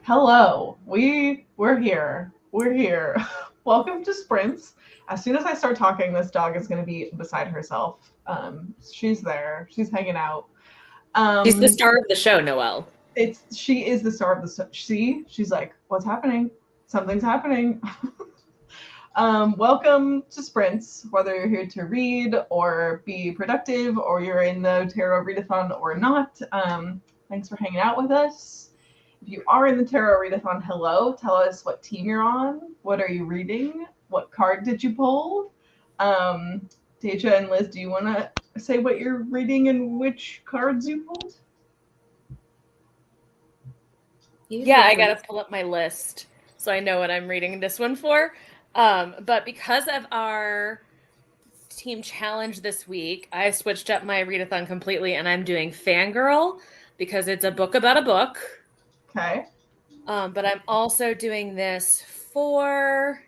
Hello, we're here. We're here. Welcome to Sprints. As soon as I start talking, this dog is going to be beside herself. She's there. She's hanging out. She's the Um, star of the show, Noelle. she is the star of the. She's like, what's happening? Something's happening. Welcome to Sprints. Whether you're here to read or be productive, or you're in the Tarot Readathon or not, thanks for hanging out with us. If you are in the Tarot Readathon, hello. Tell us what team you're on. What are you reading? What card did you pull? Deja and Liz, do you want to say what you're reading and which cards you pulled? Yeah, I gotta pull up my list so I know what I'm reading this one for. But because of our team challenge this week, I switched up my readathon completely and I'm doing Fangirl because it's a book about a book. Okay. But I'm also doing this for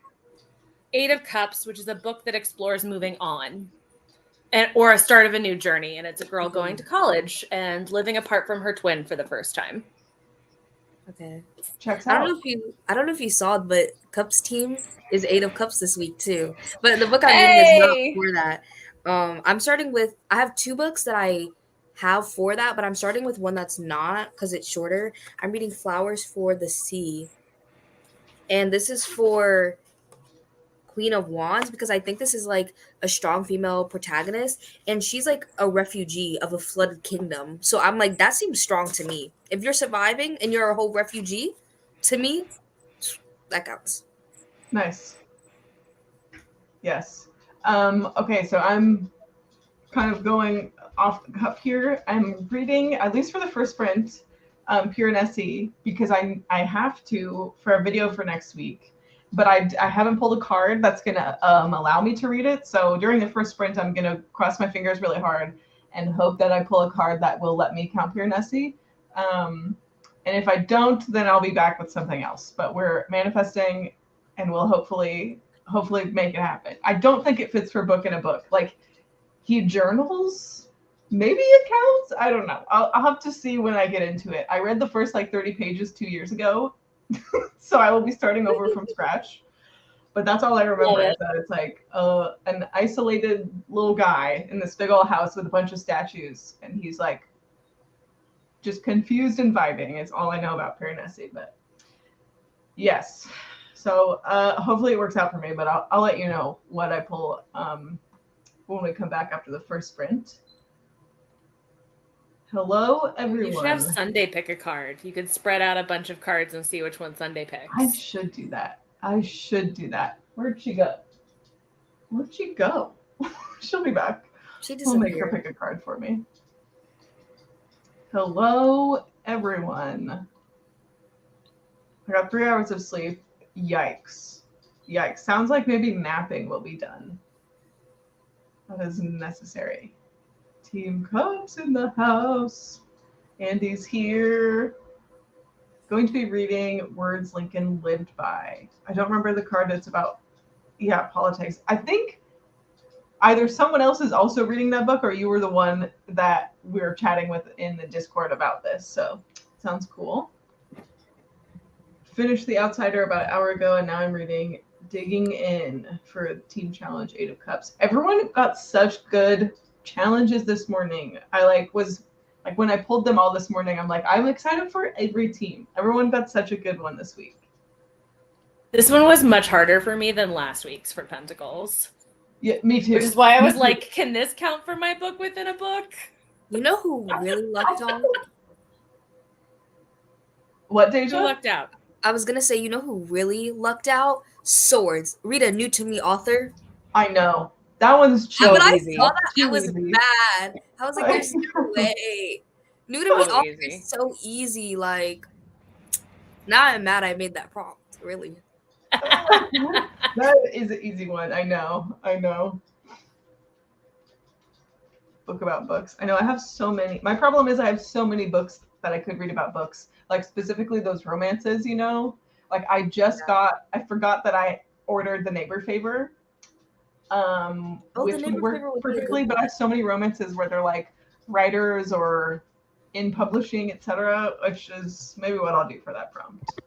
Eight of Cups, which is a book that explores moving on. Or a start of a new journey, and it's a girl going to college and living apart from her twin for the first time. Okay. Checks out. I don't know if you saw, but Cups team is Eight of Cups this week too. But the book I'm reading is not for that. I have two books that I have for that, but I'm starting with one that's not because it's shorter. I'm reading Flowers for the Sea. And this is for Queen of Wands because I think this is like a strong female protagonist and she's like a refugee of a flooded kingdom. So I'm like, that seems strong to me. If you're surviving and you're a whole refugee, to me, that counts. Nice. Yes. Okay, so I'm kind of going off the cuff here. I'm reading, at least for the first sprint, Pure Nessie because I have to for a video for next week. But I haven't pulled a card that's going to allow me to read it. So during the first sprint, I'm going to cross my fingers really hard and hope that I pull a card that will let me count Pure Nessie. And if I don't, then I'll be back with something else. But we're manifesting and we'll hopefully make it happen. I don't think it fits for book in a book. Like, he journals. Maybe it counts. I don't know. I'll have to see when I get into it. I read the first 30 pages 2 years ago. So I will be starting over from scratch. But that's all I remember is that it's like an isolated little guy in this big old house with a bunch of statues. And he's like just confused and vibing. It's all I know about Pure Nessie. But yes. So hopefully it works out for me. But I'll let you know what I pull when we come back after the first sprint. Hello, everyone. You should have Sunday pick a card. You could spread out a bunch of cards and see which one Sunday picks. I should do that. Where'd she go? She'll be back. She'll make her pick a card for me. Hello, everyone. I got 3 hours of sleep. Yikes. Sounds like maybe napping will be done. That is necessary. Team Cups in the house. Andy's here. Going to be reading Words Lincoln Lived By. I don't remember the card that's about, politics. I think either someone else is also reading that book or you were the one that we were chatting with in the Discord about this. So, sounds cool. Finished The Outsider about an hour ago and now I'm reading Digging In for Team Challenge 8 of Cups. Everyone got such good challenges this morning. I was when I pulled them all this morning, I'm excited for every team. Everyone got such a good one this week. This one was much harder for me than last week's for Pentacles. Yeah, me too. Which is why I was like, can this count for my book within a book? You know who really lucked out? What, Deja? Who lucked out? I was going to say, you know who really lucked out? Swords. Read a new to me author. I know. That one's so easy. I saw that, I was mad. I was like, there's no way. New to me author is so easy. Like, now I'm mad I made that prompt. Really. That is an easy one. I know. Book about books. I know I have so many. My problem is I have so many books that I could read about books. Like specifically those romances, Like I forgot that I ordered The Neighbor Favor. Which would work perfectly, but I have so many romances where they're like writers or in publishing, etc., which is maybe what I'll do for that prompt.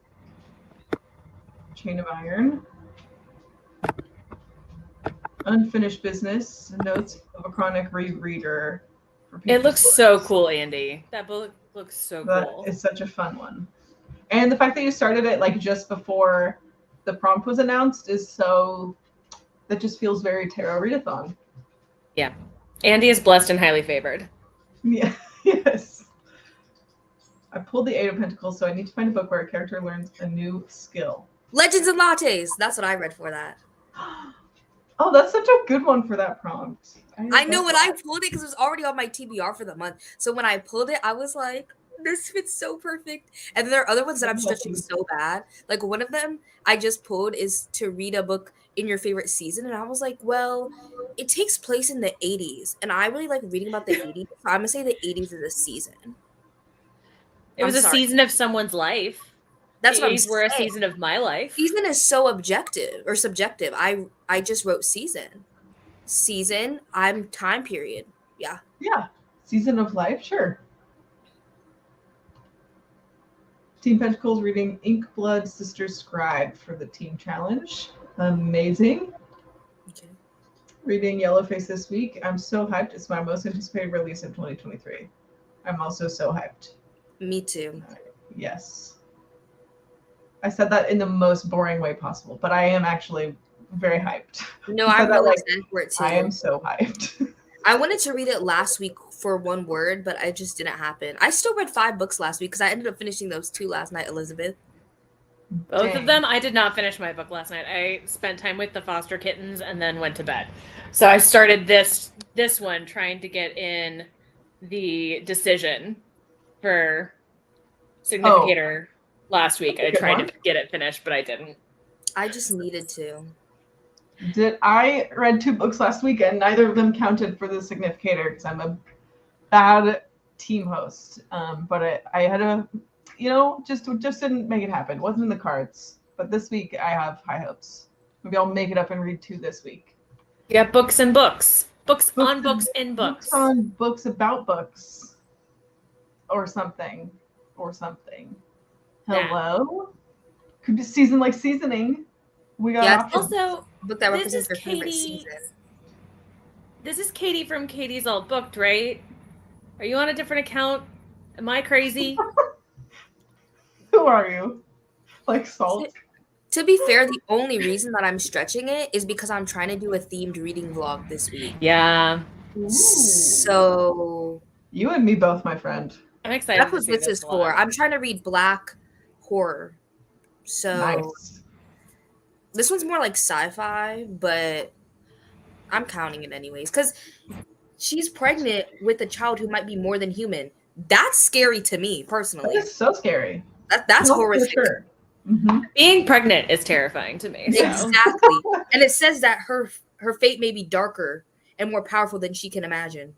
Chain of Iron. Unfinished Business, Notes of a Chronic Rereader. It looks so cool, Andy. That book looks so cool. That is such a fun one. And the fact that you started it like just before the prompt was announced is so, that just feels very Tarot Readathon. Yeah. Andy is blessed and highly favored. Yeah, yes. I pulled the Eight of Pentacles, so I need to find a book where a character learns a new skill. Legends and Lattes. That's what I read for that. Oh, that's such a good one for that prompt. I know when I pulled it because it was already on my TBR for the month. So when I pulled it, I was like, this fits so perfect. And then there are other ones that I'm stretching so bad. Like one of them I just pulled is to read a book in your favorite season. And I was like, well, it takes place in the 80s. And I really like reading about the 80s. So I'm going to say the 80s is a season. It was a season of someone's life. That's what I'm saying. Were a season of my life. Season is so objective or subjective. I just wrote season. Season, I'm time period. Yeah. Yeah. Season of life, sure. Team Pentacles reading Ink Blood Sister Scribe for the team challenge. Amazing. Okay. Reading Yellowface this week. I'm so hyped. It's my most anticipated release of 2023. I'm also so hyped. Me too. Yes. I said that in the most boring way possible, but I am actually very hyped. No, I'm really excited for it too. I am so hyped. I wanted to read it last week for one word, but it just didn't happen. I still read 5 books last week because I ended up finishing those 2 last night, Elizabeth. Both of them. I did not finish my book last night. I spent time with the foster kittens and then went to bed. So I started this one trying to get in the decision for Significator last week. I tried to get it finished, but I didn't. I just needed to. I read 2 books last week and neither of them counted for the Significator because I'm a bad team host. But I had a, just didn't make it happen. Wasn't in the cards. But this week I have high hopes. Maybe I'll make it up and read 2 this week. Yeah, books and books. Books on books in books. Books on books about books. Or something. Hello? Could be season like seasoning. We got also book that represents your favorite season. This is Katie from Katie's All Booked, right? Are you on a different account? Am I crazy? Who are you? Like Salt? To be fair, the only reason that I'm stretching it is because I'm trying to do a themed reading vlog this week. Yeah. Ooh. So you and me both, my friend. I'm excited. That's what this is for. I'm trying to read Black horror. So nice. This one's more like sci-fi, but I'm counting it anyways because she's pregnant with a child who might be more than human. That's scary to me personally. That's so scary. That's horrific. Sure. Mm-hmm. Being pregnant is terrifying to me. So. Exactly. And it says that her fate may be darker and more powerful than she can imagine.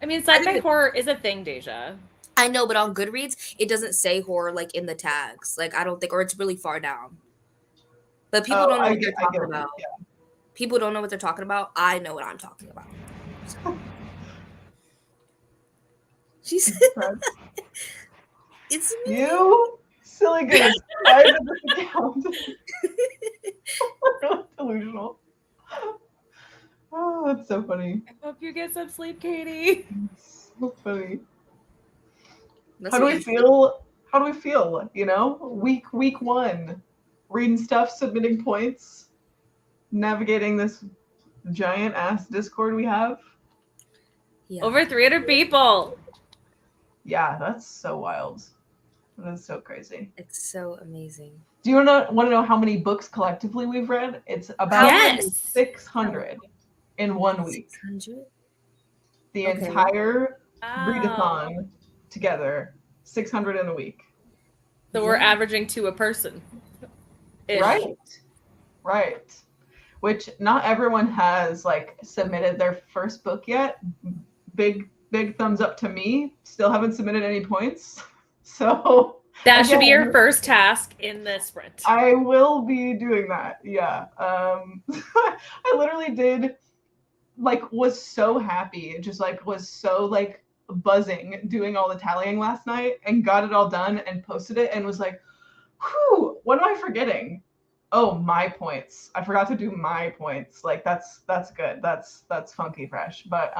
I mean, sci-fi horror is a thing, Deja. I know, but on Goodreads, it doesn't say horror like in the tags. Like I don't think, or it's really far down. But people don't know what they're talking about. Yeah. People don't know what they're talking about. I know what I'm talking about. So. She said, "It's me." You silly goose. I delusional. Oh, that's so funny. I hope you get some sleep, Katie. So funny. How do we feel? Week 1. Reading stuff, submitting points, navigating this giant ass Discord we have. Yeah. Over 300 people. Yeah, that's so wild. That is so crazy. It's so amazing. Do you want to know how many books collectively we've read? It's about 600 in 1 week. 600? The entire readathon together, 600 in a week. So we're averaging 2 a person. Right. Which not everyone has submitted their first book yet. Big thumbs up to me. Still haven't submitted any points. So that should be your first task in the sprint. I will be doing that. Yeah. I literally did was so happy. Just was so buzzing doing all the tallying last night and got it all done and posted it and was like, whew, what am I forgetting? Oh, my points. I forgot to do my points. Like that's good. That's funky fresh. But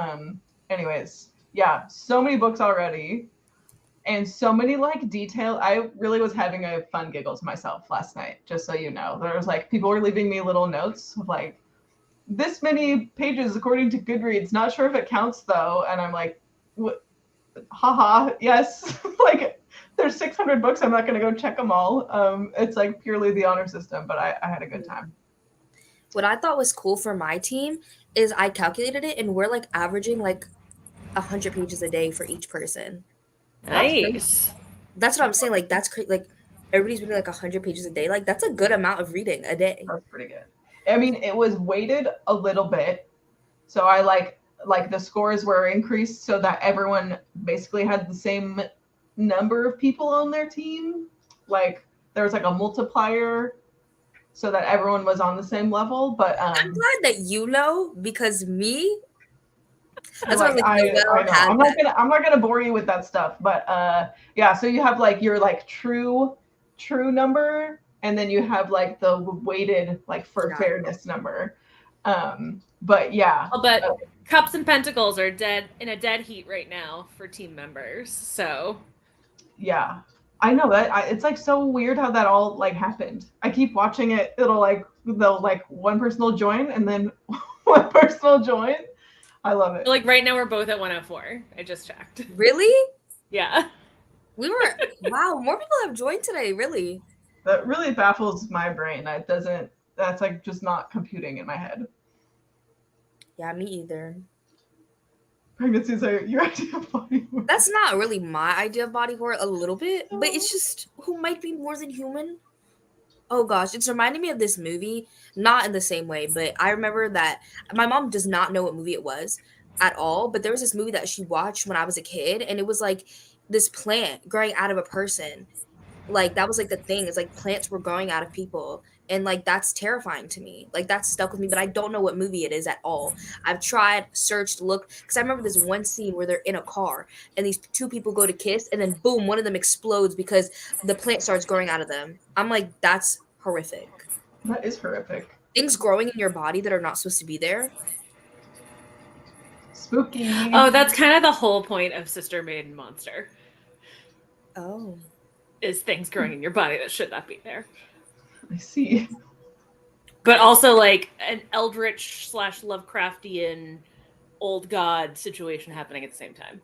anyways, yeah, so many books already and so many like detail. I really was having a fun giggle to myself last night, just so you know. There was like people were leaving me little notes of like this many pages according to Goodreads. Not sure if it counts though. And I'm like, what? Haha, yes. Like there's 600 books. I'm not going to go check them all. It's like purely the honor system, but I had a good time. What I thought was cool for my team is I calculated it, and we're like averaging like 100 pages a day for each person. Nice. That's what I'm saying. Like that's crazy. Like everybody's reading like 100 pages a day. Like that's a good amount of reading a day. That's pretty good. I mean, it was weighted a little bit, so I like the scores were increased so that everyone basically had the same number of people on their team. Like there was like a multiplier so that everyone was on the same level. But I'm glad that you know, because me, that's like, what I was like. I know. I'm not gonna bore you with that stuff, but yeah. So you have like your like true number, and then you have like the weighted like for fairness number. But yeah. Oh, but Cups and Pentacles are in a dead heat right now for team members. So yeah, I know that it's like so weird how that all like happened. I keep watching it. They'll like one person will join and then one person will join. I love it. Like right now we're both at 104. I just checked. Really? Yeah. Wow, more people have joined today, really. That really baffles my brain. That's like just not computing in my head. Yeah, me either. Pregnancies are your idea of body horror. That's not really my idea of body horror, a little bit, but it's just who might be more than human. Oh gosh, it's reminding me of this movie, not in the same way, but I remember that my mom does not know what movie it was at all, but there was this movie that she watched when I was a kid, and it was like this plant growing out of a person. Like that was like the thing, is like plants were growing out of people, and like that's terrifying to me. Like that's stuck with me, but I don't know what movie it is at all. I've tried, searched, looked, because I remember this one scene where they're in a car and these two people go to kiss, and then boom, one of them explodes because the plant starts growing out of them. I'm like, that's horrific. That is horrific. Things growing in your body that are not supposed to be there. Spooky. Oh, that's kind of the whole point of Sister Maiden Monster. Oh. Is things growing in your body that should not be there. I see. But also like an eldritch / Lovecraftian old god situation happening at the same time.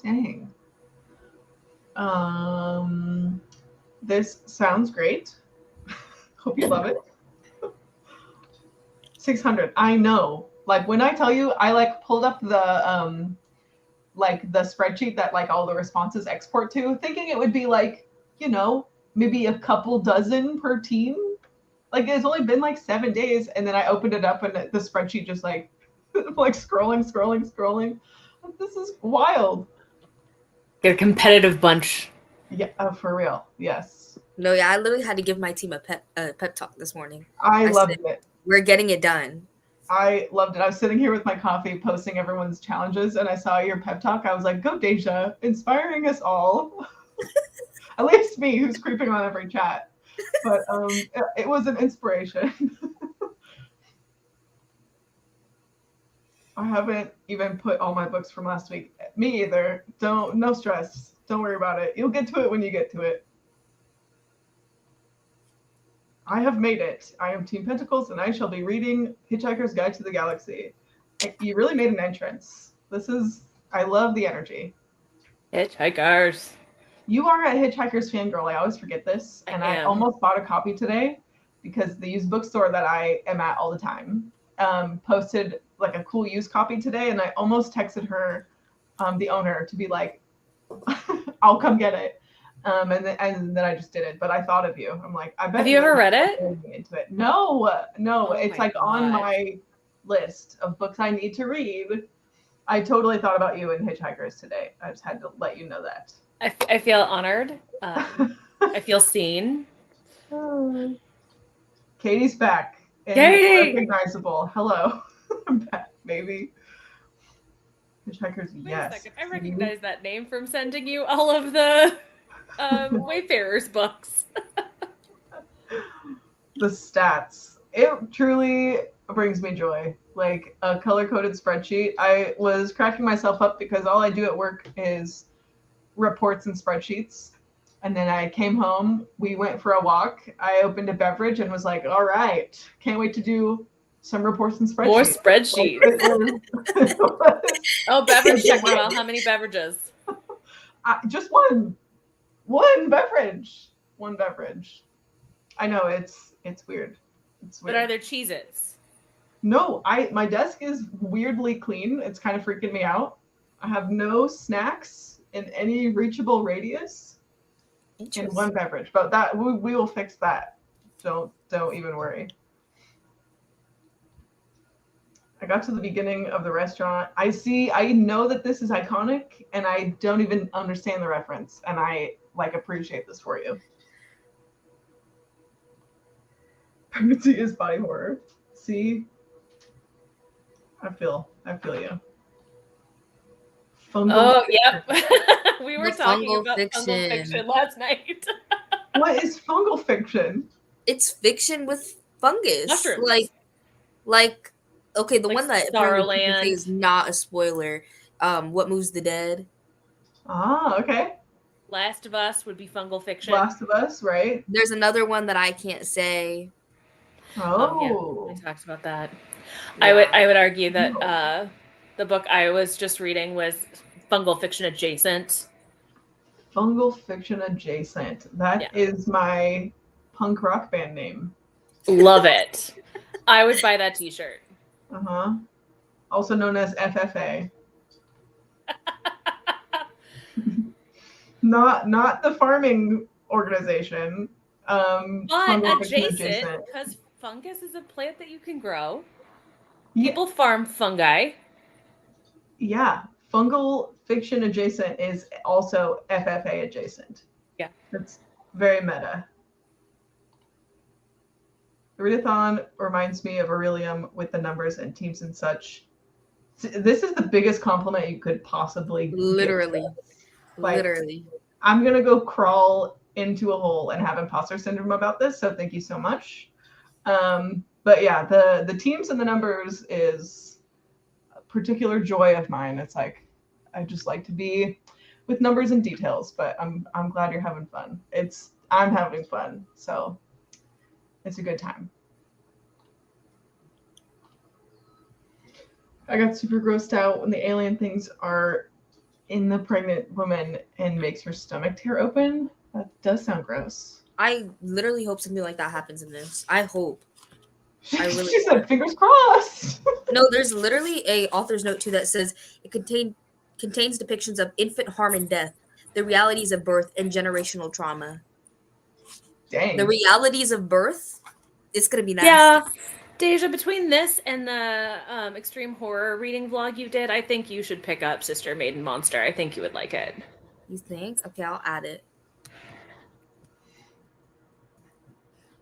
Dang. This sounds great. Hope you love it. 600. I know. Like when I tell you, I like pulled up the like the spreadsheet that like all the responses export to, thinking it would be like, you know, maybe a couple dozen per team. Like it's only been like 7 days, and then I opened it up and the spreadsheet just like like scrolling. This is wild. Get a competitive bunch. Yeah, for real. Yes. No, yeah, I literally had to give my team a pep talk this morning. I loved it. We're getting it done. I loved it. I was sitting here with my coffee posting everyone's challenges, and I saw your pep talk. I was like, go Deja, inspiring us all. At least me, who's creeping on every chat. But it was an inspiration. I haven't even put all my books from last week. Me either. No stress. Don't worry about it. You'll get to it when you get to it. I have made it. I am Team Pentacles, and I shall be reading Hitchhiker's Guide to the Galaxy. You really made an entrance. I love the energy. Hitchhikers. You are a Hitchhiker's fangirl. I always forget this. And I almost bought a copy today because the used bookstore that I am at all the time posted like a cool used copy today. And I almost texted her, the owner, to be like, I'll come get it. And then I just didn't, but I thought of you. I'm like, I bet. Have you ever read it? Into it. No, it's like on my list of books I need to read. I totally thought about you in Hitchhikers today. I just had to let you know that. I feel honored. I feel seen. Katie's back. Katie! Recognizable. Hello. I'm back, baby. Hitchhikers, yes. Wait a second. I recognize that name from sending you all of the Wayfarers books. the stats. It truly brings me joy. Like a color-coded spreadsheet. I was cracking myself up because all I do at work is reports and spreadsheets. And then I came home, we went for a walk, I opened a beverage and was like, all right, can't wait to do some reports and spreadsheets. More spreadsheets. Oh, beverage check. Well, how many beverages? Just one. One beverage. One beverage. I know it's weird. It's weird. But are there Cheez-Its? No, my desk is weirdly clean. It's kind of freaking me out. I have no snacks in any reachable radius. And one beverage, but that we will fix that. Don't even worry. I got to the beginning of the restaurant. I know that this is iconic, and I don't even understand the reference, and I appreciate this for you. Pregnancy is body horror. See, I feel you. Fungal fiction. Yep. We were talking about fungal fiction last night. What is fungal fiction? It's fiction with fungus. Mushrooms. Like okay, the one that Starland is not a spoiler. What Moves the Dead? Ah, okay. Last of Us would be fungal fiction. Last of Us, right? There's another one that I can't say. Oh, yeah. We talked about that. Yeah. I would argue that the book I was just reading was fungal fiction adjacent. Fungal fiction adjacent. That is my punk rock band name. Love it. I would buy that t-shirt. Uh-huh. Also known as FFA. Not the farming organization. But adjacent, because fungus is a plant that you can grow. People farm fungi. Yeah. Fungal fiction adjacent is also FFA adjacent. Yeah. That's very meta. The readathon reminds me of Aurelium with the numbers and teams and such. This is the biggest compliment you could possibly literally. I'm going to go crawl into a hole and have imposter syndrome about this, so thank you so much. But yeah, the teams and the numbers is a particular joy of mine. It's like I just like to be with numbers and details, but I'm glad you're having fun. I'm having fun, so it's a good time. I got super grossed out when the alien things are in the pregnant woman and makes her stomach tear open. That does sound gross. I literally hope something like that happens in this. I hope. She said, fingers crossed. No, there's literally a author's note too that says it contains depictions of infant harm and death, the realities of birth, and generational trauma. Dang. The realities of birth, it's gonna be nasty. Yeah, Deja, between this and the extreme horror reading vlog you did, I think you should pick up Sister Maiden Monster. I think you would like it. You think? Okay, I'll add it.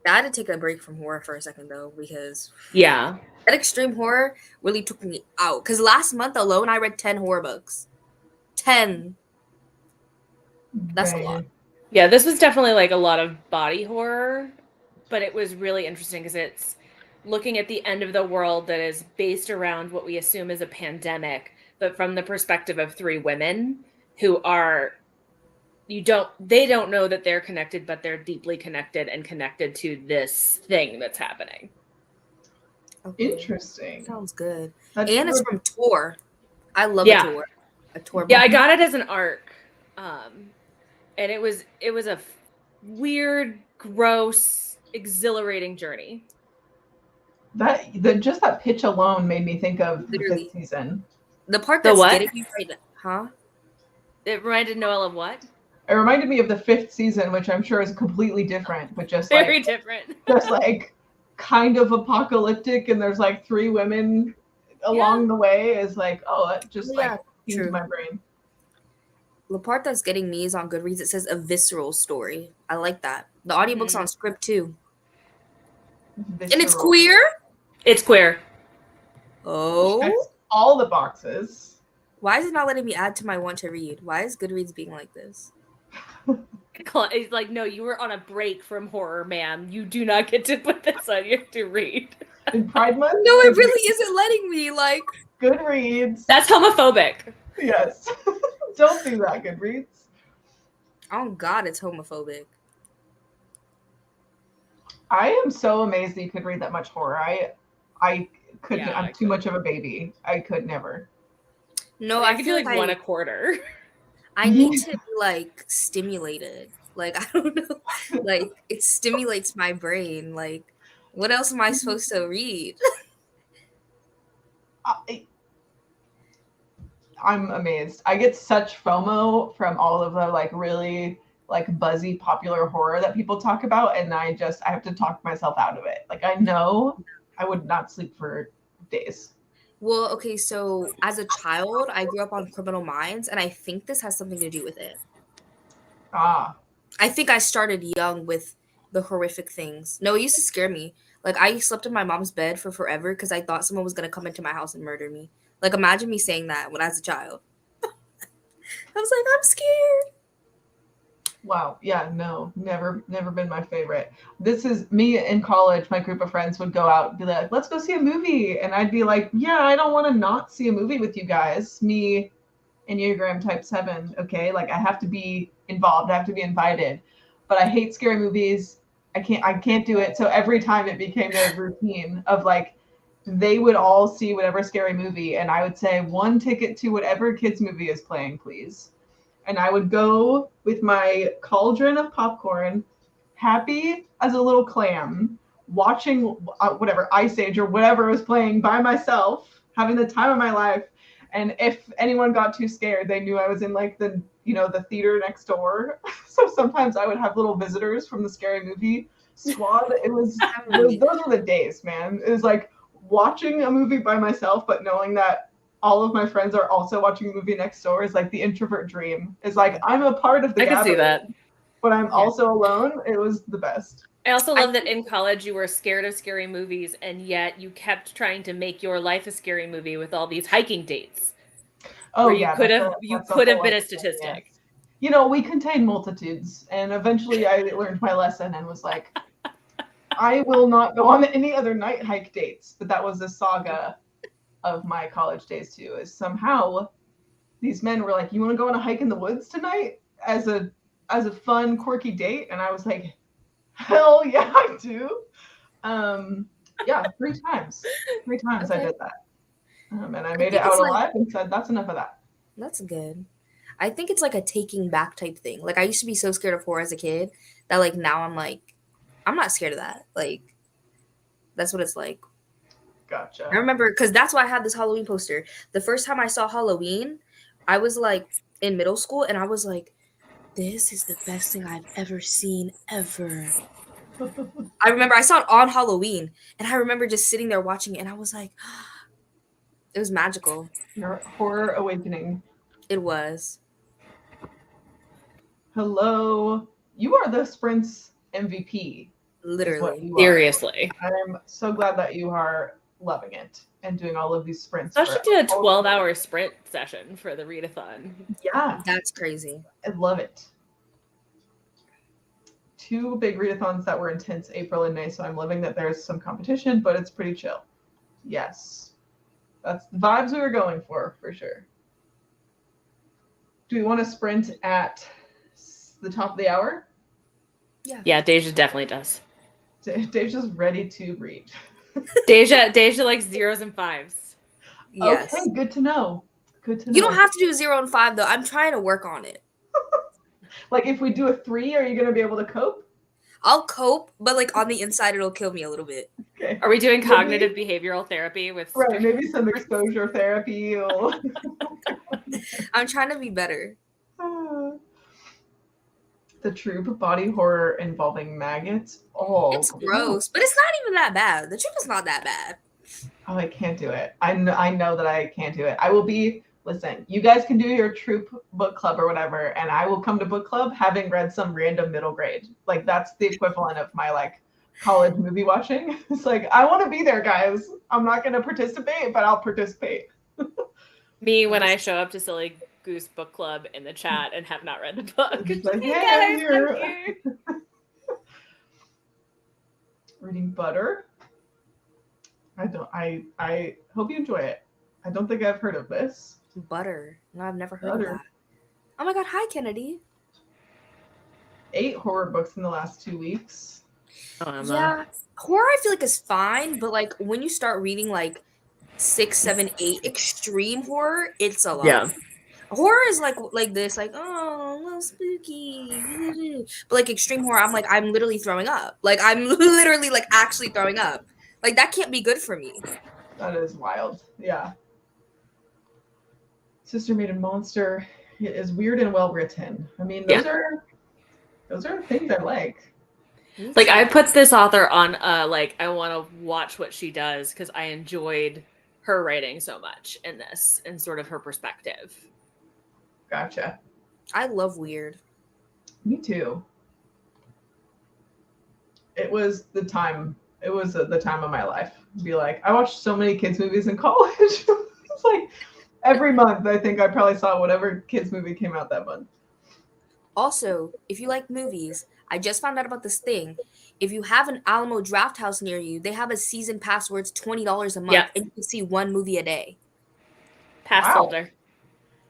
I had to take a break from horror for a second though, because that extreme horror really took me out. Because last month alone, I read 10 horror books. 10. That's a lot. Yeah, this was definitely like a lot of body horror, but it was really interesting because it's looking at the end of the world that is based around what we assume is a pandemic, but from the perspective of 3 women who are they don't know that they're connected, but they're deeply connected and connected to this thing that's happening. Okay. Interesting. Sounds good. And it's from Tor. I love a Tor. Yeah, I got it as an arc. And it was a weird, gross, exhilarating journey. Just that pitch alone made me think of the 5th season. The part that's getting me right now, huh? It reminded Noelle of what? It reminded me of the 5th season, which I'm sure is completely different, but just very different. Just like kind of apocalyptic, and there's like 3 women along the way. Is like, oh, that just into my brain. The part that's getting me is on Goodreads. It says a visceral story. I like that. The audiobook's on Script too. Visceral. And it's queer? It's queer. Oh. Checks all the boxes. Why is it not letting me add to my want to read? Why is Goodreads being like this? He's like, no, you were on a break from horror, ma'am. You do not get to put this on. You have to read. In Pride Month? No, it really isn't letting me. Like, Goodreads. That's homophobic. Yes. Don't do that, Goodreads. Oh God, it's homophobic. I am so amazed that you could read that much horror. I couldn't. Yeah, I'm too much of a baby. I could never. No, I I could feel do like one a quarter. I need to be like stimulated. Like, I don't know. Like, it stimulates my brain. Like, what else am I supposed to read? I'm amazed. I get such FOMO from all of the like really like buzzy popular horror that people talk about, and I have to talk myself out of it. Like I know I would not sleep for days. Well, okay, so as a child, I grew up on Criminal Minds, and I think this has something to do with it. Ah. I think I started young with the horrific things. No, it used to scare me. Like, I slept in my mom's bed for forever because I thought someone was going to come into my house and murder me. Like, imagine me saying that when I was a child. I was like, I'm scared. Wow. Yeah, no, never been my favorite. This is me in college. My group of friends would go out and be like, let's go see a movie. And I'd be like, yeah, I don't want to not see a movie with you guys. Me, Enneagram type 7. Okay. Like I have to be involved. I have to be invited, but I hate scary movies. I can't do it. So every time it became a routine of like, they would all see whatever scary movie. And I would say 1 ticket to whatever kids movie is playing, please. And I would go with my cauldron of popcorn, happy as a little clam, watching whatever Ice Age or whatever was playing by myself, having the time of my life. And if anyone got too scared, they knew I was in like the theater next door. So sometimes I would have little visitors from the scary movie squad. Those were the days, man. It was like watching a movie by myself, but knowing that all of my friends are also watching a movie next door is like the introvert dream. It's like I'm a part of the gathering, I can see that. But I'm also alone. It was the best. I also love that in college you were scared of scary movies, and yet you kept trying to make your life a scary movie with all these hiking dates. Oh yeah, you could have been a statistic. You know, we contain multitudes, and eventually I learned my lesson and was like, I will not go on any other night hike dates. But that was the saga of my college days too, is somehow these men were like, you want to go on a hike in the woods tonight as a fun, quirky date? And I was like, hell yeah, I do. Yeah, 3 times. 3 times okay. I did that. And I made it out alive and said, that's enough of that. That's good. I think it's like a taking back type thing. Like I used to be so scared of horror as a kid that like now I'm like, I'm not scared of that. Like that's what it's like. Gotcha. I remember because that's why I had this Halloween poster. The first time I saw Halloween, I was like in middle school and I was like, this is the best thing I've ever seen ever. I remember I saw it on Halloween and I remember just sitting there watching it and I was like, it was magical. Your horror awakening. It was. Hello. You are the Sprint's MVP. Literally. Seriously. I'm so glad that you are loving it and doing all of these sprints. I should do a 12-hour sprint session for the readathon. Yeah. That's crazy. I love it. 2 big readathons that were intense, April and May, so I'm loving that there's some competition, but it's pretty chill. Yes. That's the vibes we were going for sure. Do we want to sprint at the top of the hour? Yeah, Deja definitely does. Deja's ready to read. Deja likes 0s and 5s. Yes. Okay, good to know. Good to know. You don't have to do 0 and 5 though. I'm trying to work on it. Like if we do a 3, are you going to be able to cope? I'll cope, but like on the inside, it'll kill me a little bit. Okay. Are we doing cognitive behavioral therapy with? Right, maybe some exposure therapy. I'm trying to be better. The troop body horror involving maggots. Oh, it's gross, but it's not even that bad. The troop is not that bad. Oh, I can't do it. I know that I can't do it. I will be. Listen, you guys can do your troop book club or whatever, and I will come to book club having read some random middle grade. Like that's the equivalent of my like college movie watching. It's like I want to be there, guys. I'm not going to participate, but I'll participate. Me when I show up to silly Goose Book Club in the chat and have not read the book. Just like, Hey, hey, guys, I'm here. Reading Butter. I hope you enjoy it. I don't think I've heard of this. Butter. No, I've never heard of that. Oh my god, hi Kennedy. 8 horror books in the last 2 weeks. Yeah, horror I feel like is fine, but like when you start reading like 6, 7, 8 extreme horror, it's a lot. Yeah. Horror is like this, like, oh, a little spooky. But like extreme horror, I'm literally throwing up. Like I'm literally like actually throwing up. Like that can't be good for me. That is wild. Yeah. Sister Made a Monster is weird and well written. I mean, those are things I like. Like I put this author on like I want to watch what she does because I enjoyed her writing so much in this and sort of her perspective. Gotcha. I love weird. Me too. It was the time. It was the time of my life. Be like, I watched so many kids movies in college. It's like every month. I think I probably saw whatever kids movie came out that month. Also, if you like movies, I just found out about this thing. If you have an Alamo Draft House near you, they have a season pass where it's $20 a month and you can see one movie a day. Pass holder.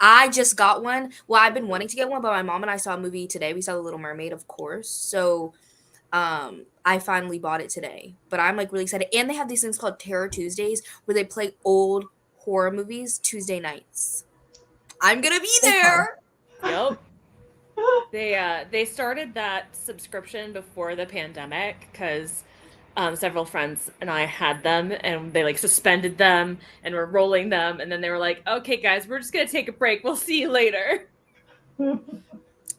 I just got one. Well, I've been wanting to get one, but my mom and I saw a movie today. We saw The Little Mermaid, of course. So I finally bought it today. But I'm like really excited. And they have these things called Terror Tuesdays where they play old horror movies Tuesday nights. I'm gonna be there. Yep. They started that subscription before the pandemic because several friends and I had them and they like suspended them and were rolling them and then they were like, okay guys, we're just gonna take a break, we'll see you later.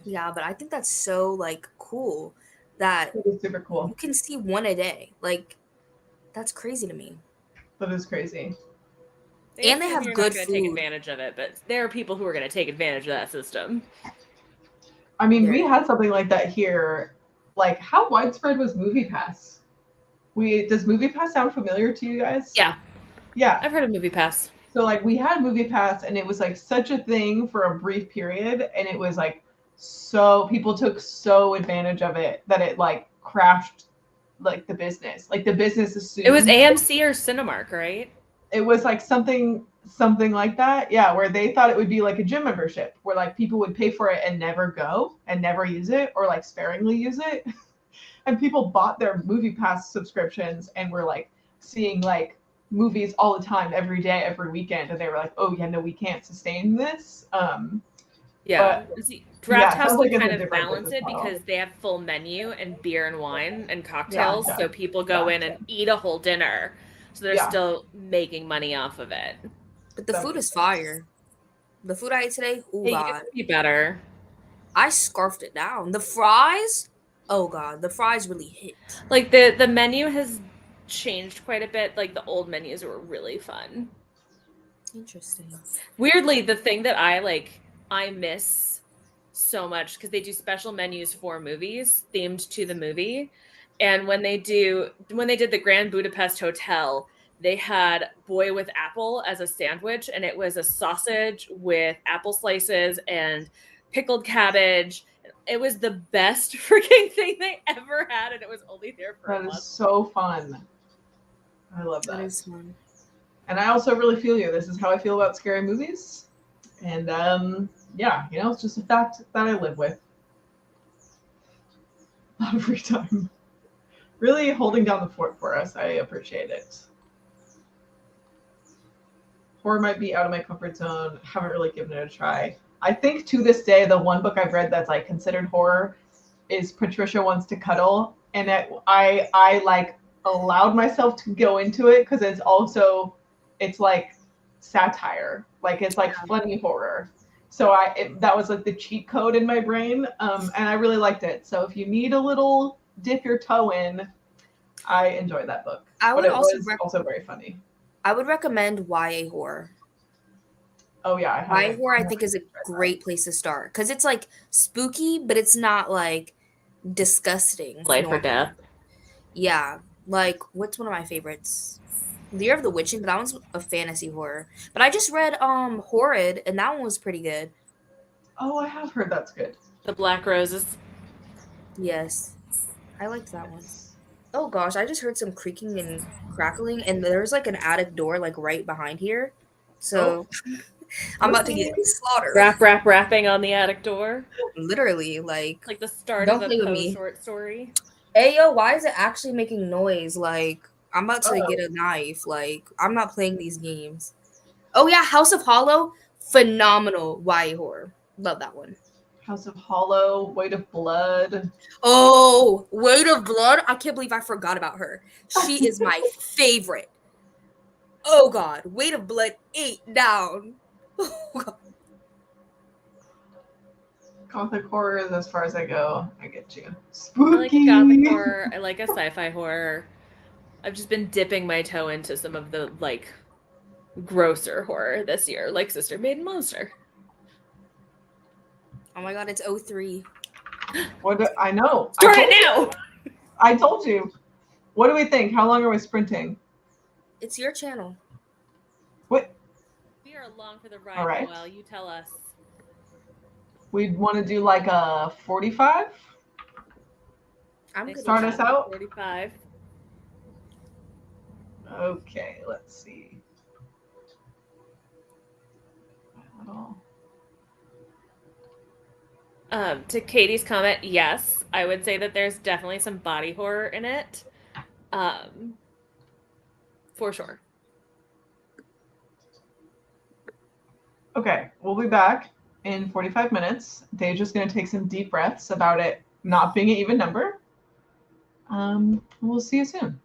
Yeah, but I think that's so like cool that super cool. You can see one a day. Like that's crazy to me. That is crazy. And they have good food. Take advantage of it, but there are people who are going to take advantage of that system. I mean, we had something like that here. Like, how widespread was MoviePass? Does MoviePass sound familiar to you guys? Yeah. Yeah. I've heard of MoviePass. So, like, we had MoviePass, and it was, like, such a thing for a brief period, and it was, like, so people took so advantage of it that it, like, crashed, like, the business. Like, the business assumed... It was AMC or Cinemark, right? It was, like, something like that. Yeah, where they thought it would be, like, a gym membership, where, like, people would pay for it and never go and never use it, or, like, sparingly use it. And people bought their MoviePass subscriptions and were, like, seeing, like, movies all the time, every day, every weekend, and they were like, "Oh yeah, no, we can't sustain this." Yeah, Draft House like can kind of balance it because they have full menu and beer and wine and cocktails, so people go in and eat a whole dinner, so they're still making money off of it. But the food is fire. The food I ate today, oh god, used to be better. I scarfed it down. The fries, oh god, the fries really hit. Like the menu has changed quite a bit. Like the old menus were really fun. Interesting. Weirdly, the thing that I miss so much because they do special menus for movies themed to the movie, and when they did the Grand Budapest Hotel, they had boy with apple as a sandwich, and it was a sausage with apple slices and pickled cabbage. It was the best freaking thing they ever had, and it was only there for a month. That is so fun. I love that. That is fun. And I also really feel you. This is how I feel about scary movies. And yeah, you know, it's just a fact that I live with. A lot of free time. Really holding down the fort for us. I appreciate it. Horror might be out of my comfort zone. Haven't really given it a try. I think to this day, the one book I've read that's like considered horror is Patricia Wants to Cuddle. And I like allowed myself to go into it because it's like satire. Like it's like funny horror. So that was like the cheat code in my brain. And I really liked it. So if you need a little dip your toe in, I enjoyed that book. But it was also very funny. I would recommend YA horror. Oh yeah. YA horror I think is a great place to start. Because it's like spooky, but it's not like disgusting. Life or death. Yeah. Like, what's one of my favorites? The Year of the Witching, but that one's a fantasy horror. But I just read Horrid, and that one was pretty good. Oh, I have heard that's good. The Black Roses. Yes, I liked that one. Oh gosh, I just heard some creaking and crackling, and there's like an attic door like right behind here. So I'm about to get slaughtered. Rapping on the attic door. Literally, like the start don't of a play with Poe me. short story. Hey yo, why is it actually making noise? Like I'm about to Uh-oh. get a knife. Like I'm not playing these games. Oh yeah, House of Hollow, phenomenal YA horror. Love that one. House of Hollow, Weight of Blood. Oh, Weight of Blood. I can't believe I forgot about her. She is my favorite. Oh god, Weight of Blood 8 down. Oh god. Gothic horror is as far as I go. I get you. I like Spooky. Gothic horror. I like a sci-fi horror. I've just been dipping my toe into some of the like grosser horror this year, like Sister Maiden Monster. Oh my god, it's 03. I know. Start it now. I told you. What do we think? How long are we sprinting? It's your channel. What? We are along for the ride. All right. Noelle, you tell us. We'd want to do like a 45? I'm good. Start us out? 45. Okay, let's see. To Katie's comment, yes, I would say that there's definitely some body horror in it. For sure. Okay, we'll be back in 45 minutes. Deja's going to take some deep breaths about it not being an even number. We'll see you soon.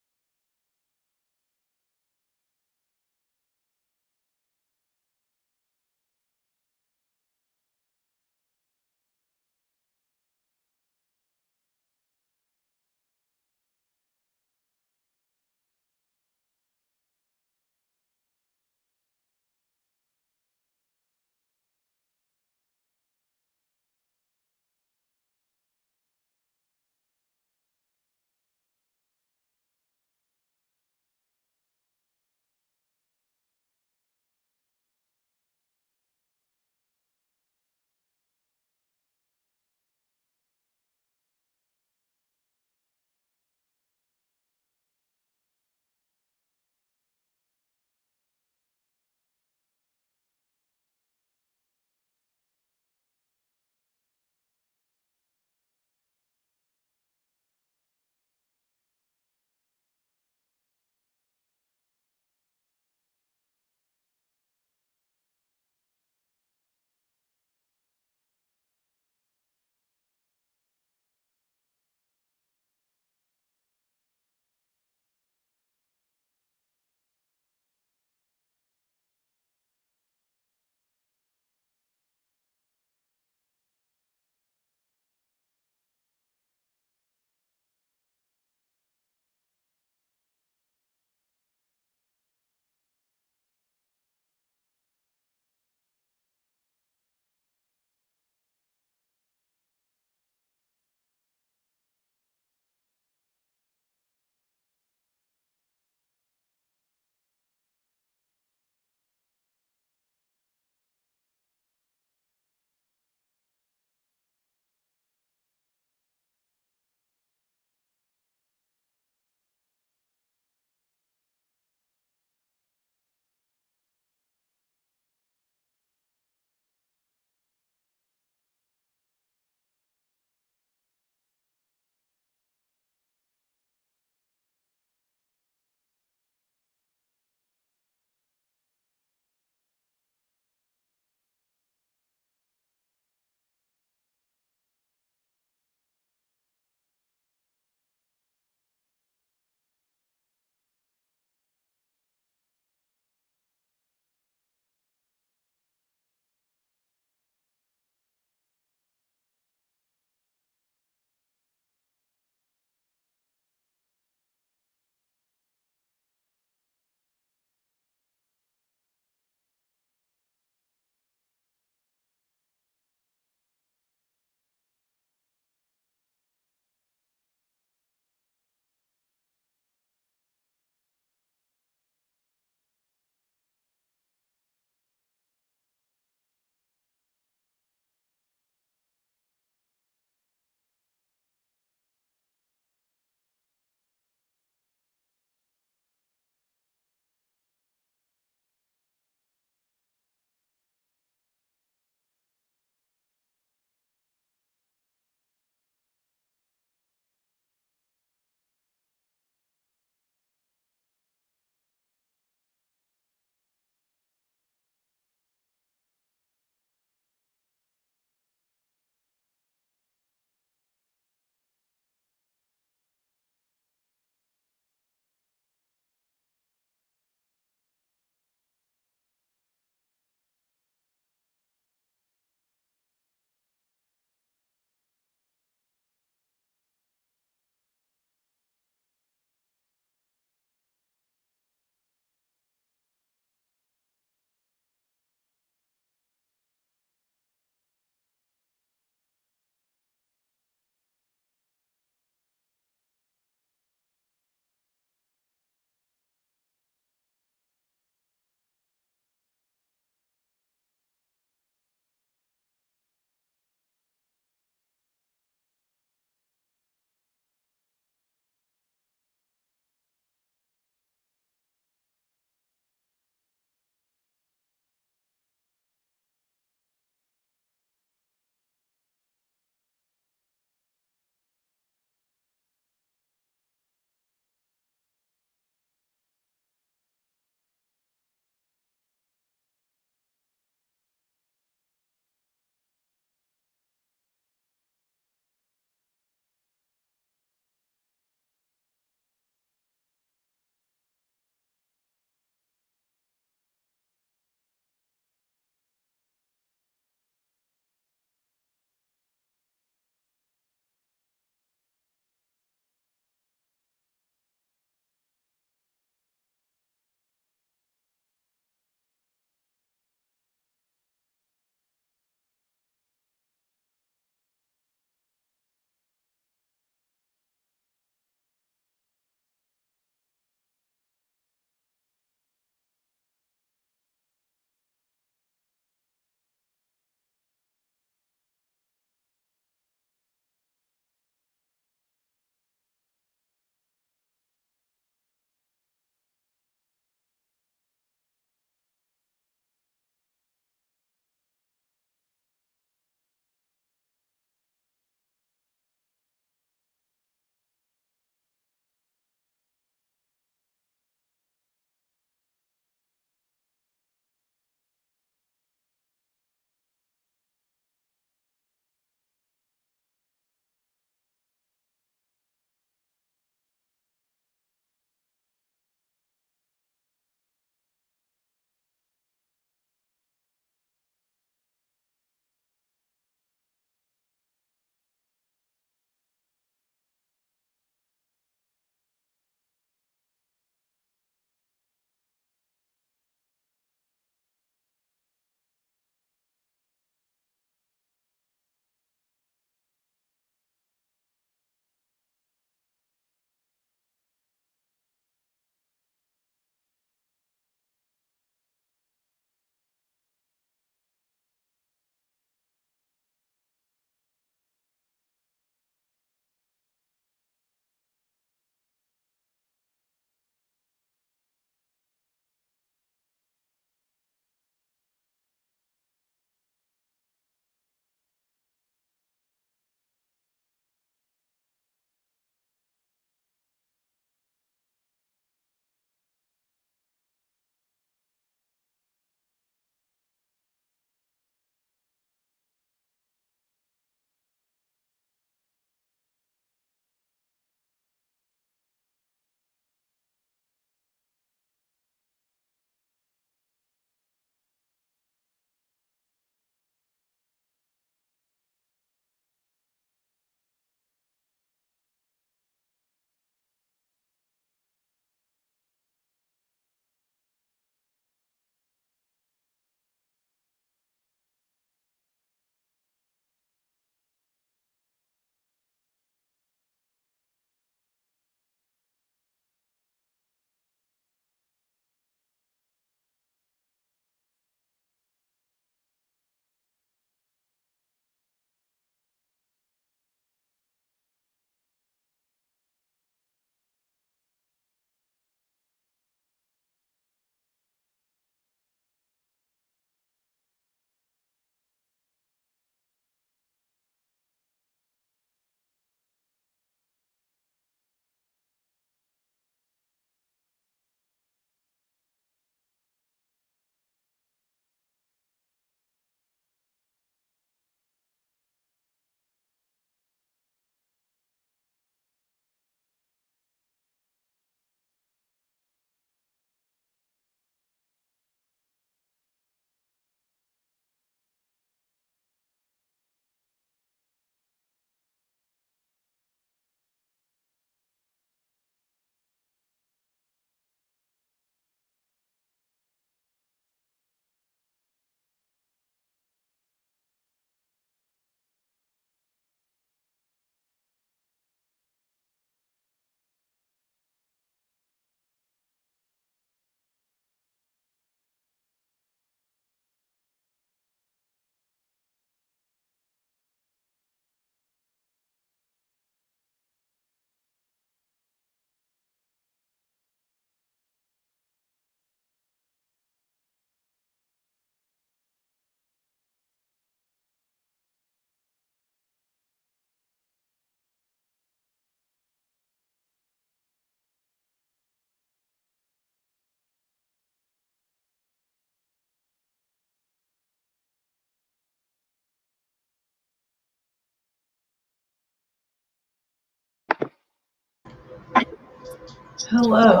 Hello.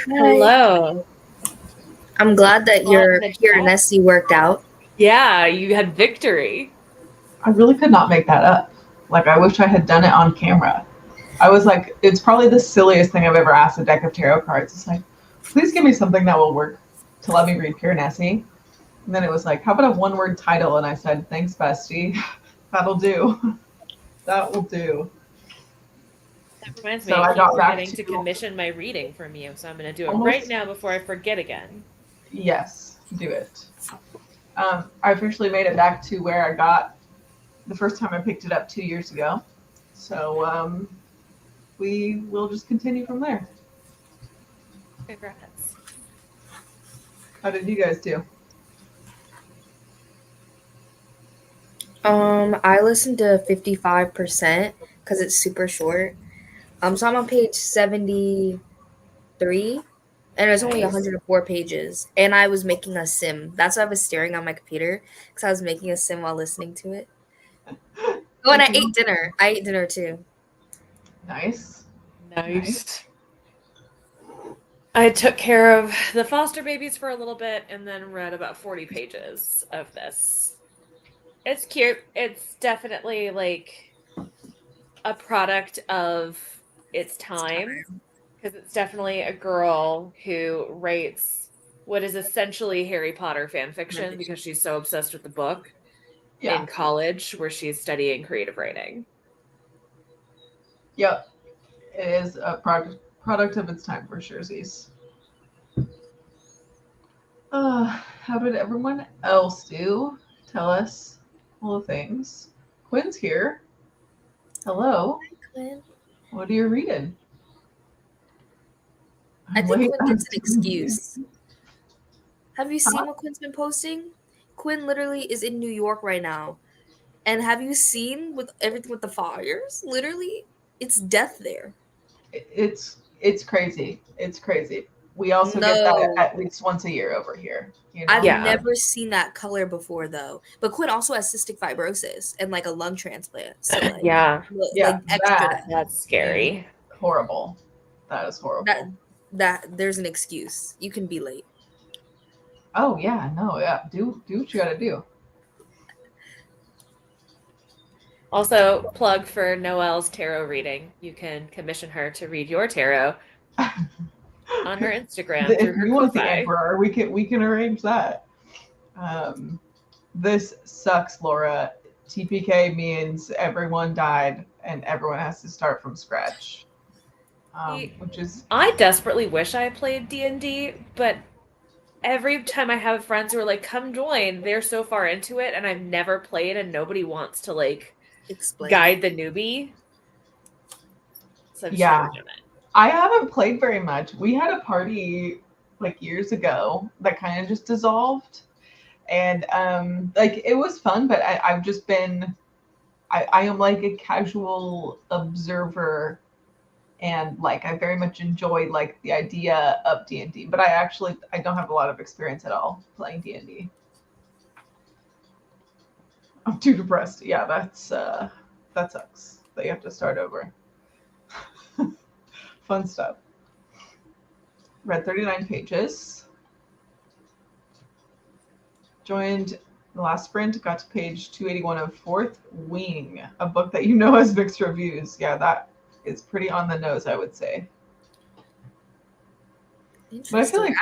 Hello. I'm glad that your Pure Nessie worked out. Yeah, you had victory. I really could not make that up. Like, I wish I had done it on camera. I was like, it's probably the silliest thing I've ever asked a deck of tarot cards. It's like, please give me something that will work to let me read Pure Nessie. And then it was like, how about a one-word title? And I said, thanks, bestie. That'll do. That will do. That reminds me, So I I keep got back forgetting to commission my reading from you, so I'm going to do it Almost- right now before I forget again. Yes, do it. I officially made it back to where I got the first time I picked it up 2 years ago. So we will just continue from there. Congrats. How did you guys do? I listened to 55% because it's super short. So I'm on page 73, and there's only 104 pages. And I was making a sim. That's why I was staring on my computer, because I was making a sim while listening to it. Oh, and I ate dinner. I ate dinner too. Nice. I took care of the foster babies for a little bit and then read about 40 pages of this. It's cute. It's definitely like a product of its time, because it's definitely a girl who writes what is essentially Harry Potter fan fiction because she's so obsessed with the book in college where she's studying creative writing. Yep. It is a product of its time for surezies. How did everyone else do? Tell us all the things. Quinn's here. Hello. Hi, Quinn. What are you reading? I think Quinn gets an excuse. Have you seen what Quinn's been posting? Quinn literally is in New York right now. And have you seen with everything with the fires? Literally, it's death there. It's crazy. It's crazy. We also get that at least once a year over here. You know? I've never seen that color before though. But Quinn also has cystic fibrosis and like a lung transplant. So like like extra that's scary. Horrible. That is horrible. That there's an excuse. You can be late. Oh yeah, no, yeah. Do what you gotta do. Also, plug for Noelle's tarot reading. You can commission her to read your tarot on her Instagram. If you want the Emperor, we can arrange that. This sucks, Laura. TPK means everyone died and everyone has to start from scratch. Which is I desperately wish I played D&D, but every time I have friends who are like, come join, they're so far into it and I've never played and nobody wants to like guide the newbie. So I've just never done it. I haven't played very much. We had a party like years ago that kind of just dissolved. And like it was fun, but I've just been I am like a casual observer, and like I very much enjoy like the idea of D&D, but I don't have a lot of experience at all playing D&D. I'm too depressed. Yeah, that sucks that you have to start over. Fun stuff. Read 39 pages. Joined the last sprint, got to page 281 of Fourth Wing, a book that you know has mixed reviews. Yeah, that is pretty on the nose, I would say. But I feel like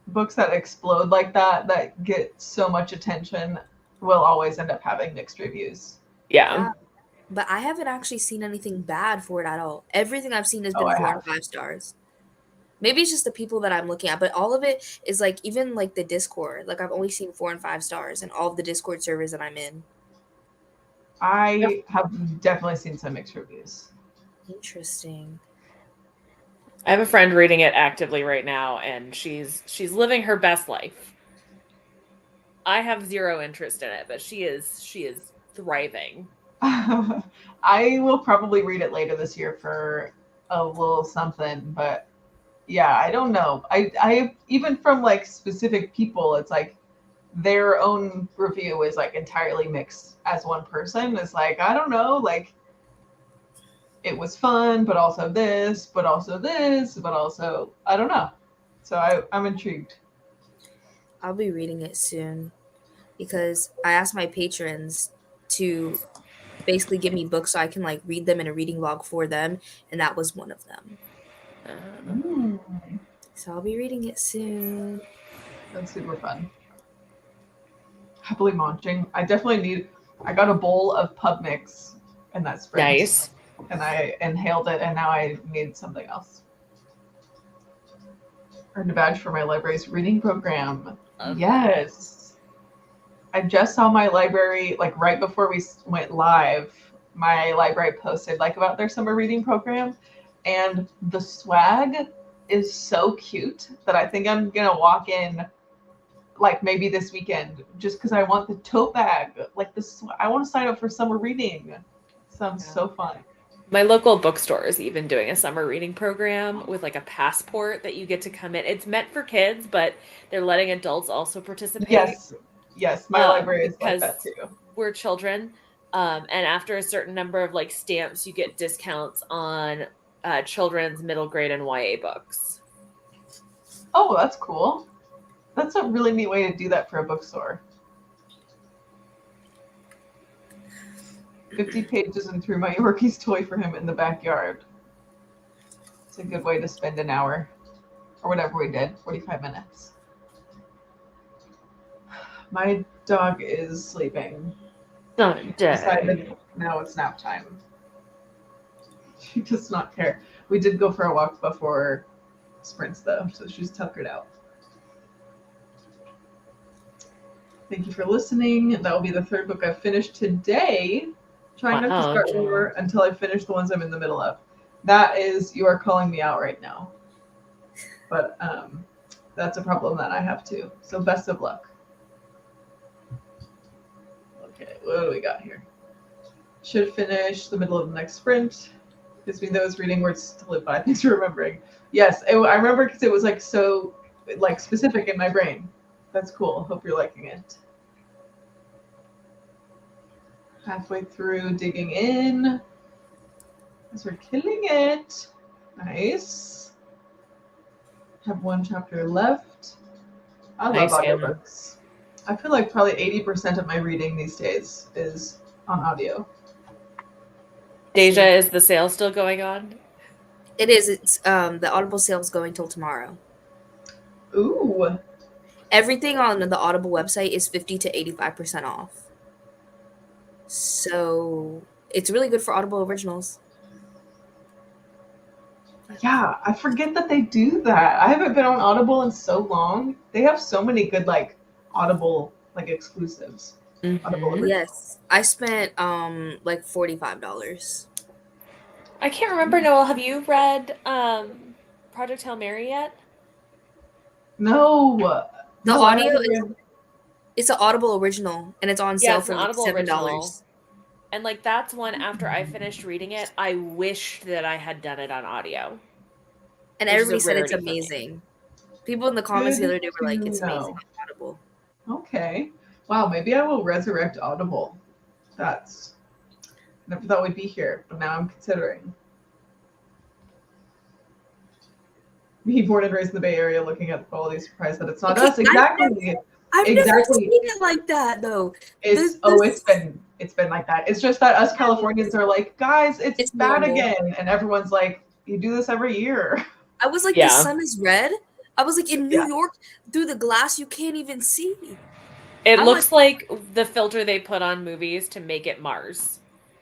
books that explode like that get so much attention, will always end up having mixed reviews. Yeah. But I haven't actually seen anything bad for it at all. Everything I've seen has been 4 and 5 stars. Maybe it's just the people that I'm looking at, but all of it is like, even like the Discord, like I've only seen 4 and 5 stars in all of the Discord servers that I'm in. I have definitely seen some mixed reviews. Interesting. I have a friend reading it actively right now, and she's living her best life. I have zero interest in it, but she is thriving. I will probably read it later this year for a little something, but yeah, I don't know. I even from like specific people, it's like their own review is like entirely mixed as one person. It's like, I don't know, like it was fun, but also this, but also this, but also I don't know. So I'm intrigued. I'll be reading it soon because I asked my patrons to basically give me books so I can like read them in a reading log for them, and that was one of them. So I'll be reading it soon. That's super fun. Happily munching. I got a bowl of pub mix in that sprint. Nice. And I inhaled it, and now I need something else. Earned a badge for my library's reading program. Yes. I just saw my library, like right before we went live, my library posted like about their summer reading program, and the swag is so cute that I think I'm gonna walk in like maybe this weekend just because I want the tote bag. Like this, I want to sign up for summer reading. Sounds so fun. My local bookstore is even doing a summer reading program with like a passport that you get to come in. It's meant for kids, but they're letting adults also participate. Yes, my library is like that too. We're children, and after a certain number of like stamps, you get discounts on children's middle grade and YA books. Oh, that's cool. That's a really neat way to do that for a bookstore. 50 pages and threw my Yorkie's toy for him in the backyard. It's a good way to spend an hour. Or whatever we did, 45 minutes. My dog is sleeping. Decided now it's nap time. She does not care. We did go for a walk before sprints though, so she's tuckered out. Thank you for listening. That will be the third book I've finished today. Trying not to start more until I finish the ones I'm in the middle of. That is, you are calling me out right now. But that's a problem that I have too. So best of luck. Okay, what do we got here? Should finish the middle of the next sprint. Gives me those reading words to live by. Thanks for remembering. Yes, I remember because it was like so like specific in my brain. That's cool. Hope you're liking it. Halfway through digging in. As we're killing it. Nice. Have one chapter left. I love audiobooks. I feel like probably 80% of my reading these days is on audio. Deja, is the sale still going on? It is. It's the Audible sale is going till tomorrow. Ooh. Everything on the Audible website is 50 to 85% off. So it's really good for Audible originals. Yeah, I forget that they do that. I haven't been on Audible in so long. They have so many good like Audible like exclusives. Mm-hmm. Yes, I spent like $45. I can't remember, Noel. Have you read Project Hail Mary yet? No. The audio it's an Audible original, and it's on sale for like $7. Original. And like that's one after I finished reading it, I wished that I had done it on audio. And everybody said it's amazing. People in the comments the other day were like, it's amazing on Audible. Okay. Wow, maybe I will resurrect Audible. That's never thought we'd be here, but now I'm considering. Me, born and raised in the Bay Area, looking at the quality, surprised that it's not us. Exactly. I've never seen it like that though. It's been like that. It's just that us Californians are like, guys, it's bad normal. Again, and everyone's like, you do this every year. I was like, the sun is red. I was like, in New York, through the glass, you can't even see. It looks like the filter they put on movies to make it Mars.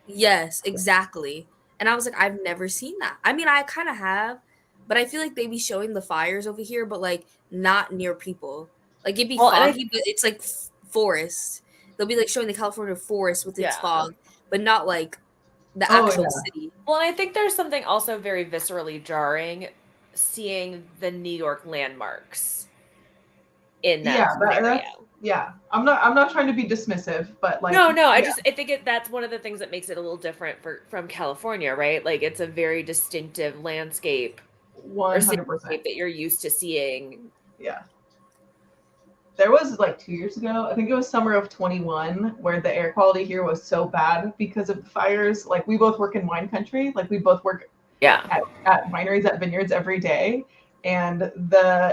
Yes, exactly. And I was like, I've never seen that. I mean, I kind of have, but I feel like they be showing the fires over here, but like not near people. Like it'd be foggy, but it's like forest. They'll be like showing the California forest with its fog, but not like the actual city. Well, and I think there's something also very viscerally jarring seeing the New York landmarks in that area. Yeah, I'm not trying to be dismissive, but like no, I think that's one of the things that makes it a little different from California, right? Like it's a very distinctive landscape, 100% that you're used to seeing. Yeah. there was like 2 years ago, I think it was summer of 21, where the air quality here was so bad because of the fires. Like we both work in wine country. Like we both work at wineries, at vineyards every day. And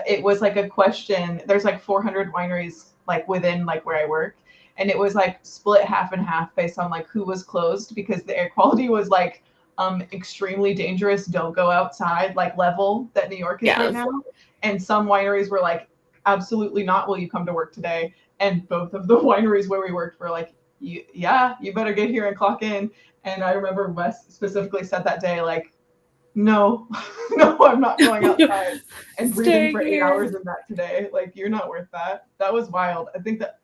it was like a question. There's like 400 wineries like within like where I work. And it was like split half and half based on like who was closed, because the air quality was like extremely dangerous, don't go outside like level that New York is right now. And some wineries were like, absolutely not, will you come to work today? And both of the wineries where we worked were like, yeah, you better get here and clock in. And I remember Wes specifically said that day, like, no, no, I'm not going outside and breathing for 8 hours in that today. Like, you're not worth that. That was wild. I think that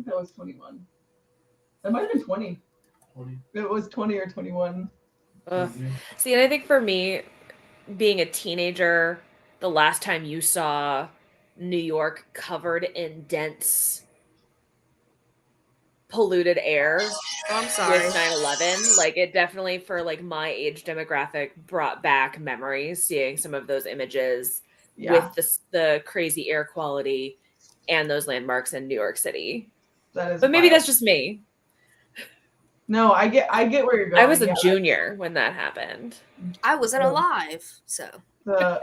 was 21. That might have been 20. It was 20 or 21. See, and I think for me, being a teenager, the last time you saw New York covered in dense, polluted air I'm sorry. with 9/11, like it definitely, for like my age demographic, brought back memories, seeing some of those images with the crazy air quality and those landmarks in New York City. But maybe that's just me. No, I get where you're going. I was a junior when that happened. I wasn't alive, so. Wow,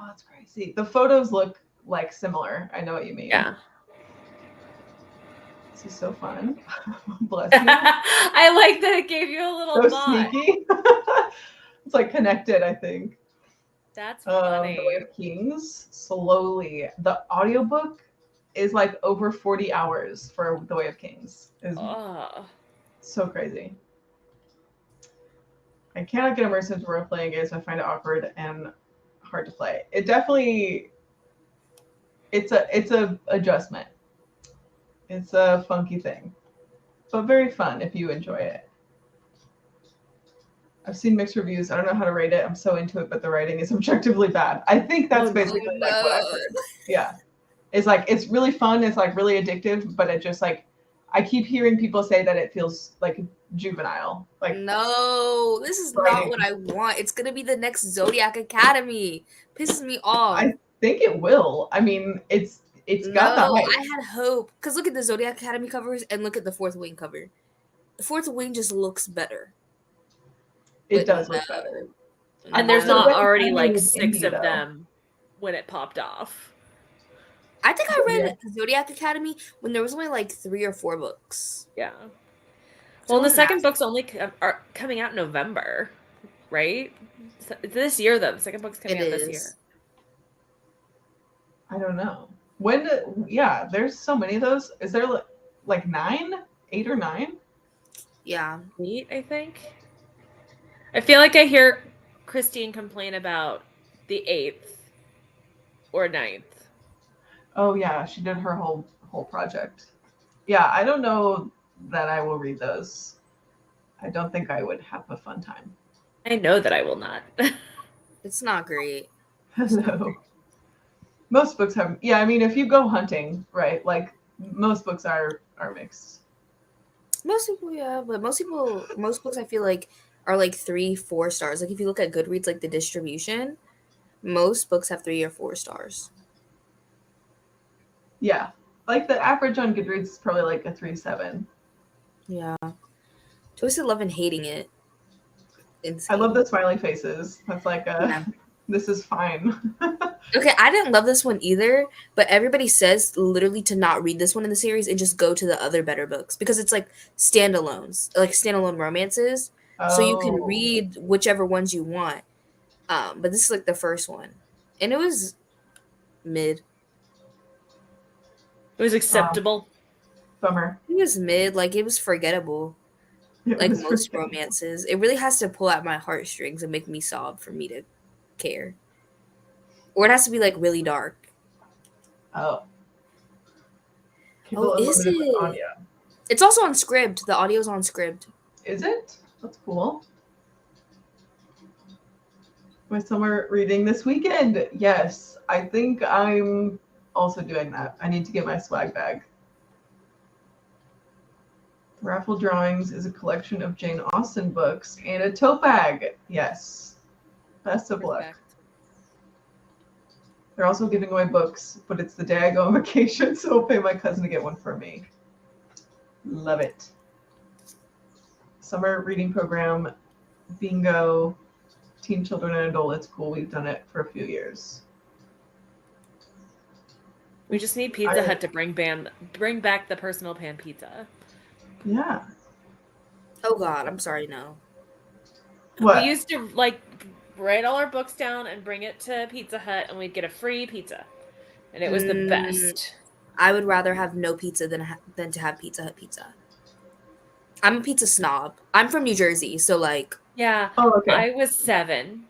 that's crazy. The photos look like similar. I know what you mean. Yeah. This is so fun. Bless you. I like that it gave you a little so sneaky. It's like connected, I think. That's funny. The Way of Kings, slowly. The audiobook is like over 40 hours for The Way of Kings. So crazy. I cannot get immersed into role-playing games, so I find it awkward and hard to play. It definitely, it's a adjustment. It's a funky thing, but very fun if you enjoy it. I've seen mixed reviews. I don't know how to rate it. I'm so into it, but the writing is objectively bad. I think that's basically like what I've heard. Yeah. It's like, it's really fun. It's like really addictive, but it just like, I keep hearing people say that it feels like juvenile. Like, no, this is not what I want. It's gonna be the next Zodiac Academy. Pisses me off. I think it will. I mean, it's got the hype. I had hope, because look at the Zodiac Academy covers and look at the Fourth Wing cover. The Fourth Wing just looks better. It does look better. And there's not already like 6 of them when it popped off. I think I read Zodiac Academy when there was only like 3 or 4 books. Yeah. Well, the second book's only are coming out in November, right? This year, though. The second book's coming out this year. I don't know. There's so many of those. Is there like 9? 8 or 9? Yeah. 8, I think. I feel like I hear Christine complain about the 8th or 9th. Oh yeah, she did her whole project. Yeah, I don't know that I will read those. I don't think I would have a fun time. I know that I will not. It's not great. No. Most books have, I mean, if you go hunting, right? Like most books are mixed. Most people, yeah, but most books I feel like are like 3-4 stars. Like if you look at Goodreads, like the distribution, most books have 3 or 4 stars. Yeah, like the average on Goodreads is probably like a 3.7. Yeah, Twisted Love and hating it. Insane. I love the smiley faces. That's like this is fine. Okay, I didn't love this one either, but everybody says literally to not read this one in the series and just go to the other better books, because it's like standalones, like standalone romances. So you can read whichever ones you want. But this is like the first one. And it was mid. It was acceptable. Bummer. It was mid, like it was forgettable. Like most romances. It really has to pull at my heartstrings and make me sob for me to care. Or it has to be like really dark. Oh. Is it? Audio. It's also on Scribd. The audio's on Scribd. Is it? That's cool. My summer reading this weekend. Yes, I think I'm also doing that. I need to get my swag bag. Raffle Drawings is a collection of Jane Austen books and a tote bag. Yes. Best of luck. They're also giving away books, but it's the day I go on vacation, so I'll pay my cousin to get one for me. Love it. Summer reading program, bingo, teen, children, and adult. It's cool. We've done it for a few years. We just need Pizza Hut to bring back the personal pan pizza. Yeah. Oh God, I'm sorry, no. What? We used to like write all our books down and bring it to Pizza Hut, and we'd get a free pizza, and it was the best. I would rather have no pizza than to have Pizza Hut pizza. I'm a pizza snob. I'm from New Jersey, so like. Yeah. Oh, okay. I was 7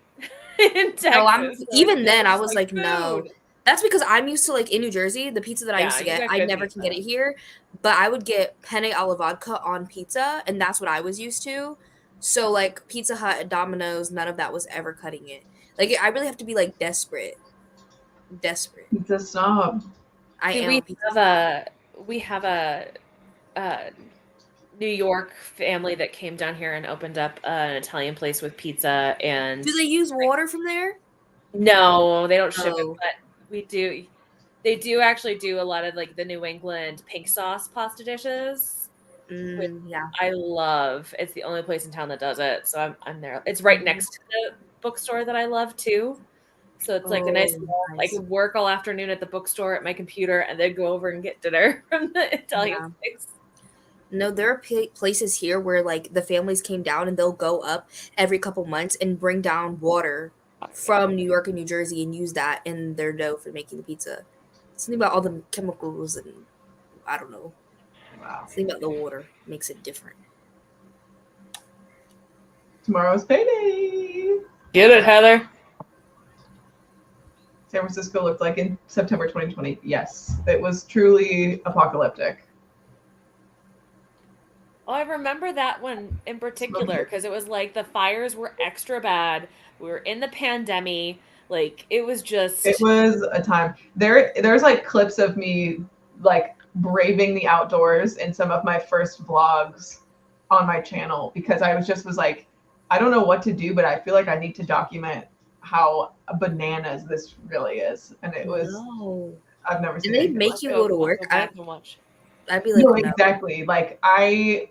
in Texas. No, so even then I was like, food. no. That's because I'm used to like in New Jersey, the pizza that I used to get, I never can get it here. But I would get penne alla vodka on pizza, and that's what I was used to. So like Pizza Hut and Domino's, none of that was ever cutting it. Like I really have to be like desperate. Pizza snob. We have a New York family that came down here and opened up an Italian place with pizza. And do they use water from there? No, they don't ship it, but we do. They do actually do a lot of like the New England pink sauce pasta dishes. Yeah, I love. It's the only place in town that does it, so I'm there. It's right next to the bookstore that I love too. So it's like a nice. I could work all afternoon at the bookstore at my computer, and then go over and get dinner from the Italian place. No, there are places here where like the families came down and they'll go up every couple months and bring down water from New York and New Jersey and use that in their dough for making the pizza. Something about all the chemicals and I don't know. Wow. Something about the water makes it different. Tomorrow's payday. Get it, Heather. San Francisco looked like in September 2020. Yes, it was truly apocalyptic. Oh, I remember that one in particular because it was like the fires were extra bad. We were in the pandemic. Like it was just. It was a time. There's like clips of me like braving the outdoors in some of my first vlogs on my channel because I was like, I don't know what to do, but I feel like I need to document how bananas this really is. And it was. No. I've never seen. Did they make you go to work? I'd be like, no, exactly. Like I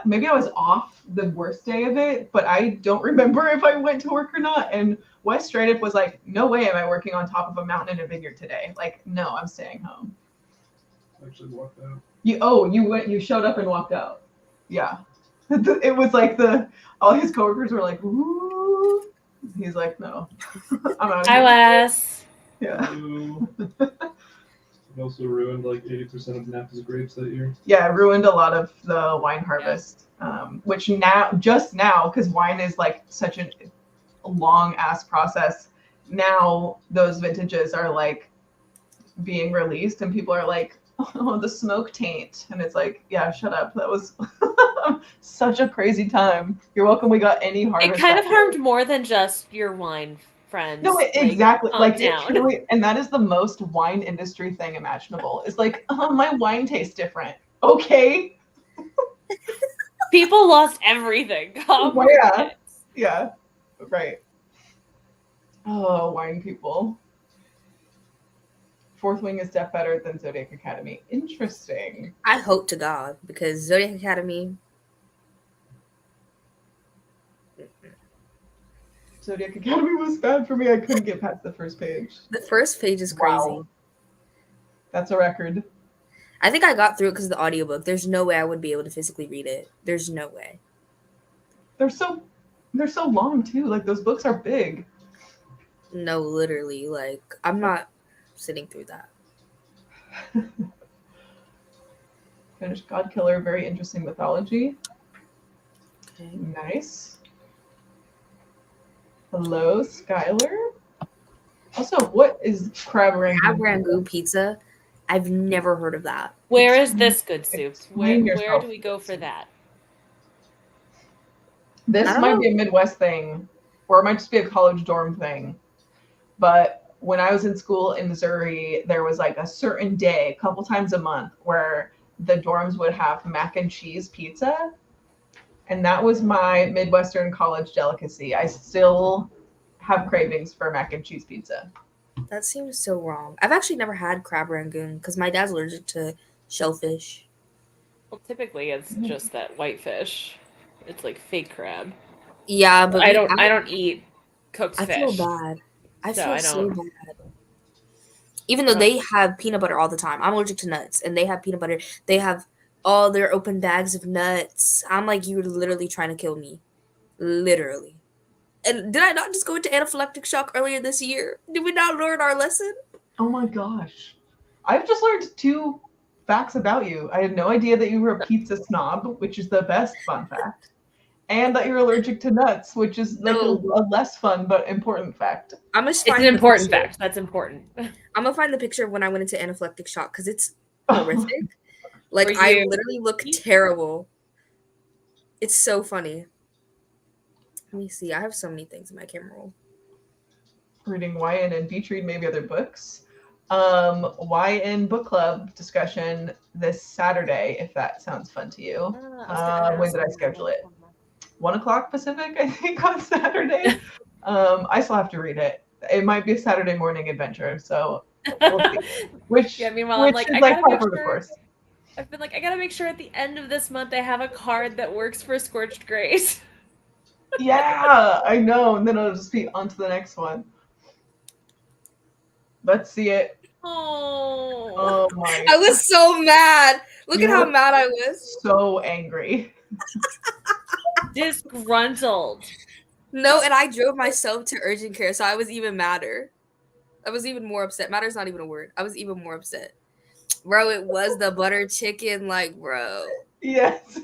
maybe I was off the worst day of it, but I don't remember if I went to work or not. And Wes straight up was like, no way am I working on top of a mountain in a vineyard today. Like, no, I'm staying home. I actually walked out. You showed up and walked out. Yeah. It was like all his coworkers were like, ooh. He's like, no. I'm out of here. Hi, Wes. Yeah. It also ruined like 80% of Napa's grapes that year. Yeah, it ruined a lot of the wine harvest, which just now, because wine is like such a long ass process. Now those vintages are like being released, and people are like, "Oh, the smoke taint," and it's like, "Yeah, shut up." That was such a crazy time. You're welcome. We got any harvest. It kind of harmed more than just your wine. Friends. No, exactly. Like it truly, and that is the most wine industry thing imaginable. It's like, my wine tastes different. Okay. People lost everything. Yeah. Right. Oh, wine people. Fourth Wing is def better than Zodiac Academy. Interesting. I hope to God, because Zodiac Academy. Zodiac Academy was bad for me. I couldn't get past the first page. The first page is crazy. Wow. That's a record. I think I got through it because of the audiobook. There's no way I would be able to physically read it. There's no way. They're so long too. Like those books are big. No, literally. Like I'm not sitting through that. Finished God Killer. Very interesting mythology. Okay. Nice. Hello, Skylar. Also, what is crab rangoon? Crab rangoon pizza? I've never heard of that. Where is this good soup? Where do we go for that? This might be a Midwest thing, or it might just be a college dorm thing. But when I was in school in Missouri, there was like a certain day, a couple times a month, where the dorms would have mac and cheese pizza. And that was my Midwestern college delicacy. I still have cravings for mac and cheese pizza. That seems so wrong. I've actually never had crab rangoon because my dad's allergic to shellfish. Well, typically it's just that whitefish. It's like fake crab. Yeah, but I don't eat cooked fish. I feel bad. I feel so bad. Even though No. they have peanut butter all the time. I'm allergic to nuts, and they have peanut butter. They have all their open bags of nuts. I'm like, you're literally trying to kill me. Literally. And did I not just go into anaphylactic shock earlier this year? Did we not learn our lesson? Oh my gosh. I've just learned 2 facts about you. I had no idea that you were a pizza snob, which is the best fun fact. And that you're allergic to nuts, which is like a less fun but important fact. It's an important fact. That's important. I'm gonna find the picture of when I went into anaphylactic shock because it's horrific. Like I literally look terrible. It's so funny. Let me see. I have so many things in my camera roll. Reading YN and beach read maybe other books. YN book club discussion this Saturday, if that sounds fun to you. When did I schedule it? 1 o'clock Pacific, I think, on Saturday. I still have to read it. It might be a Saturday morning adventure, so we'll see. Which, meanwhile, which I'm like, is I like gotta par make for the sure. course. I've been like, I gotta make sure at the end of this month I have a card that works for Scorched Grace. Yeah, I know, and then it'll just be on to the next one. Let's see it. Oh my! I was so mad. Look at how mad I was. So angry. Disgruntled. No, and I drove myself to urgent care, so I was even madder. I was even more upset. Matter's not even a word. I was even more upset. Bro, it was the butter chicken, like, bro. Yes.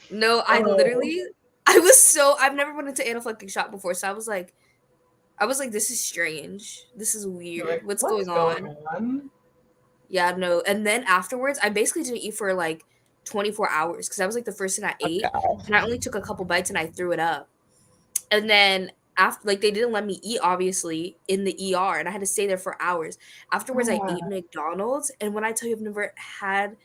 No, I I've never went into anaphylactic shock before, so I was like, this is strange. This is weird. Like, what's going on? Yeah, no. And then afterwards, I basically didn't eat for like 24 hours because that was like the first thing I ate. And I only took a couple bites and I threw it up. And then after, like, they didn't let me eat, obviously, in the ER, and I had to stay there for hours. Afterwards, I ate McDonald's, and when I tell you I've never had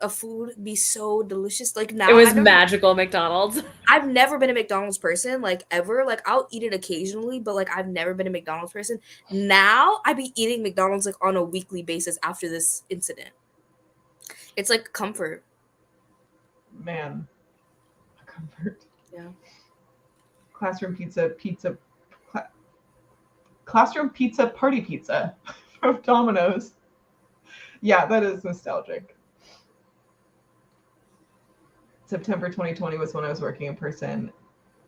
a food be so delicious, like now it was magical. McDonald's. I've never been a McDonald's person, like ever. Like I'll eat it occasionally, but like I've never been a McDonald's person. Now I be eating McDonald's like on a weekly basis after this incident. It's like comfort. Man, comfort. Yeah. Classroom pizza party pizza from Domino's. Yeah, that is nostalgic. September 2020 was when I was working in person,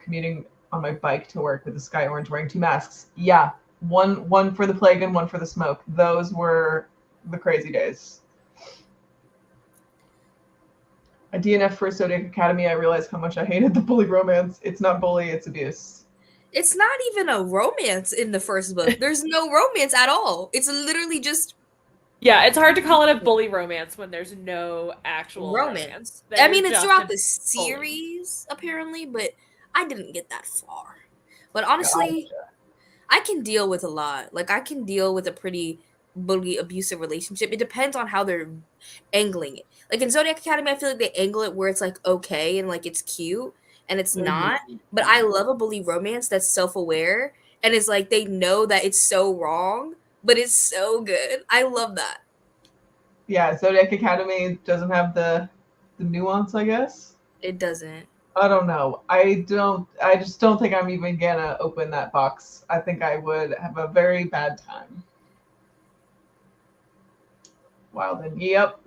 commuting on my bike to work with the Sky Orange wearing 2 masks. Yeah, one for the plague and one for the smoke. Those were the crazy days. A DNF for Zodiac Academy, I realized how much I hated the bully romance. It's not bully, it's abuse. It's not even a romance in the first book. There's no romance at all. It's literally just... Yeah, it's hard to call it a bully romance when there's no actual romance. I mean, it's throughout the series, apparently, but I didn't get that far. But honestly, I can deal with a lot. Like, I can deal with a pretty bully abusive relationship. It depends on how they're angling it. Like, in Zodiac Academy, I feel like they angle it where it's, like, okay and, like, it's cute, and it's not. But I love a bully romance that's self-aware, and it's, like, they know that it's so wrong, but it's so good. I love that. Yeah, Zodiac Academy doesn't have the nuance, I guess. It doesn't. I don't know. I just don't think I'm even gonna open that box. I think I would have a very bad time. Wow, then yep.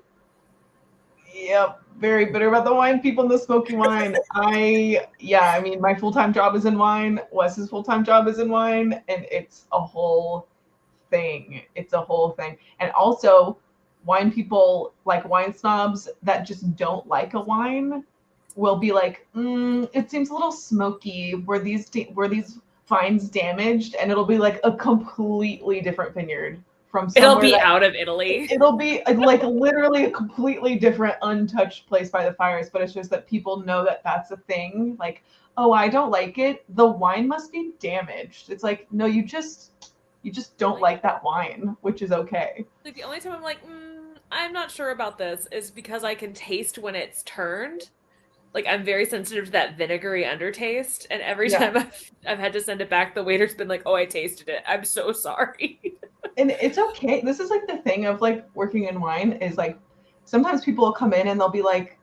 Very bitter about the wine people and the smoky wine. I mean, my full-time job is in wine. Wes's full-time job is in wine, and it's a whole thing. And also, wine people, like wine snobs that just don't like a wine, will be like, it seems a little smoky. Were these vines damaged? And it'll be like a completely different vineyard from somewhere. It'll be out of Italy. It'll be like literally a completely different, untouched place by the fires. But it's just that people know that that's a thing. Like, oh, I don't like it. The wine must be damaged. It's like, no, you just don't like that wine, which is okay. Like, the only time I'm like, I'm not sure about this is because I can taste when it's turned. Like I'm very sensitive to that vinegary undertaste, and every time I've had to send it back, the waiter's been like, "Oh, I tasted it. I'm so sorry." And it's okay. This is like the thing of like working in wine is like sometimes people will come in and they'll be like,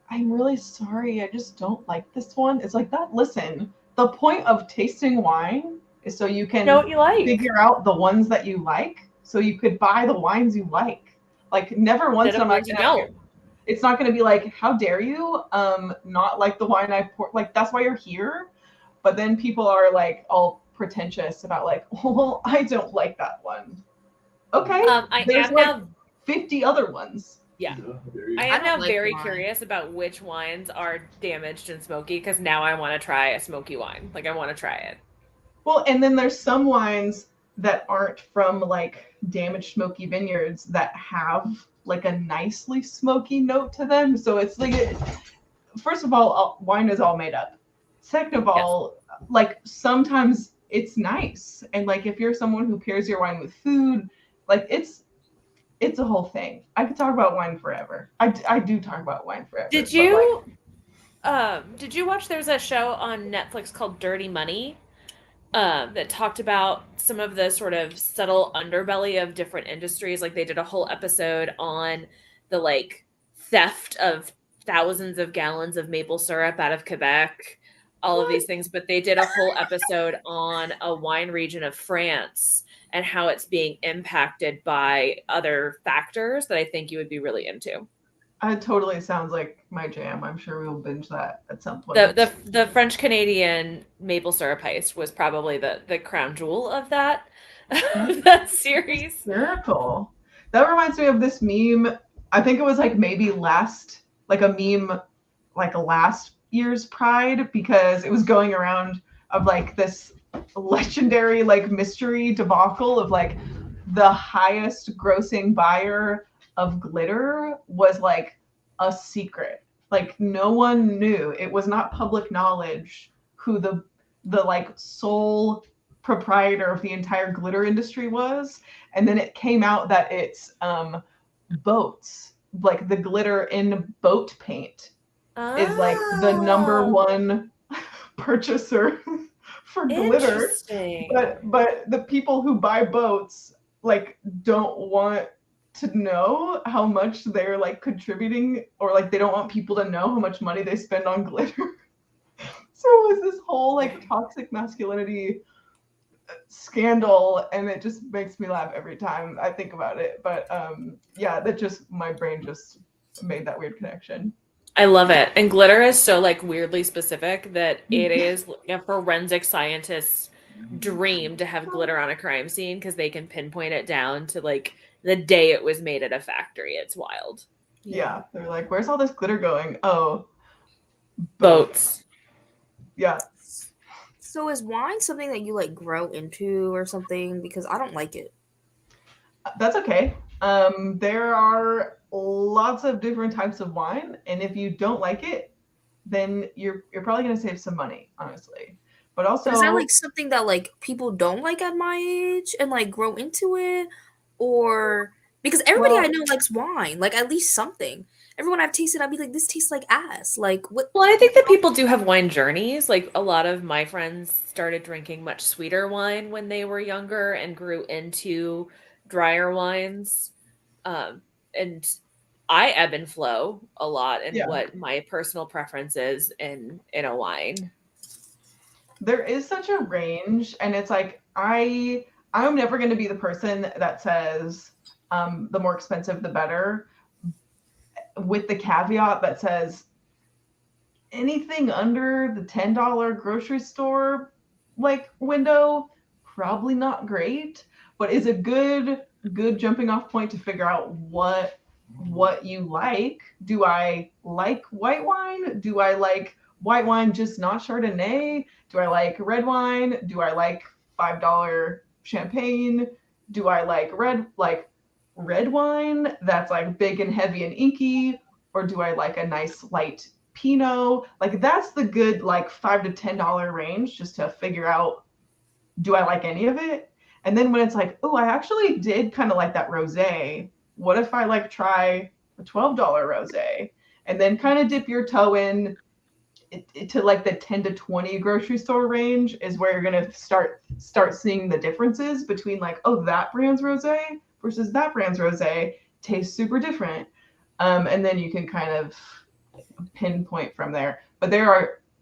"I'm really sorry. I just don't like this one." It's like that. Listen, the point of tasting wine is so you can know what you like. figure out the ones that you like, so you could buy the wines you like. Like never once am I gonna. It's not going to be like, how dare you not like the wine I pour. Like, that's why you're here. But then people are like all pretentious about like, well, I don't like that one. Okay. There's like now 50 other ones. Yeah. I am now very curious about which wines are damaged and smoky because now I want to try a smoky wine. Like, I want to try it. Well, and then there's some wines that aren't from like damaged smoky vineyards that have like a nicely smoky note to them. So it's like, first of all, wine is all made up. Second of all, like sometimes it's nice. And like if you're someone who pairs your wine with food, like it's a whole thing. I could talk about wine forever. I do talk about wine forever. Did you watch, there's a show on Netflix called Dirty Money? That talked about some of the sort of subtle underbelly of different industries. Like they did a whole episode on the like theft of thousands of gallons of maple syrup out of Quebec, all of these things. But they did a whole episode on a wine region of France and how it's being impacted by other factors that I think you would be really into. It totally sounds like my jam. I'm sure we'll binge that at some point. The French Canadian maple syrup heist was probably the crown jewel of that that series. Hysterical. That reminds me of this meme. I think it was like maybe last year's Pride, because it was going around of like this legendary like mystery debacle of like the highest grossing buyer of glitter was like a secret. Like no one knew. It was not public knowledge who the like sole proprietor of the entire glitter industry was. And then it came out that it's boats, like the glitter in boat paint is like the number one purchaser for glitter. But the people who buy boats like don't want to know how much they're like contributing, or like they don't want people to know how much money they spend on glitter. So it was this whole like toxic masculinity scandal, and it just makes me laugh every time I think about it. But yeah, that just, my brain just made that weird connection. I love it. And glitter is so like weirdly specific that it is a forensic scientist's dream to have glitter on a crime scene because they can pinpoint it down to like the day it was made at a factory. It's wild. Yeah. They're like, where's all this glitter going? Oh, boats. Yeah. So is wine something that you like grow into or something? Because I don't like it. That's okay. There are lots of different types of wine, and if you don't like it, then you're probably going to save some money, honestly. But also, is that like something that like people don't like at my age and like grow into it? Or because everybody I know likes wine, like at least something. Everyone I've tasted, I'd be like, this tastes like ass. Like what? Well, I think that people do have wine journeys. Like a lot of my friends started drinking much sweeter wine when they were younger and grew into drier wines. And I ebb and flow a lot in what my personal preference is in a wine. There is such a range, and it's like I'm never going to be the person that says the more expensive the better, with the caveat that says anything under the $10 grocery store like window, probably not great, but is a good jumping off point to figure out what you like. Do I like white wine? Do I like white wine just not Chardonnay? Do I like red wine? Do I like $5 champagne? Do I like red wine that's like big and heavy and inky? Or do I like a nice light Pinot? Like that's the good like $5 to $10 range, just to figure out, do I like any of it? And then when it's like, oh, I actually did kind of like that rosé. What if I like try a $12 rosé? and then kind of dip your toe in to like the 10 to 20 grocery store range is where you're gonna start seeing the differences between like, oh, that brand's rosé versus that brand's rosé tastes super different, and then you can kind of pinpoint from there. But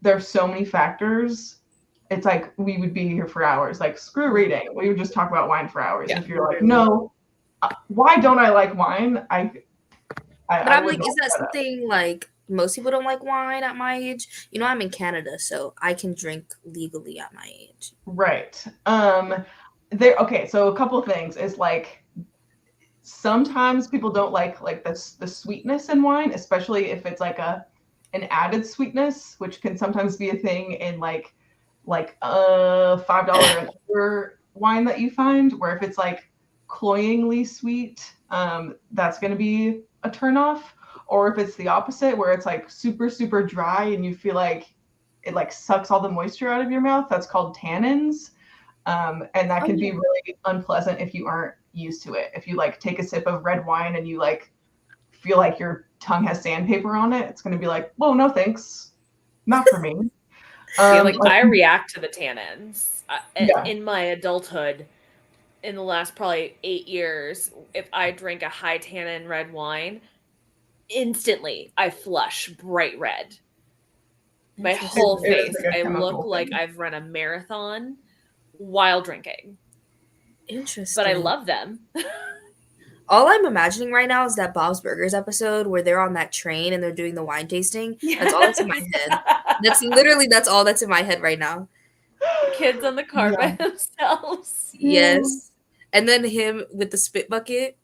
there's so many factors. It's like we would be here for hours. Like, screw reading. We would just talk about wine for hours. Yeah. If you're like, no, why don't I like wine? But I'm like, is that something like most people don't like wine at my age? You know, I'm in Canada, so I can drink legally at my age. Right. Okay, so a couple of things is like sometimes people don't like the sweetness in wine, especially if it's like an added sweetness, which can sometimes be a thing in like $5 and over wine that you find, where if it's like cloyingly sweet, that's going to be a turnoff. Or if it's the opposite, where it's like super, super dry and you feel like it like sucks all the moisture out of your mouth, that's called tannins. And that can be really unpleasant if you aren't used to it. If you like take a sip of red wine and you like feel like your tongue has sandpaper on it, it's going to be like, whoa, no thanks, not for me. I react to the tannins in my adulthood. In the last probably 8 years, if I drink a high tannin red wine, instantly I flush bright red. My whole face. I look like I've run a marathon while drinking. Interesting. But I love them. All I'm imagining right now is that Bob's Burgers episode where they're on that train and they're doing the wine tasting. That's all that's in my head. That's all that's in my head right now. Kids on the car by themselves. Yes. And then him with the spit bucket.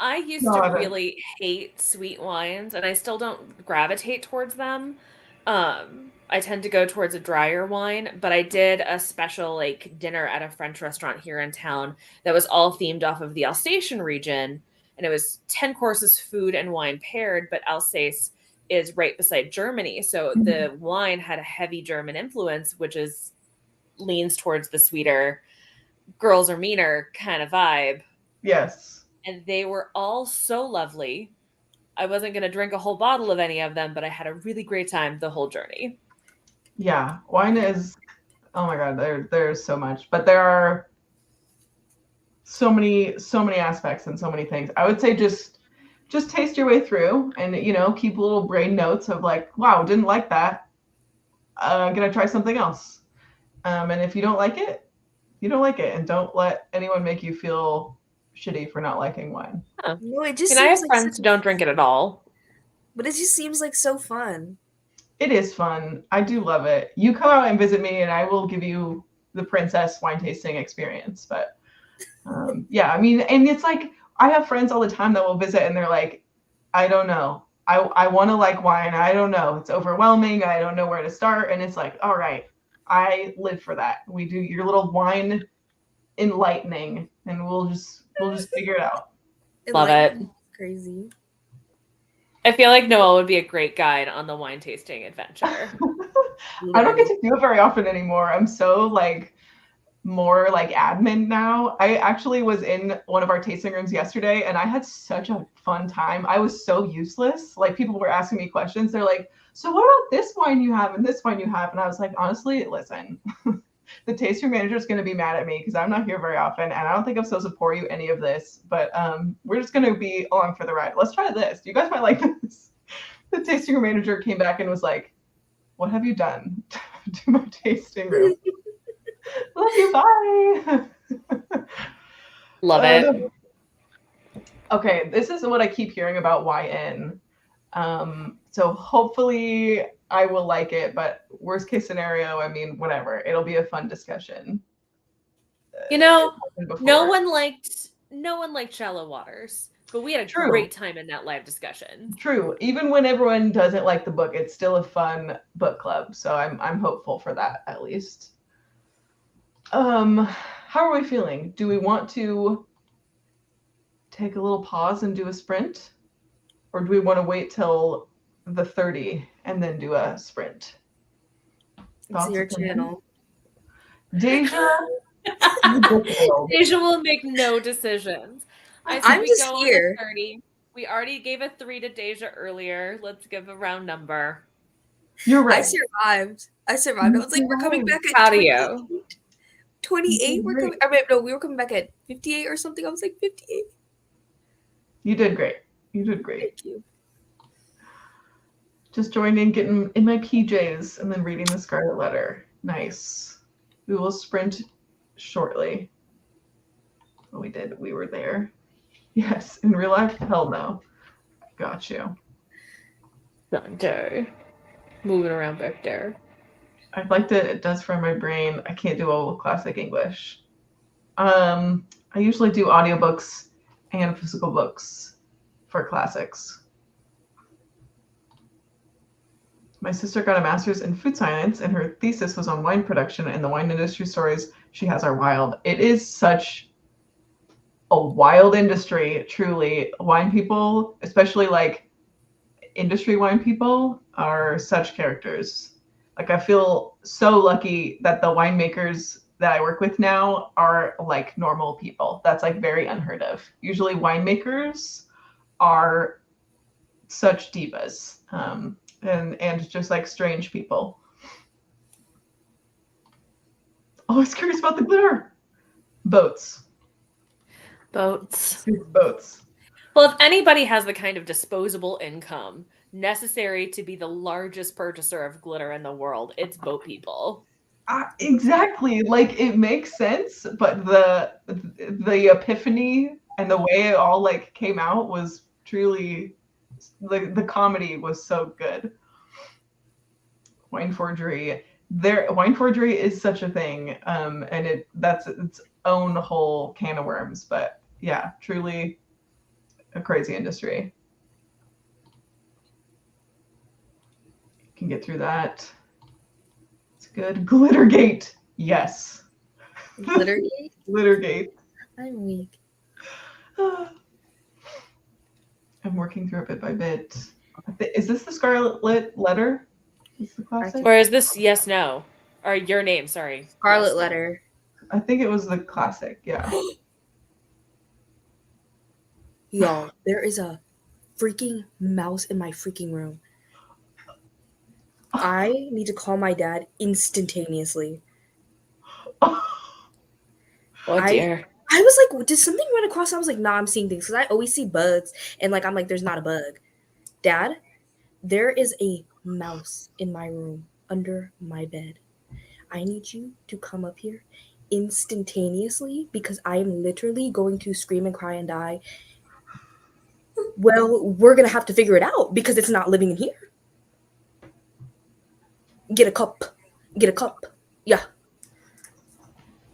I used to really hate sweet wines, and I still don't gravitate towards them. I tend to go towards a drier wine, but I did a special like dinner at a French restaurant here in town that was all themed off of the Alsatian region, and it was 10 courses, food and wine paired, but Alsace is right beside Germany, so the wine had a heavy German influence, which leans towards the sweeter girls are meaner kind of vibe. Yes. And they were all so lovely. I wasn't going to drink a whole bottle of any of them, but I had a really great time the whole journey. Yeah, wine is, oh my God, there's so much, but there are so many aspects and so many things. I would say just taste your way through and, keep little brain notes of like, wow, didn't like that. I'm going to try something else. And if you don't like it, you don't like it, and don't let anyone make you feel shitty for not liking wine. Huh. No, it just. And I have friends who don't drink it at all. But it just seems like so fun. It is fun. I do love it. You come out and visit me, and I will give you the princess wine tasting experience. But yeah, I mean, and it's like I have friends all the time that will visit, and they're like, I don't know. I want to like wine. I don't know. It's overwhelming. I don't know where to start. And it's like, all right. I live for that. We do your little wine enlightening, and we'll just figure it out. Love it. Crazy. I feel like Noelle would be a great guide on the wine tasting adventure. I don't get to do it very often anymore. I'm so like more like admin now. I actually was in one of our tasting rooms yesterday, and I had such a fun time. I was so useless. Like, people were asking me questions. They're like, so what about this wine you have and this wine you have? And I was like, honestly, listen, the tasting manager is going to be mad at me because I'm not here very often, and I don't think I'm supposed to pour you any of this, but we're just going to be along for the ride. Let's try this. You guys might like this. The tasting room manager came back and was like, what have you done to my tasting room? Love you, bye. Love it. Okay, this is what I keep hearing about YN. So hopefully I will like it, but worst case scenario, I mean, whatever. It'll be a fun discussion. No one liked Shallow Waters, but we had a great time in that live discussion. True. Even when everyone doesn't like the book, it's still a fun book club. So I'm hopeful for that, at least. How are we feeling? Do we want to take a little pause and do a sprint? Or do we want to wait till the 30 and then do a sprint? It's your channel. Deja will make no decisions. I'm just here. We already gave a 3 to Deja earlier. Let's give a round number. You're right. I survived. I was like, we're coming back at Proud of you. 28. We're coming. I mean, no, we were coming back at 58 or something. I was like 58. You did great. You did great. Thank you. Just joining, getting in my PJs, and then reading the Scarlet Letter. Nice. We will sprint shortly. Oh, we did. We were there. Yes. In real life? Hell no. Got you. Sunday. Moving around back there. I like that it does for my brain. I can't do all classic English. I usually do audiobooks and physical books for classics. My sister got a master's in food science, and her thesis was on wine production, and the wine industry stories she has are wild. It is such a wild industry, truly. Wine people, especially like industry wine people, are such characters. Like, I feel so lucky that the winemakers that I work with now are like normal people. That's like very unheard of. Usually winemakers are such divas, and just like strange people. Oh, I was curious about the glitter. Boats. Boats. Boats. Well, if anybody has the kind of disposable income necessary to be the largest purchaser of glitter in the world, it's boat people. Exactly. Like, it makes sense, but the epiphany and the way it all like came out was truly, like, the comedy was so good. Wine forgery. Wine forgery is such a thing, and that's its own whole can of worms. But yeah, truly a crazy industry. You can get through that. It's good. Glittergate. Yes. Glittergate? Glittergate. I'm weak. I'm working through it bit by bit. Is this the Scarlet Letter? Is the classic? Or is this Yes, No? Or Your Name, sorry. Scarlet Yes, Letter. I think it was the classic, yeah. Y'all, there is a freaking mouse in my freaking room. I need to call my dad instantaneously. Oh dear. I was like, did something run across? I was like, nah, I'm seeing things. Because I always see bugs. And like, I'm like, there's not a bug. Dad, there is a mouse in my room under my bed. I need you to come up here instantaneously because I am literally going to scream and cry and die. Well, we're going to have to figure it out because it's not living in here. Get a cup. Get a cup. Yeah.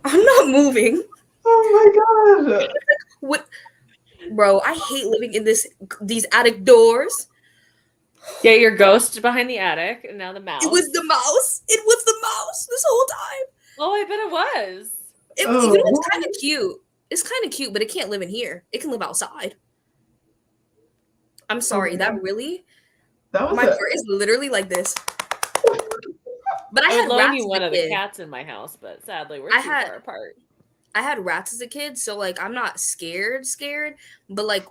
I'm not moving. Oh my god. What? Bro, I hate living in these attic doors. Yeah, your ghost behind the attic, and now the mouse. It was the mouse. It was the mouse this whole time. Oh, I bet it was. It's kind of cute. It's kind of cute, but it can't live in here. It can live outside. I'm sorry. Okay. That really? That was my part is literally like this. But I had loan rats you one as a of the kid. cats in my house, but sadly we're too far apart. I had rats as a kid, so like I'm not scared, but like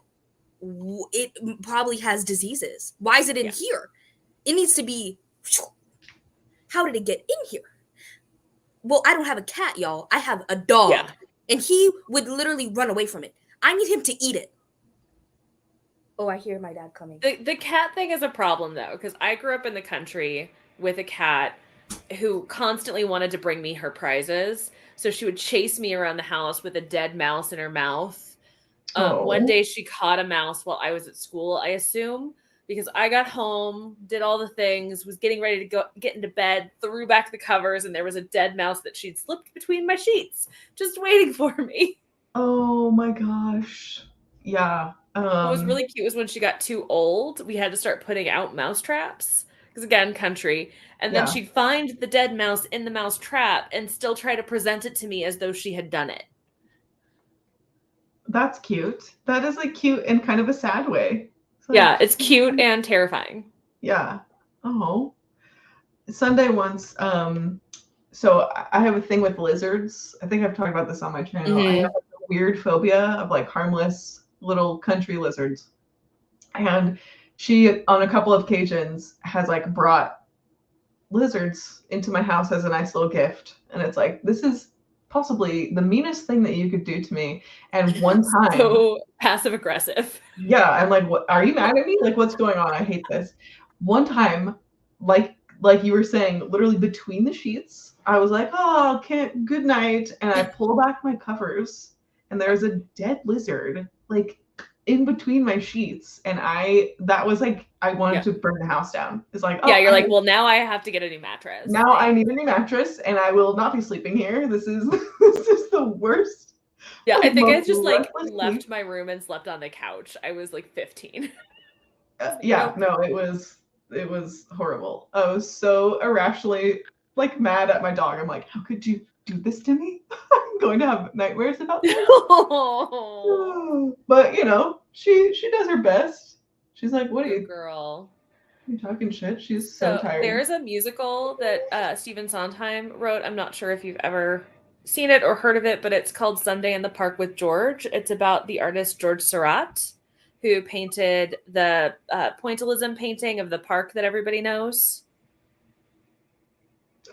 it probably has diseases. Why is it in here? It needs to be. How did it get in here? Well, I don't have a cat, y'all. I have a dog, and he would literally run away from it. I need him to eat it. Oh, I hear my dad coming. The cat thing is a problem though, because I grew up in the country with a cat who constantly wanted to bring me her prizes. So she would chase me around the house with a dead mouse in her mouth. One day she caught a mouse while I was at school, I assume, because I got home, did all the things, was getting ready to get into bed, threw back the covers, and there was a dead mouse that she'd slipped between my sheets, just waiting for me. Oh my gosh. Yeah. What was really cute was when she got too old, we had to start putting out mouse traps. Because again, country. And then she'd find the dead mouse in the mouse trap and still try to present it to me as though she had done it. That's cute. That is like cute in kind of a sad way. Yeah, it's cute and terrifying. Yeah. Oh. Sunday once, so I have a thing with lizards. I think I've talked about this on my channel. I have a weird phobia of like harmless little country lizards. And she, on a couple of occasions, has like brought lizards into my house as a nice little gift. And it's like, this is possibly the meanest thing that you could do to me. And one time, so passive aggressive. yeah, I'm like, what, are you mad at me? Like, what's going on? I hate this. One time, like you were saying, literally between the sheets, I was like, oh, can't, good night. And I pull back my covers and there's a dead lizard, like in between my sheets. And that was like, I wanted to burn the house down. It's like, oh, yeah, you're like, well, now I have to get a new mattress. Now I need a new mattress and I will not be sleeping here. This is the worst. Yeah, I think I just like left my room and slept on the couch. I was like 15. Yeah, no, it was horrible. I was so irrationally like mad at my dog. I'm like, how could you do this to me? I'm going to have nightmares about this. But you know, she does her best. She's like, what are you, girl? You talking shit? She's so tired. There's a musical that Stephen Sondheim wrote. I'm not sure if you've ever seen it or heard of it, but it's called Sunday in the Park with George. It's about the artist George Seurat, who painted the pointillism painting of the park that everybody knows.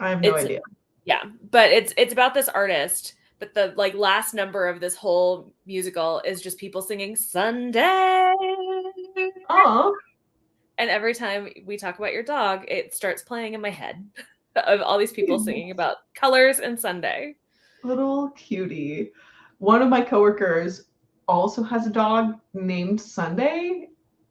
I have no idea. Yeah, but it's about this artist. But the like last number of this whole musical is just people singing Sunday. Oh. And every time we talk about your dog, it starts playing in my head of all these people singing about colors and Sunday. Little cutie. One of my coworkers also has a dog named Sunday.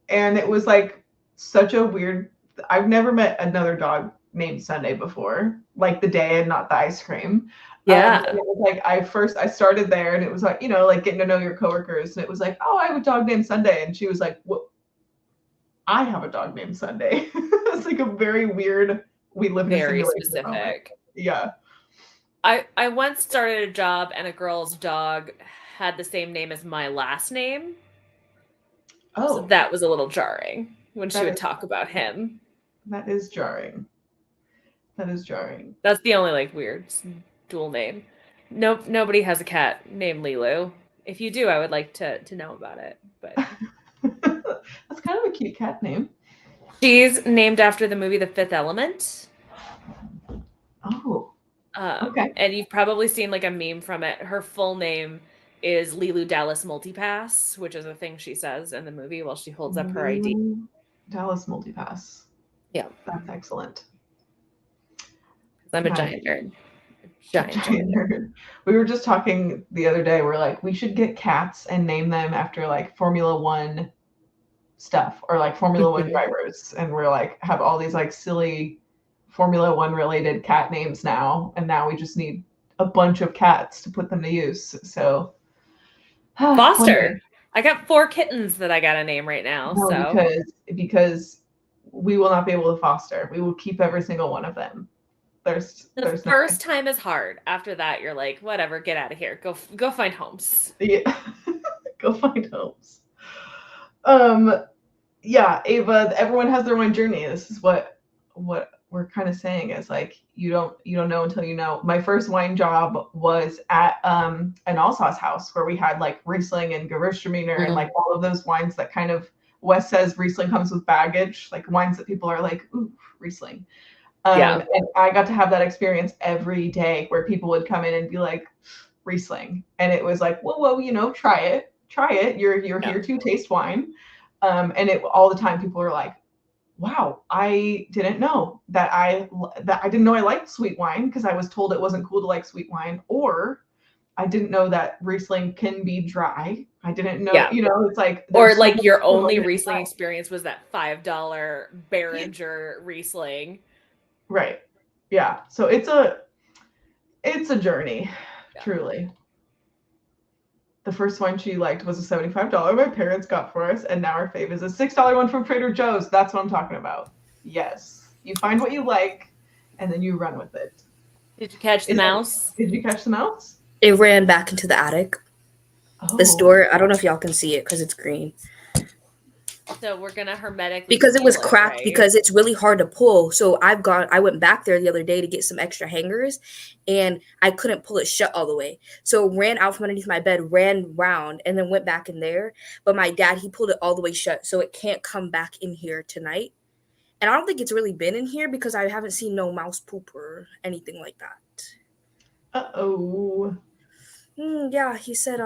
And it was like such a weird, I've never met another dog named Sunday before, like the day and not the ice cream. Yeah. And it was like, I started there and it was like, you know, like getting to know your coworkers. And it was like, oh, I have a dog named Sunday. And she was like, what? I have a dog named Sunday. It's like a very weird, we live in very a specific moment. Yeah. I once started a job and a girl's dog had the same name as my last name. Oh. So that was a little jarring when she would talk about him. That is jarring. That's the only like weird dual name. Nope, nobody has a cat named Lilu. If you do, I would like to know about it. But that's kind of a cute cat name. She's named after the movie The Fifth Element. Oh. Okay. And you've probably seen like a meme from it. Her full name is Lilu Dallas Multipass, which is a thing she says in the movie while she holds up her ID. Dallas Multipass. Yeah. That's excellent. I'm a giant nerd. Giant nerd. We were just talking the other day. We're like, we should get cats and name them after like Formula One stuff or like Formula One drivers. And we're like, have all these like silly Formula One related cat names now. And now we just need a bunch of cats to put them to use. So Foster. I got 4 kittens that I got a name right now. No, so because we will not be able to foster. We will keep every single one of them. The first time is hard. After that, you're like, whatever, get out of here. Go find homes. Yeah. Go find homes. Yeah, Ava, everyone has their own journey. This is what we're kind of saying is like you don't know until you know. My first wine job was at an Alsace house where we had like Riesling and Gewürztraminer and like all of those wines that kind of Wes says Riesling comes with baggage, like wines that people are like, ooh, Riesling. And I got to have that experience every day where people would come in and be like, Riesling. And it was like, whoa, you know, try it. You're here to taste wine. And all the time people were like, wow, I didn't know that I didn't know I liked sweet wine because I was told it wasn't cool to like sweet wine, or I didn't know that Riesling can be dry. I didn't know, you know, it's like, or like your only Riesling experience was that $5 Behringer Riesling. Right. Yeah. So it's a journey, truly. The first wine she liked was a $75 my parents got for us, and now our fave is a $6 one from Trader Joe's. That's what I'm talking about. Yes. You find what you like, and then you run with it. Did you catch the mouse? Did you catch the mouse? It ran back into the attic. This door, I don't know if y'all can see it because it's green. So we're gonna hermetically because it was seal cracked, right? because it's really hard to pull. So I went back there the other day to get some extra hangers, and I couldn't pull it shut all the way. So ran out from underneath my bed, ran round, and then went back in there. But my dad, he pulled it all the way shut, so it can't come back in here tonight. And I don't think it's really been in here because I haven't seen no mouse poop or anything like that. Uh-oh. Yeah, he said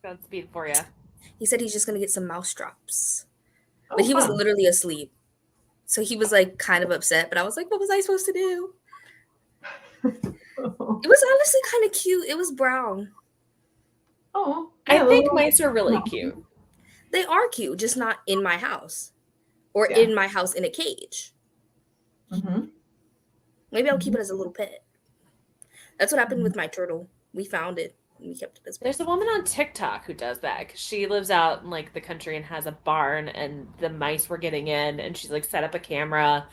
Godspeed for you. he said he's just gonna get some mouse drops. Oh, But he was fun. literally asleep. So he was like kind of upset, but I was like, what was I supposed to do? It was honestly kind of cute. It was brown. Oh, I yeah, think mice are really no. cute. They are cute, just not in my house. Or Yeah. in my house in a cage. Mm-hmm. Maybe I'll keep it as a little pet. That's what happened with my turtle. We found it and we kept it as a pet. There's a woman on TikTok who does that 'cause she lives out in like the country and has a barn, and the mice were getting in, and she's like set up a camera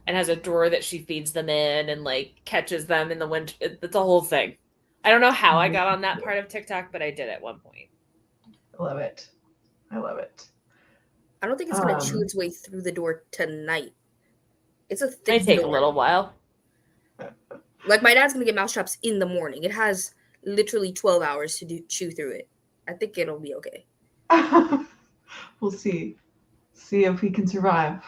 and has a drawer that she feeds them in and like catches them in the winter. It's a whole thing. I don't know how I got on that part of TikTok, but I did at one point. I love it. I love it. I don't think it's gonna chew its way through the door tonight. It's a It thick might take door. a little while. Like my dad's gonna get mouse traps in the morning. It has literally 12 hours to chew through it. I think it'll be okay. We'll see. See if we can survive.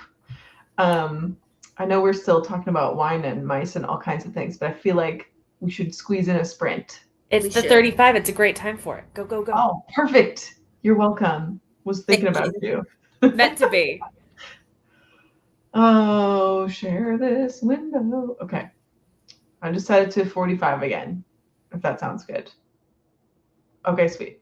I know we're still talking about wine and mice and all kinds of things, but I feel like we should squeeze in a sprint. It's the 35. It's a great time for it. Go, go, go. Oh, perfect. You're welcome. Was thinking Thank about you. Meant to be. Oh, share this window. Okay. I just set it to 45 again, if that sounds good. Okay, sweet.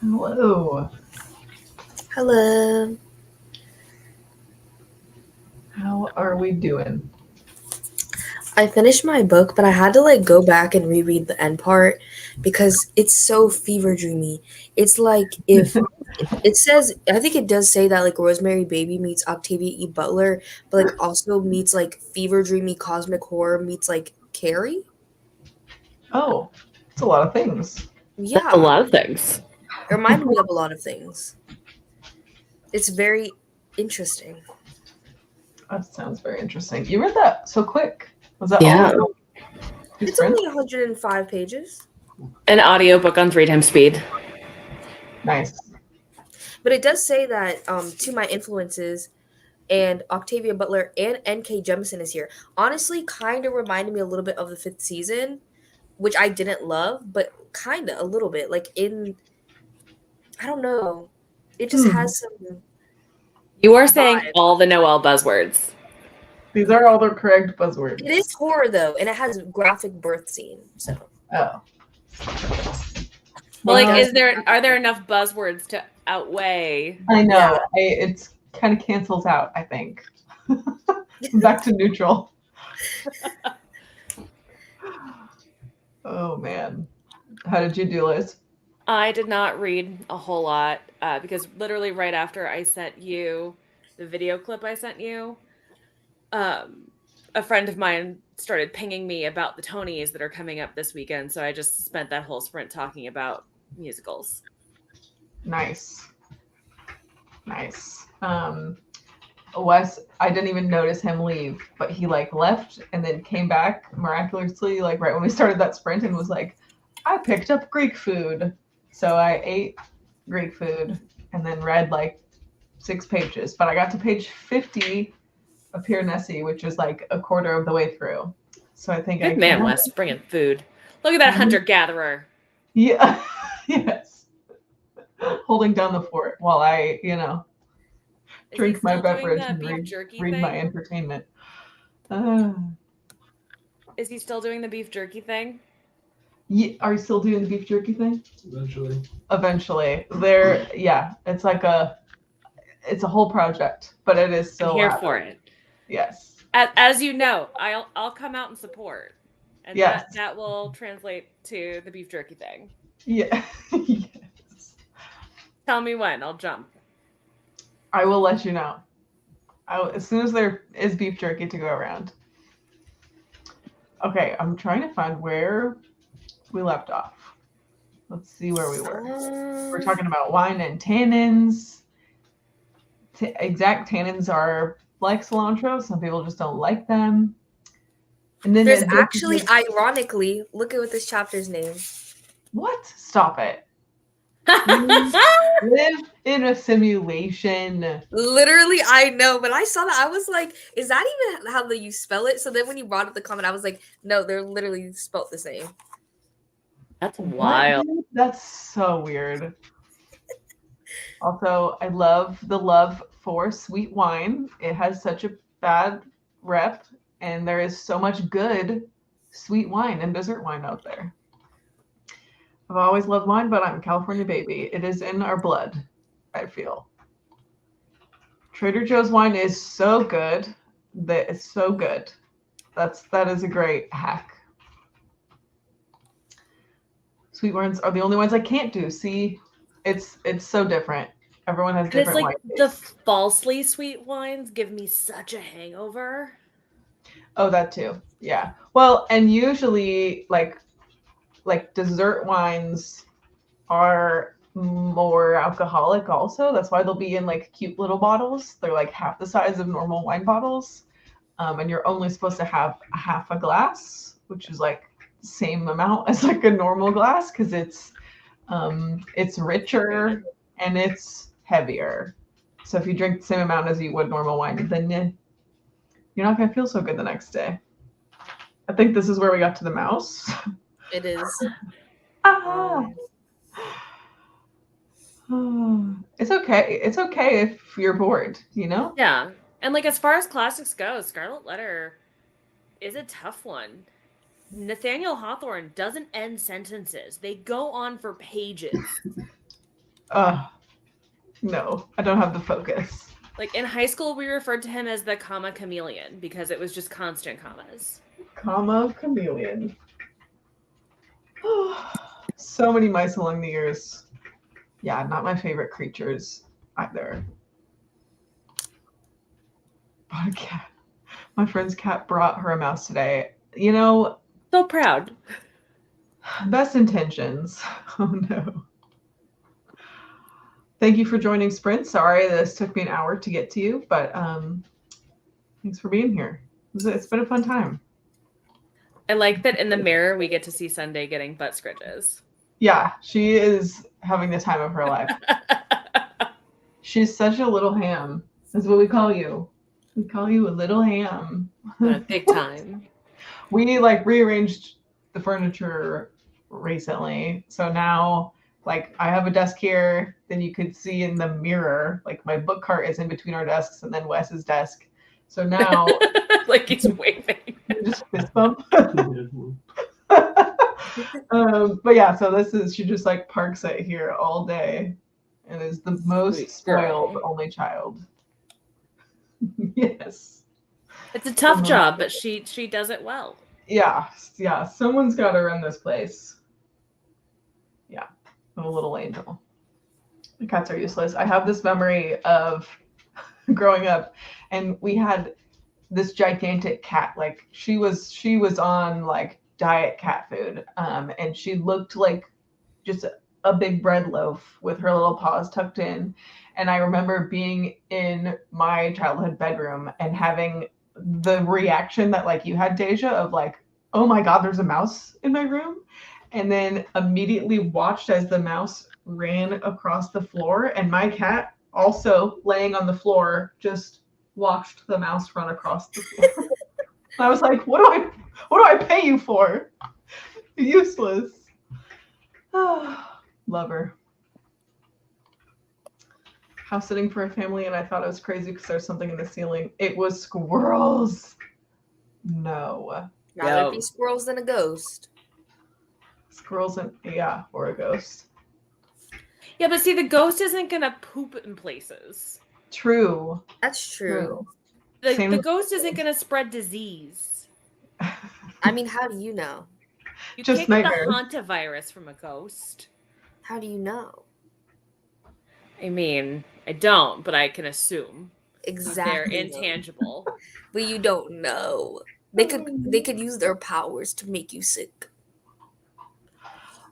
Hello. Hello. How are we doing? I finished my book, but I had to like go back and reread the end part because it's so fever dreamy. It's like if it says, I think it does say that like Rosemary Baby meets Octavia E. Butler, but like also meets like fever dreamy cosmic horror meets like Carrie. Oh, it's a lot of things. Yeah, A lot of things. it reminded me of a lot of things. It's very interesting. That sounds very interesting. You read that so quick. Was that Yeah. all? It's only 105 pages. An audiobook on 3 times speed. Nice. But it does say that to my influences, and Octavia Butler and N.K. Jemisin is here. Honestly, kind of reminded me a little bit of the 5th season, which I didn't love, but kind of a little bit. Like I don't know. It just has some. You are saying vibe. all the Noelle buzzwords. These are all the correct buzzwords. It is horror though, and it has graphic birth scene. So. Oh. Well, like, are there enough buzzwords to outweigh? I know. Yeah. It's kind of cancels out, I think. Back to neutral. Oh man. How did you do, Liz? I did not read a whole lot because literally right after I sent you the video clip I sent you, a friend of mine started pinging me about the Tonys that are coming up this weekend. So I just spent that whole sprint talking about musicals. Nice. Wes, I didn't even notice him leave, but he like left and then came back miraculously, like right when we started that sprint, and was like, I picked up Greek food. So I ate Greek food and then read like 6 pages, but I got to page 50 of Pure Nessie, which is like a quarter of the way through. So I think Good man, Wes, bringing food. Look at that hunter-gatherer. Yeah. Yes. Holding down the fort while I, drink my beverage and read my entertainment. Is he still doing the beef jerky thing? Yeah, are you still doing the beef jerky thing? Eventually. It's like it's a whole project, but it is still I'm here for it. Yes. As you know, I'll come out and support. And yes. that will translate to the beef jerky thing. Yeah. Yes. Tell me when, I'll jump. I will let you know. As soon as there is beef jerky to go around. Okay, I'm trying to find where we left off. Let's see where we were. We're talking about wine and tannins. Exact tannins are like cilantro. Some people just don't like them. And then there's actually, ironically, look at what this chapter's name. What? Stop it. Live in a simulation. Literally, I know, but I saw that. I was like, is that even how you spell it? So then when you brought up the comment, I was like, no, they're literally spelled the same. That's wild. What? That's so weird. Also, I love the love for sweet wine. It has such a bad rep, and there is so much good sweet wine and dessert wine out there. I've always loved wine, but I'm a California baby. It is in our blood, I feel. Trader Joe's wine is so good. That it's so good. That is a great hack. Sweet wines are the only ones I can't do. See, it's so different. Everyone has different wine tastes. The falsely sweet wines give me such a hangover. Oh, that too. Yeah. Well, and usually like dessert wines are more alcoholic also. That's why they'll be in like cute little bottles. They're like half the size of normal wine bottles. And you're only supposed to have half a glass, which is like the same amount as like a normal glass because it's richer and it's heavier. So if you drink the same amount as you would normal wine, then you're not going to feel so good the next day. I think this is where we got to the mouse. It is. It's okay. It's okay if you're bored, Yeah. And like as far as classics go, Scarlet Letter is a tough one. Nathaniel Hawthorne doesn't end sentences. They go on for pages. No, I don't have the focus. Like in high school, we referred to him as the comma chameleon because it was just constant commas. Comma chameleon. So many mice along the years. Yeah, not my favorite creatures either. Bought a cat. My friend's cat brought her a mouse today. You know, so proud. Best intentions. Oh no. Thank you for joining Sprint. Sorry this took me an hour to get to you, but thanks for being here. It's been a fun time. I like that in the mirror we get to see Sunday getting butt scritches. Yeah, she is having the time of her life. She's such a little ham. That's what we call you. We call you a little ham. Big time. We like rearranged the furniture recently. So now like I have a desk here, then you could see in the mirror, like my book cart is in between our desks and then Wes's desk. So now like he's waving. Just fist bump. But yeah, so she just like parks it here all day and is the most spoiled only child. Yes. It's a tough job, but she does it well. Yeah. Someone's got to run this place. Yeah. I'm a little angel. The cats are useless. I have this memory of growing up, and we had this gigantic cat. Like she was on like diet cat food, and she looked like just a big bread loaf with her little paws tucked in. And I remember being in my childhood bedroom and having the reaction that like you had, Deja, of like, oh my God, there's a mouse in my room. And then immediately watched as the mouse ran across the floor, and my cat also laying on the floor just watched the mouse run across the floor. I was like, what do I pay you for? Useless. Love her. House sitting for a family, and I thought it was crazy because there's something in the ceiling. It was squirrels. No. Rather be squirrels than a ghost. Squirrels or a ghost. Yeah, but see, the ghost isn't gonna poop in places. True. That's true. The ghost isn't gonna spread disease. I mean, how do you know? You can't get the hantavirus from a ghost. How do you know? I mean, I don't, but I can assume. Exactly. They're intangible. But you don't know. They could use their powers to make you sick.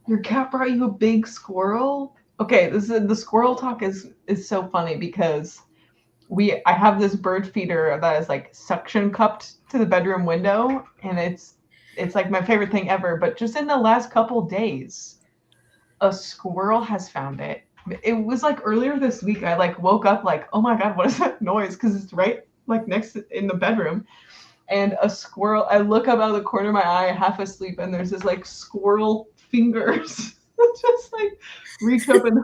Your cat brought you a big squirrel? Okay, the squirrel talk is so funny because I have this bird feeder that is like suction cupped to the bedroom window, and it's like my favorite thing ever. But just in the last couple days, a squirrel has found it. It was like earlier this week. I like woke up like, oh my God, what is that noise? Because it's right like in the bedroom, and a squirrel. I look up out of the corner of my eye, half asleep, and there's this like squirrel fingers just like reach up and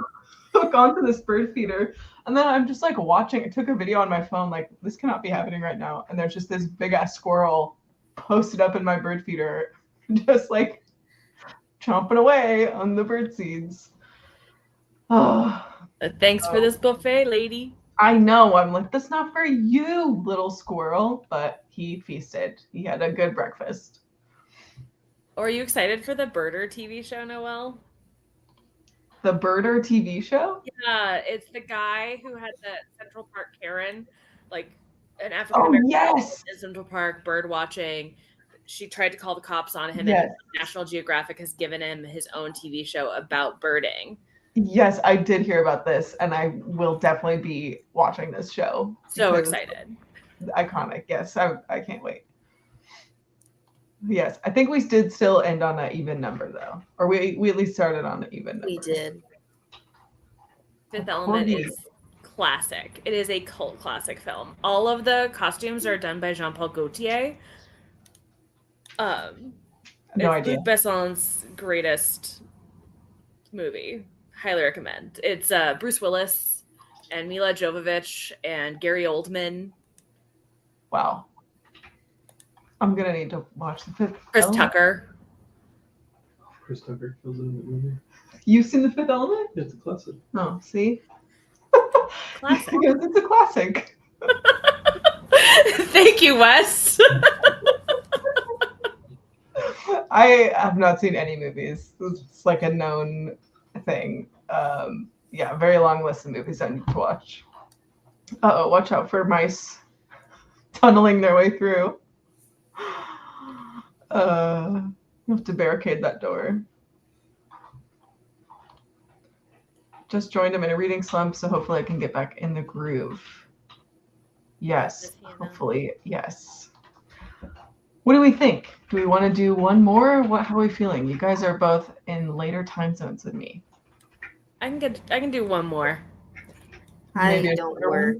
hook onto this bird feeder. And then I'm just like watching. I took a video on my phone, like this cannot be happening right now. And there's just this big ass squirrel posted up in my bird feeder, just like chomping away on the bird seeds. Oh, thanks for this buffet, lady. I know. I'm like, that's not for you, little squirrel. But he feasted. He had a good breakfast. Are you excited for the Birder TV show, Noelle? The Birder TV show? Yeah, it's the guy who had the Central Park Karen, like an African American in Central Park bird watching. She tried to call the cops on him, and National Geographic has given him his own TV show about birding. Yes, I did hear about this, and I will definitely be watching this show. So excited. Iconic, yes. I can't wait. Yes, I think we did still end on an even number, though. Or we at least started on an even number. We did. Fifth Element is classic. It is a cult classic film. All of the costumes are done by Jean-Paul Gaultier. No idea. Luc Besson's greatest movie. Highly recommend. It's Bruce Willis and Mila Jovovich and Gary Oldman. Wow. I'm gonna need to watch the Fifth Chris Element. Tucker. Chris Tucker fills in the movie. You've seen The Fifth Element? It's a classic. Oh, see? Classic. Because it's a classic. Thank you, Wes. I have not seen any movies. It's like a known thing. Yeah, very long list of movies I need to watch. Uh-oh, watch out for mice tunneling their way through. You have to barricade that door. Just joined him in a reading slump, so hopefully I can get back in the groove. Yes, hopefully, yes. What do we think? Do we want to do one more? How are we feeling? You guys are both in later time zones than me. I can do one more. I don't work,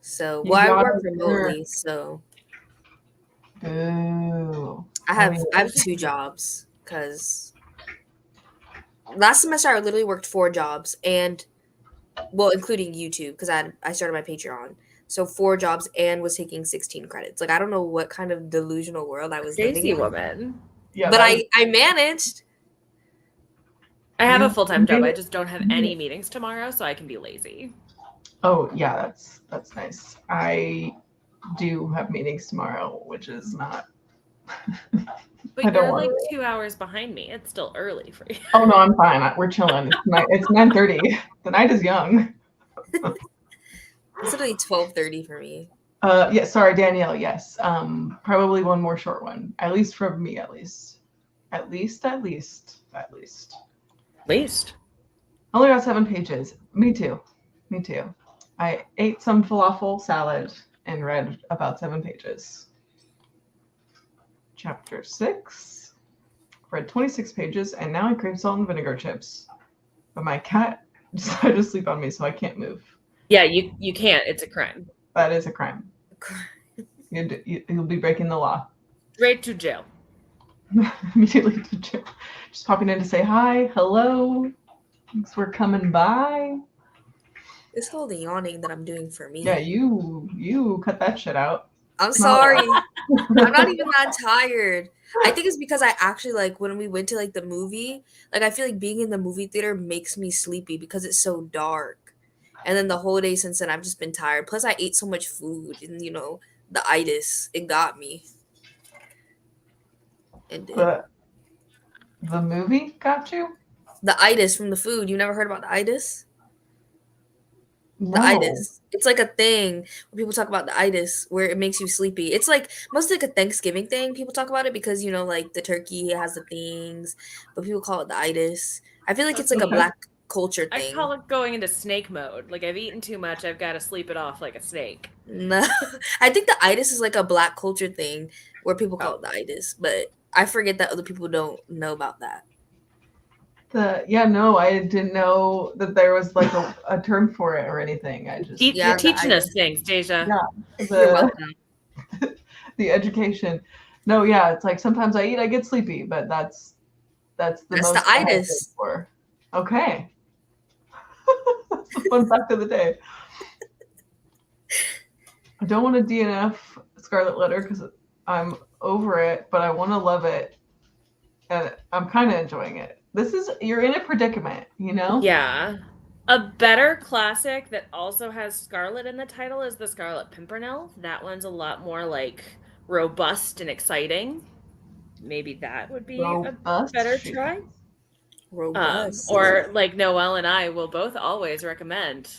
so I work remotely, so Boo. I have 2 jobs because last semester I literally worked 4 jobs and including YouTube because I started my Patreon. So 4 jobs and was taking 16 credits. Like I don't know what kind of delusional world I was living in. Woman. Yeah, but I managed. I have a full-time job. I just don't have any meetings tomorrow, so I can be lazy. Oh yeah, that's nice. I do have meetings tomorrow, which is not. But you're like 2 hours behind me. It's still early for you. Oh no, I'm fine. We're chilling. It's 9:30. The night is young. It's literally 12:30 for me. Yeah, sorry, Danielle. Yes. Probably one more short one. At least from me, at least. At least. Only got 7 pages. Me too. I ate some falafel salad and read about 7 pages. Chapter 6. Read 26 pages, and now I crave salt and vinegar chips. But my cat decided to sleep on me, so I can't move. Yeah, you can't. It's a crime. That is a crime. You'll be breaking the law. Straight to jail. Immediately to jail. Just popping in to say hi, hello. Thanks for coming by. This whole yawning that I'm doing for me. Yeah, you cut that shit out. I'm sorry. I'm not even that tired. I think it's because I actually like when we went to like the movie, like I feel like being in the movie theater makes me sleepy because it's so dark. And then the whole day since then I've just been tired. Plus I ate so much food and the itis, it got me. The movie got you? The itis from the food. You never heard about the itis? No. The itis. It's like a thing when people talk about the itis where it makes you sleepy. It's like mostly like a Thanksgiving thing. People talk about it because like the turkey has the things, but people call it the itis. I feel like it's like a Black culture thing. I call it going into snake mode. Like I've eaten too much, I've got to sleep it off like a snake. No, I think the itis is like a Black culture thing where people call it the itis, but I forget that other people don't know about that. No, I didn't know that there was like a term for it or anything. You're teaching us things, Deja. Yeah, you're welcome. The education. No, yeah, it's like sometimes I eat, I get sleepy, but that's most the itis. For. Okay. Fun fact of the day. I don't want to DNF Scarlet Letter because I'm over it, but I want to love it, and I'm kind of enjoying it. You're in a predicament, Yeah. A better classic that also has Scarlet in the title is The Scarlet Pimpernel. That one's a lot more like robust and exciting. Maybe that would be a better try. Robust. Or like Noelle and I will both always recommend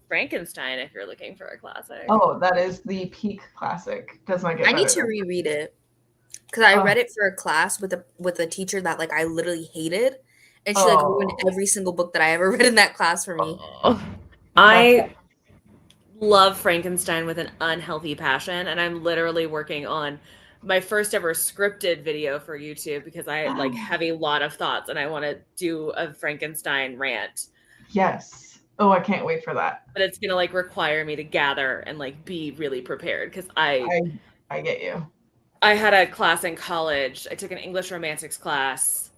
Frankenstein if you're looking for a classic. Oh, that is the peak classic. Does not get I need to reread it. Because I read it for a class with a teacher that like I literally hated, and she like ruined every single book that I ever read in that class for me. I love Frankenstein with an unhealthy passion, and I'm literally working on my first ever scripted video for YouTube because I like have a lot of thoughts and I want to do a Frankenstein rant. Yes. Oh, I can't wait for that. But it's gonna like require me to gather and like be really prepared because I get you. I had a class in college. I took an English romantics class,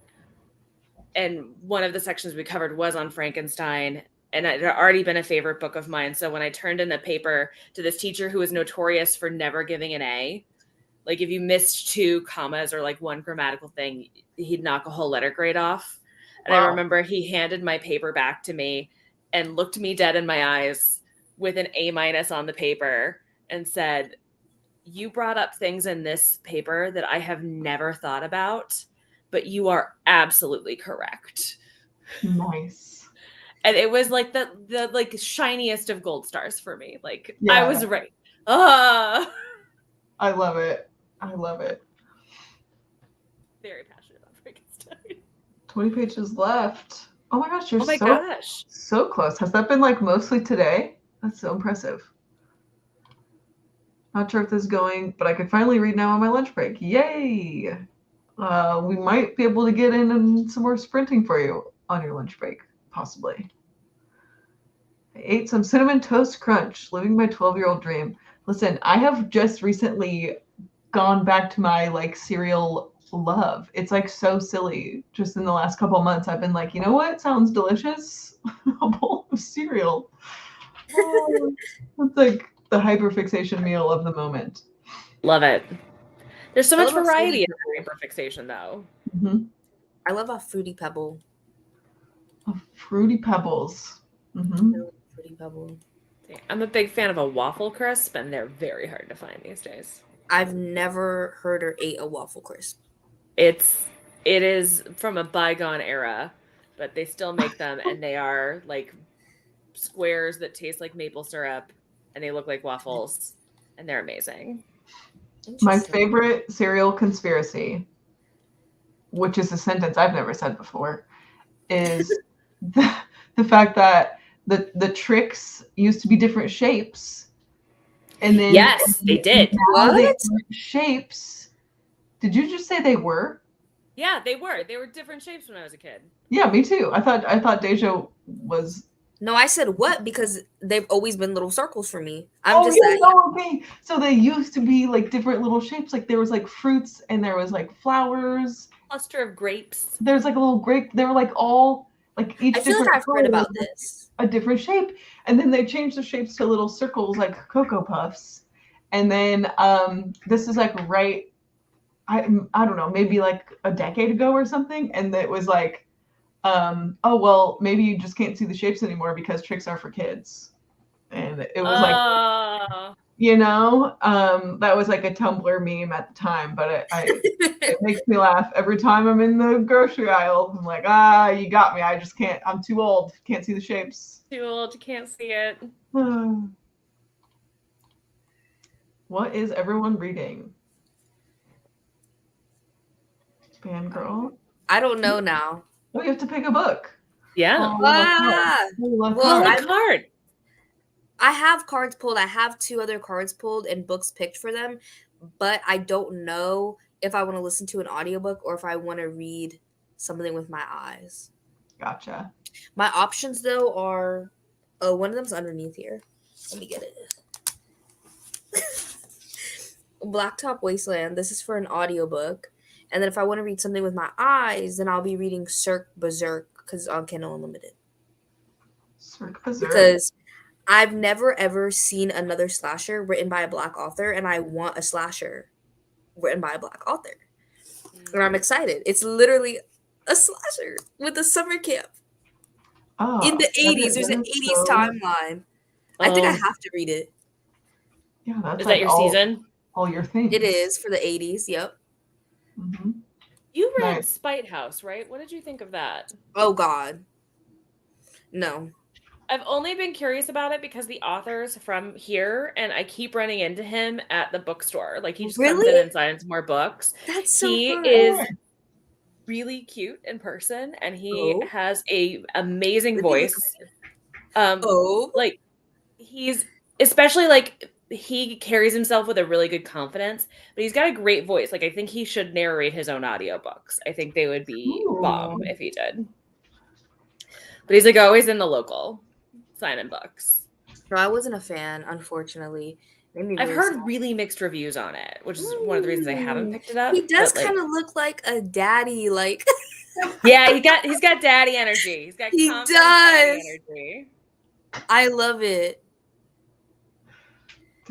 and one of the sections we covered was on Frankenstein, and it had already been a favorite book of mine. So when I turned in the paper to this teacher who was notorious for never giving an A, like if you missed 2 commas or like one grammatical thing, he'd knock a whole letter grade off. And I remember he handed my paper back to me and looked me dead in my eyes with an A- on the paper and said, "You brought up things in this paper that I have never thought about, but you are absolutely correct." Nice. And it was like the like shiniest of gold stars for me. Like Yeah. I was right. I love it. I love it. Very passionate about Frankenstein. 20 pages left. Oh my gosh, you're so close. Has that been like mostly today? That's so impressive. Not sure if this is going, but I could finally read now on my lunch break. Yay! We might be able to get in some more sprinting for you on your lunch break, possibly. I ate some Cinnamon Toast Crunch, living my 12-year-old dream. Listen, I have just recently gone back to my like cereal love. It's like so silly. Just in the last couple of months, I've been like, you know what sounds delicious? A bowl of cereal. Oh, it's like the hyperfixation meal of the moment. Love it. There's so much variety in hyperfixation, though. Mm-hmm. I love a Fruity Pebble. Fruity Pebbles. Mm-hmm. Fruity Pebble. I'm a big fan of a waffle crisp, and they're very hard to find these days. I've never heard or ate a waffle crisp. It is from a bygone era, but they still make them, and they are like squares that taste like maple syrup, and they look like waffles, and they're amazing. My favorite cereal conspiracy, which is a sentence I've never said before, is the fact that the tricks used to be different shapes. And then yes, they did. Now they shapes. Did you just say they were? Yeah, they were. They were different shapes when I was a kid. Yeah, me too. I thought Deja was. No, I said what because they've always been little circles for me. Okay. So they used to be like different little shapes. Like there was like fruits and there was like flowers. Cluster of grapes. There's like a little grape. They were like all like each. I feel like I've heard about this. A different shape, and then they changed the shapes to little circles like Cocoa Puffs, and then this is like I don't know, maybe like a decade ago or something, and it was like. Oh well, maybe you just can't see the shapes anymore because tricks are for kids, and it was like, you know, that was like a Tumblr meme at the time, but it makes me laugh every time I'm in the grocery aisle. I'm like, you got me. I just can't. I'm too old. Can't see the shapes. Too old. You can't see it. What is everyone reading? Fangirl? I don't know now. Oh, you have to pick a book. Yeah. Card. I have cards pulled. I have 2 other cards pulled and books picked for them, but I don't know if I want to listen to an audiobook or if I want to read something with my eyes. Gotcha. My options though are one of them's underneath here. Let me get it. Blacktop Wasteland. This is for an audiobook. And then if I want to read something with my eyes, then I'll be reading Cirque Berserk because on Kindle Unlimited. Cirque Berserk. Because I've never ever seen another slasher written by a Black author, and I want a slasher written by a Black author. And I'm excited. It's literally a slasher with a summer camp. In the 80s. There's an 80s timeline. I think I have to read it. Yeah, that's is that your season? All your things. It is for the 80s. Yep. Mm-hmm. You read Spite House, right? What did you think of that? Oh, God. No. I've only been curious about it because the author's from here, and I keep running into him at the bookstore. Like, he just comes in and signs more books. That's so He fun. is really cute in person, and he has a amazing voice. Like, he's especially like he carries himself with a really good confidence, but he's got a great voice. Like, I think he should narrate his own audiobooks. I think they would be bomb if he did. But he's like always in the local sign-in books. No, I wasn't a fan, unfortunately. I've heard really mixed reviews on it, which is one of the reasons I haven't picked it up. He does kind of look like a daddy, like. Yeah, he's got daddy energy. He's got daddy energy. I love it.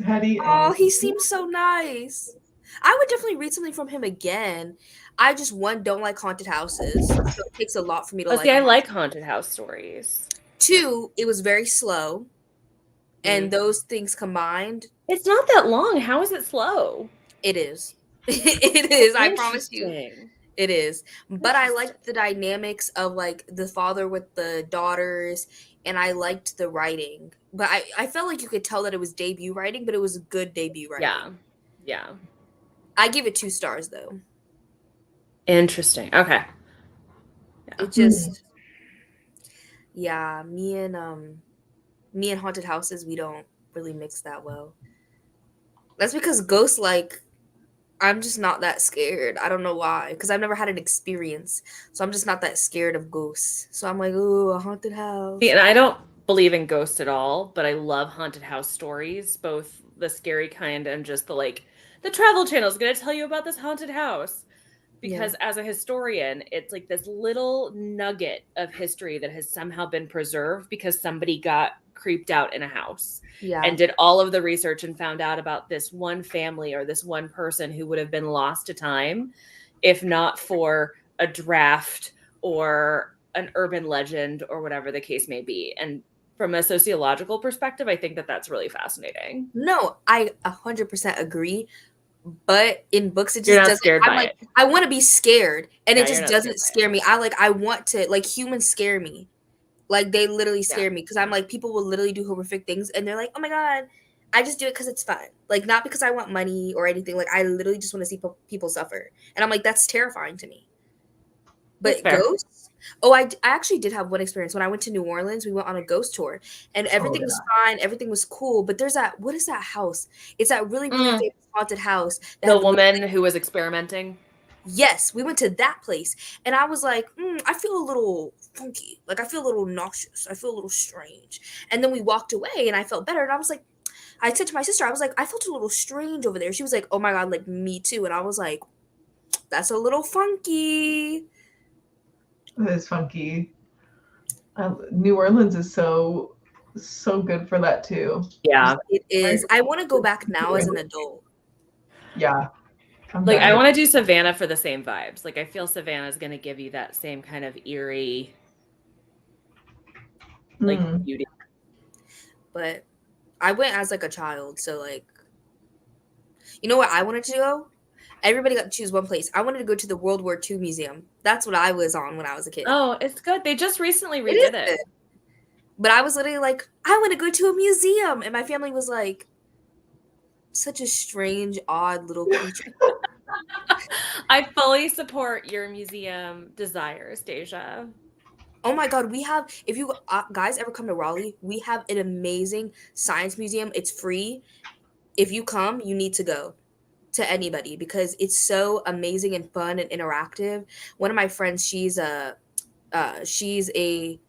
Daddy. Oh, he seems so nice. I would definitely read something from him again. I just don't like haunted houses, so it takes a lot for me to like. See, I like haunted house stories. 2, it was very slow, and those things combined. It's not that long. How is it slow? It is. It is. I promise you. It is. But I liked the dynamics of like the father with the daughters, and I liked the writing. But I felt like you could tell that it was debut writing, but it was good debut writing. Yeah. I give it 2 stars though. Interesting. Okay. Yeah. It just me and haunted houses, we don't really mix that well. That's because ghosts, like, I'm just not that scared. I don't know why, because I've never had an experience, so I'm just not that scared of ghosts. So I'm like, ooh, a haunted house. See, and I don't believe in ghosts at all, but I love haunted house stories, both the scary kind and just the Travel Channel is going to tell you about this haunted house. Because as a historian, it's like this little nugget of history that has somehow been preserved because somebody got creeped out in a house and did all of the research and found out about this one family or this one person who would have been lost to time if not for a draft or an urban legend or whatever the case may be. And from a sociological perspective, I think that that's really fascinating. No, I 100% agree. But in books, it just You're not doesn't. scared by it. I want to be scared, and it just doesn't scare me. I want to, like, humans scare me. Like, they literally scare me because I'm like, people will literally do horrific things, and they're like, oh my god, I just do it because it's fun. Like, not because I want money or anything. Like, I literally just want to see people suffer, and I'm like, that's terrifying to me. But ghosts. Oh, I actually did have one experience when I went to New Orleans. We went on a ghost tour, and everything was fine. Everything was cool. But there's that. What is that house? It's that really, really famous haunted house. The woman who was experimenting. Yes, we went to that place, and I was like, I feel a little funky. Like, I feel a little nauseous. I feel a little strange. And then we walked away, and I felt better. And I was like, I said to my sister, I was like, I felt a little strange over there. She was like, oh my god, like me too. And I was like, that's a little funky. That is funky. New Orleans is so good for that too. Yeah, it is. I want to go back now as an adult. Yeah. I want to do Savannah for the same vibes. Like, I feel Savannah is going to give you that same kind of eerie, beauty. But I went as like a child, so like, you know what I wanted to go? Everybody got to choose one place. I wanted to go to the World War II Museum. That's what I was on when I was a kid. Oh, it's good. They just recently redid it. But I was literally like, I want to go to a museum. And my family was like, such a strange, odd little creature. I fully support your museum desires, Deja. Oh my god, we have, if you guys ever come to Raleigh, we have an amazing science museum. It's free. If you come, you need to go. To anybody, because it's so amazing and fun and interactive. One of my friends, she's a oh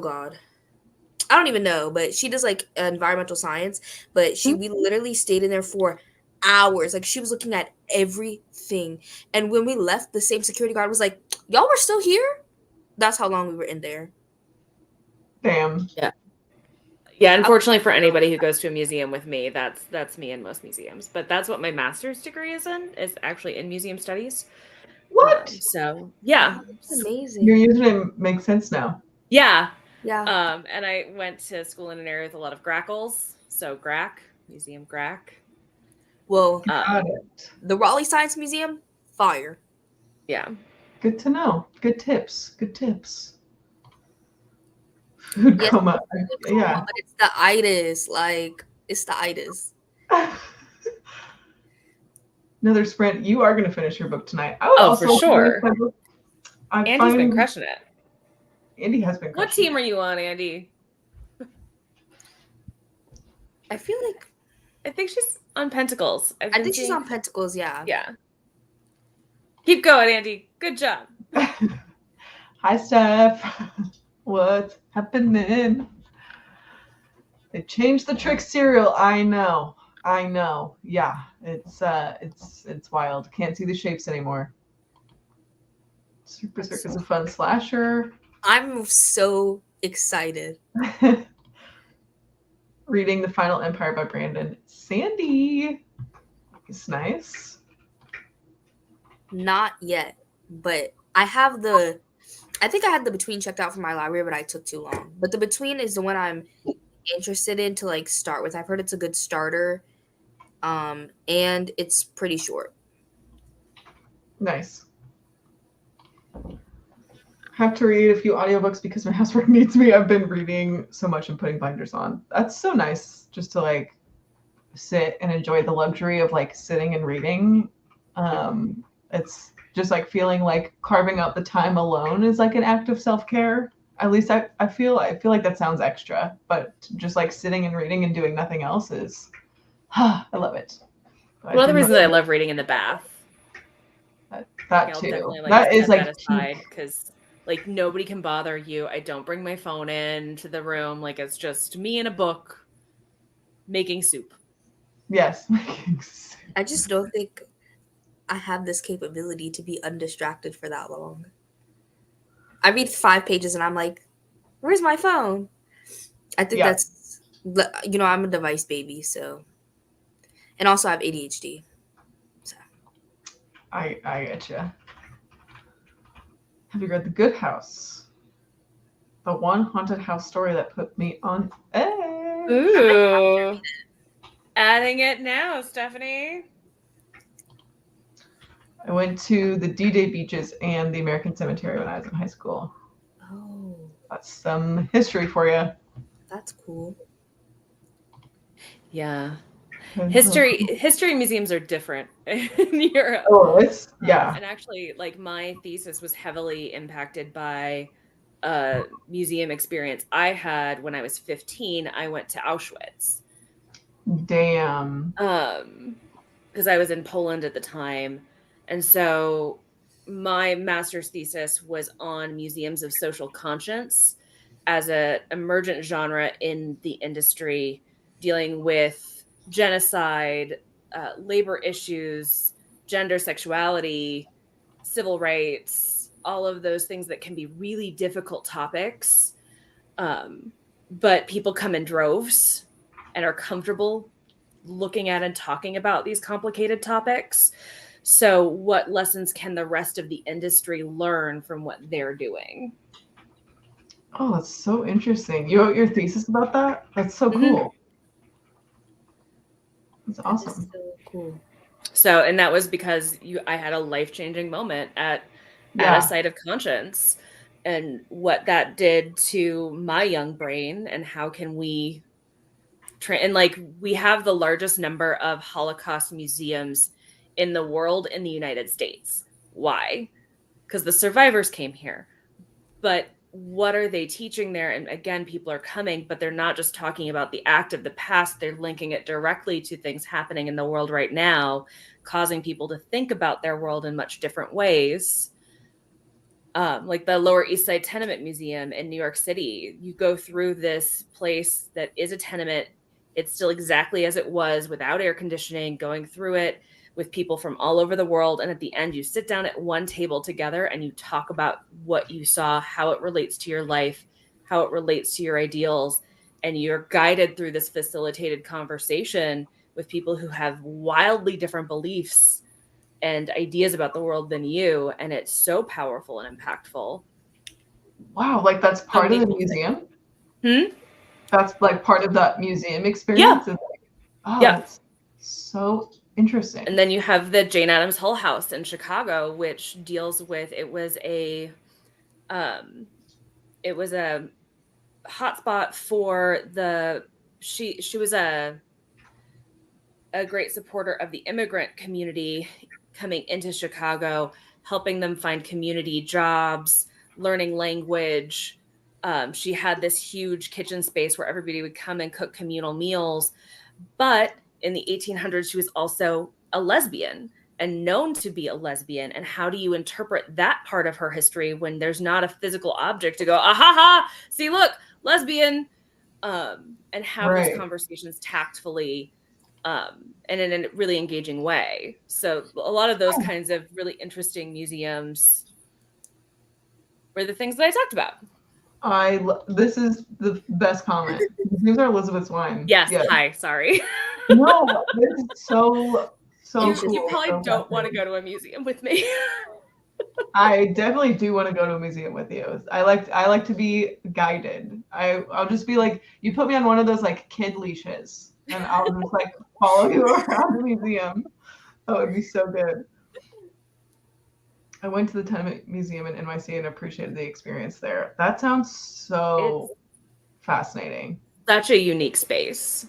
god, I don't even know, but she does like environmental science, but we literally stayed in there for hours. Like, she was looking at everything, and when we left, the same security guard was like, y'all were still here? That's how long we were in there. Damn. Yeah, unfortunately for anybody who goes to a museum with me, that's me in most museums. But that's what my master's degree is actually in museum studies. What? So yeah, that's amazing. Your username makes sense now. Yeah. Yeah. And I went to school in an area with a lot of grackles, so GRAC, Museum GRAC. Well, got it. The Raleigh Science Museum, fire. Yeah. Good to know. Good tips. Food coma. Yeah. But it's the itis. Like, it's the itis. Another sprint. You are going to finish your book tonight. For sure. Andy's been crushing it. Andy has been crushing What team are you on, Andy? I feel like... I think she's on Pentacles. I think she's on Pentacles, yeah. Yeah. Keep going, Andy. Good job. Hi, Steph. What's happening? They changed the trick cereal. I know. Yeah, it's wild. Can't see the shapes anymore. Super Circus is a fun slasher. I'm so excited. Reading The Final Empire by Brandon Sandy. It's nice. Not yet, but I have the. I think I had the Between checked out for my library, but I took too long. But the Between is the one I'm interested in to like start with. I've heard it's a good starter, and it's pretty short. Nice. Have to read a few audiobooks because my housework needs me. I've been reading so much and putting binders on. That's so nice just to like sit and enjoy the luxury of like sitting and reading. It's just like feeling like carving out the time alone is like an act of self-care. At least I feel like that sounds extra, but just like sitting and reading and doing nothing else is I love it. One of the reasons I love reading in the bath. That too. That is like aside because like nobody can bother you. I don't bring my phone into the room. Like it's just me and a book making soup. Yes. I just don't think I have this capability to be undistracted for that long. I read 5 pages and I'm like, where's my phone? I think that's, I'm a device baby, so. And also I have ADHD. So. I get you. Have you read The Good House? The one haunted house story that put me on edge. Ooh. Adding it now, Stephanie. I went to the D-Day beaches and the American Cemetery when I was in high school. Oh. That's some history for you. That's cool. Yeah. History museums are different in Europe. Oh, it's yeah. And actually, like my thesis was heavily impacted by a museum experience I had when I was 15. I went to Auschwitz. Damn. Because I was in Poland at the time. And so my master's thesis was on museums of social conscience as an emergent genre in the industry, dealing with genocide, labor issues, gender, sexuality, civil rights, all of those things that can be really difficult topics. But people come in droves and are comfortable looking at and talking about these complicated topics. So what lessons can the rest of the industry learn from what they're doing? Oh, that's so interesting. You wrote your thesis about that? That's so cool. That's awesome. That is so cool. So, and that was because I had a life-changing moment at a site of conscience, and what that did to my young brain, and how can we and like we have the largest number of Holocaust museums in the world in the United States. Why? Because the survivors came here. But what are they teaching there? And again, people are coming, but they're not just talking about the act of the past. They're linking it directly to things happening in the world right now, causing people to think about their world in much different ways. Like the Lower East Side Tenement Museum in New York City. You go through this place that is a tenement. It's still exactly as it was, without air conditioning, going through it with people from all over the world. And at the end, you sit down at one table together and you talk about what you saw, how it relates to your life, how it relates to your ideals. And you're guided through this facilitated conversation with people who have wildly different beliefs and ideas about the world than you. And it's so powerful and impactful. Wow, like that's part of the museum? That's like part of that museum experience? Yeah. That's so interesting. And then you have the Jane Addams Hull House in Chicago, which deals with, it was a hotspot for she was a great supporter of the immigrant community coming into Chicago, helping them find community jobs, learning language. She had this huge kitchen space where everybody would come and cook communal meals. But in the 1800s, she was also a lesbian and known to be a lesbian. And how do you interpret that part of her history when there's not a physical object to go, see, look, lesbian, and have those conversations tactfully and in a really engaging way. So a lot of those kinds of really interesting museums were the things that I talked about. This is the best comment. These are Elizabeth's wine. Yes. Hi. Sorry. No, this is So You probably don't want to go to a museum with me. I definitely do want to go to a museum with you. I like to be guided. I'll just be like, you put me on one of those like kid leashes, and I'll just like follow you around the museum. That would be so good. I went to the Tenement Museum in NYC and appreciated the experience there. That sounds so fascinating. Such a unique space.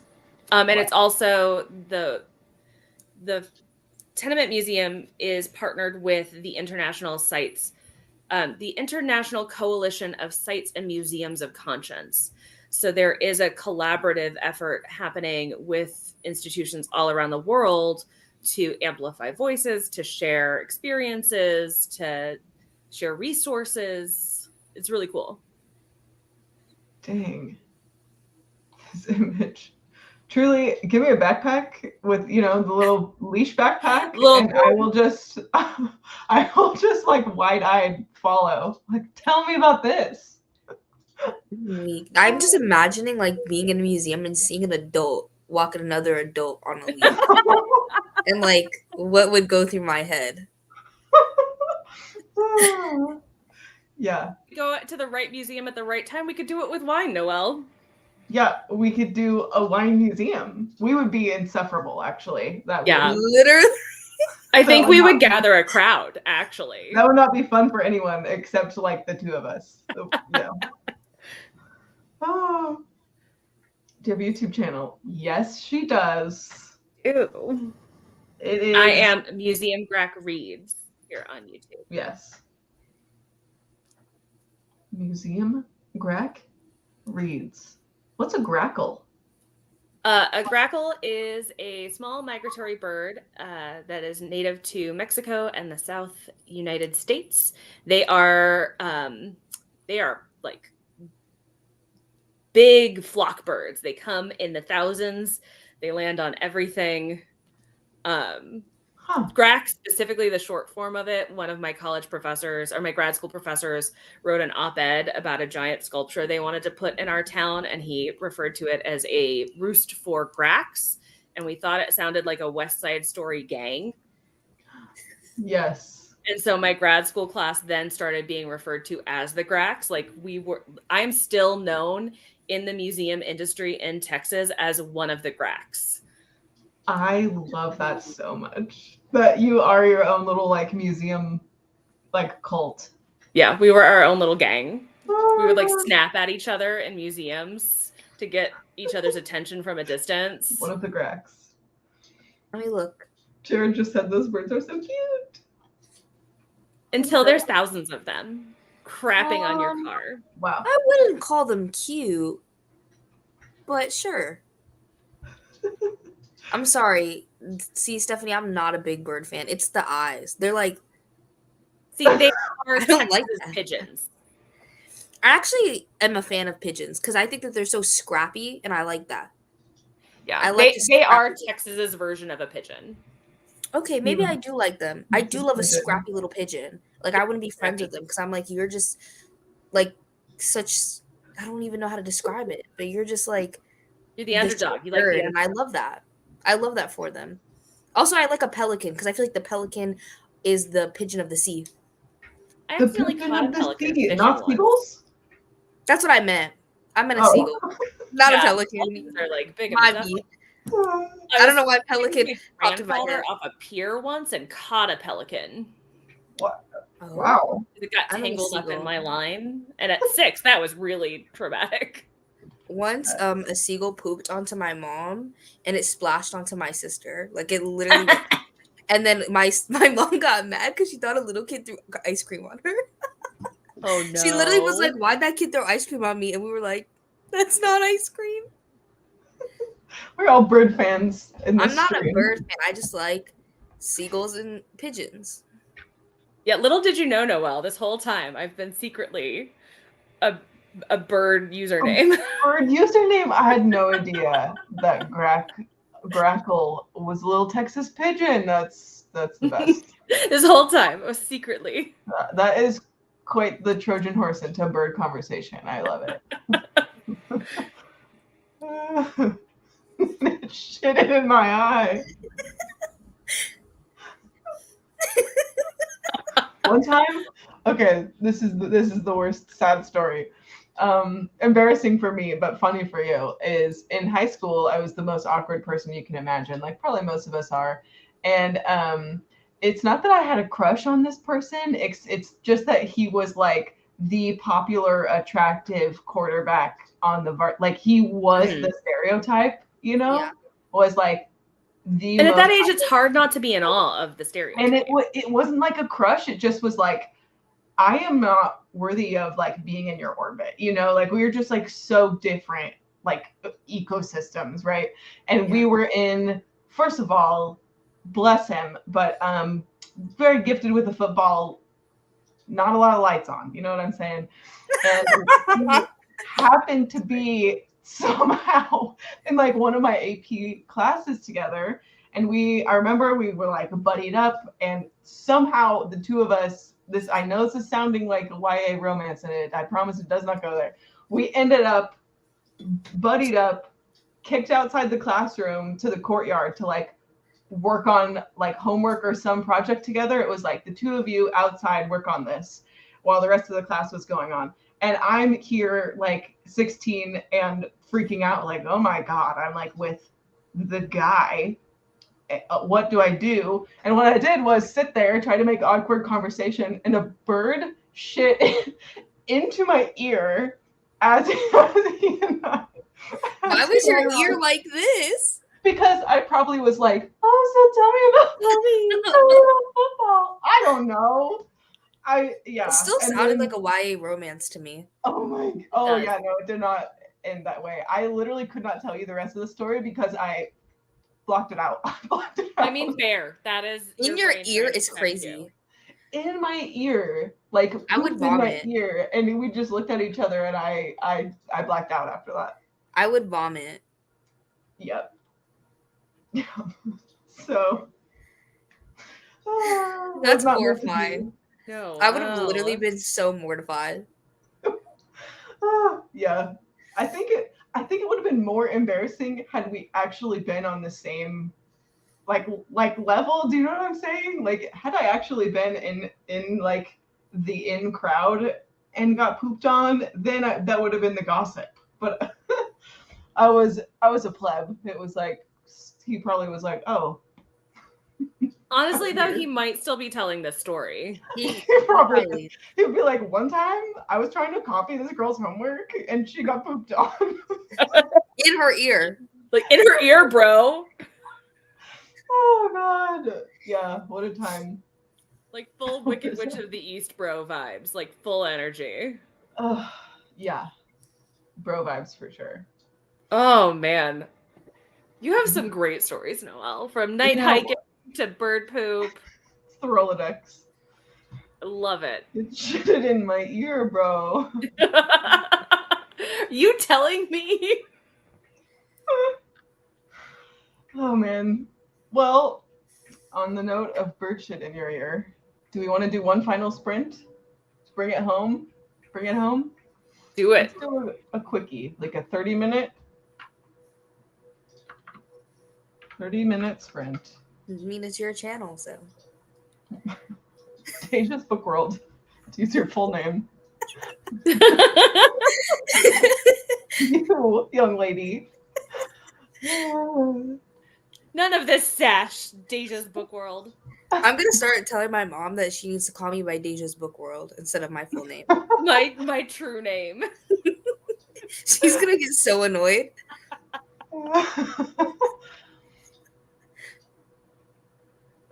And it's also the Tenement Museum is partnered with the International Coalition of Sites and Museums of Conscience. So there is a collaborative effort happening with institutions all around the world to amplify voices, to share experiences, to share resources. It's really cool. Dang. This image. Truly, give me a backpack with, the little leash backpack, and I will just like wide-eyed follow. Like, tell me about this. I'm just imagining like being in a museum and seeing an adult walking another adult on a leash. And like, what would go through my head? Yeah. Go to the right museum at the right time. We could do it with wine, Noelle. Yeah, we could do a wine museum. We would be insufferable, actually. Literally. I think we would gather a crowd, actually. That would not be fun for anyone except like the two of us. So, yeah. Oh. Do you have a YouTube channel? Yes, she does. Ew. It is. I am Museum Grack Reads here on YouTube. Yes. Museum Grack Reads. What's a grackle? A grackle is a small migratory bird that is native to Mexico and the South United States. They are like big flock birds. They come in the thousands. They land on everything. Grack, specifically the short form of it, one of my college professors or my grad school professors wrote an op-ed about a giant sculpture they wanted to put in our town, and he referred to it as a roost for gracks, and we thought it sounded like a West Side Story gang. Yes. And so my grad school class then started being referred to as the gracks. Like I'm still known in the museum industry in Texas as one of the gracks. I love that so much. That you are your own little like museum like cult. Yeah, we were our own little gang. We would like snap at each other in museums to get each other's attention from a distance. One of the gracks. Let me look. Jared just said those birds are so cute. Until there's thousands of them crapping on your car. Wow. I wouldn't call them cute, but sure. I'm sorry. See, Stephanie, I'm not a big bird fan. It's the eyes. They're like... See, they are I don't like pigeons. I actually am a fan of pigeons because I think that they're so scrappy, and I like that. Yeah, they are Texas's version of a pigeon. Okay, maybe I do like them. I do love a scrappy little pigeon. Like, I wouldn't be friends with them because I'm like, you're just like such... I don't even know how to describe it, but you're just like... You're the underdog. You like bird, and I love that. I love that for them. Also, I like a pelican because I feel like the pelican is the pigeon of the sea. I accidentally caught a pelican. Not seagulls? That's what I meant. I meant a seagull, not a pelican. They're like big. I don't know why pelican. Grandfather off a pier once and caught a pelican. What? Oh. Wow! It got tangled up in my line, and at 6, that was really traumatic. Once a seagull pooped onto my mom and it splashed onto my sister. Like it literally and then my mom got mad because she thought a little kid threw ice cream on her. Oh no. She literally was like, why'd that kid throw ice cream on me? And we were like, that's not ice cream. We're all bird fans in this I'm not stream. a bird fan. I just like seagulls and pigeons. Yeah, little did you know, Noelle, this whole time I've been secretly a bird username. Bird username? I had no idea that grackle was a little Texas pigeon. That's the best. This whole time, it was secretly. That is quite the Trojan horse into bird conversation. I love it. Shit it in my eye. One time, okay, this is the worst sad story. Embarrassing for me, but funny for you, is in high school, I was the most awkward person you can imagine. Like probably most of us are. And it's not that I had a crush on this person. It's just that he was like the popular, attractive quarterback on the like he was the stereotype, you know, Yeah. was like the And most at that age, it's hard not to be in awe of the stereotype. and it wasn't like a crush. It just was like, I am not worthy of like being in your orbit, you know, like we were just like so different, like ecosystems, right? And we were in, first of all, bless him, but very gifted with the football, not a lot of lights on, you know what I'm saying? And he happened to be somehow in like one of my AP classes together. And I remember we were like buddied up, and somehow the two of us, I know this is sounding like a YA romance, and I promise it does not go there. We ended up buddied up, kicked outside the classroom to the courtyard to like work on like homework or some project together. It was like the two of you outside work on this while the rest of the class was going on. And I'm here like 16 and freaking out like, oh my God, I'm like with the guy. What do I do? And what I did was sit there, try to make awkward conversation, and a bird shit into my ear as he and I. Why was your ear like this? Because I probably was like, oh, so tell me about football. I don't know. It still sounded like a YA romance to me. Yeah, no, it did not end that way. I literally could not tell you the rest of the story because I blocked it out. I mean, fair. That is in your ear is crazy. In my ear, like I would in vomit. my ear, and we just looked at each other, and I blacked out after that. I would vomit. Yep. Yeah. So that's horrifying. No, I would have literally been so mortified. Yeah, I think it would have been more embarrassing had we actually been on the same like level. Do you know what I'm saying? Like, had I actually been in like the in crowd and got pooped on, then that would have been the gossip. But I was a pleb. It was like he probably was like, oh. Honestly, though, he might still be telling this story. He would be like, one time I was trying to copy this girl's homework and she got pooped on. In her ear. Like, in her ear, bro. Oh, God. Yeah, what a time. Like, full Wicked Witch of the East bro vibes. Like, full energy. Yeah. Bro vibes for sure. Oh, man. You have some great stories, Noelle. From night hiking to bird poop. It's the Rolodex. I love it. It shitted in my ear, bro. You telling me? Oh, man. Well, on the note of bird shit in your ear, do we want to do one final sprint? Bring it home? Bring it home? Do it. Let's do a quickie, like a 30-minute 30-minute sprint. I mean, it's your channel, so. Deja's Book World. Use your full name. You, young lady. None of this sash, Deja's Book World. I'm gonna start telling my mom that she needs to call me by Deja's Book World instead of my full name. my true name. She's gonna get so annoyed.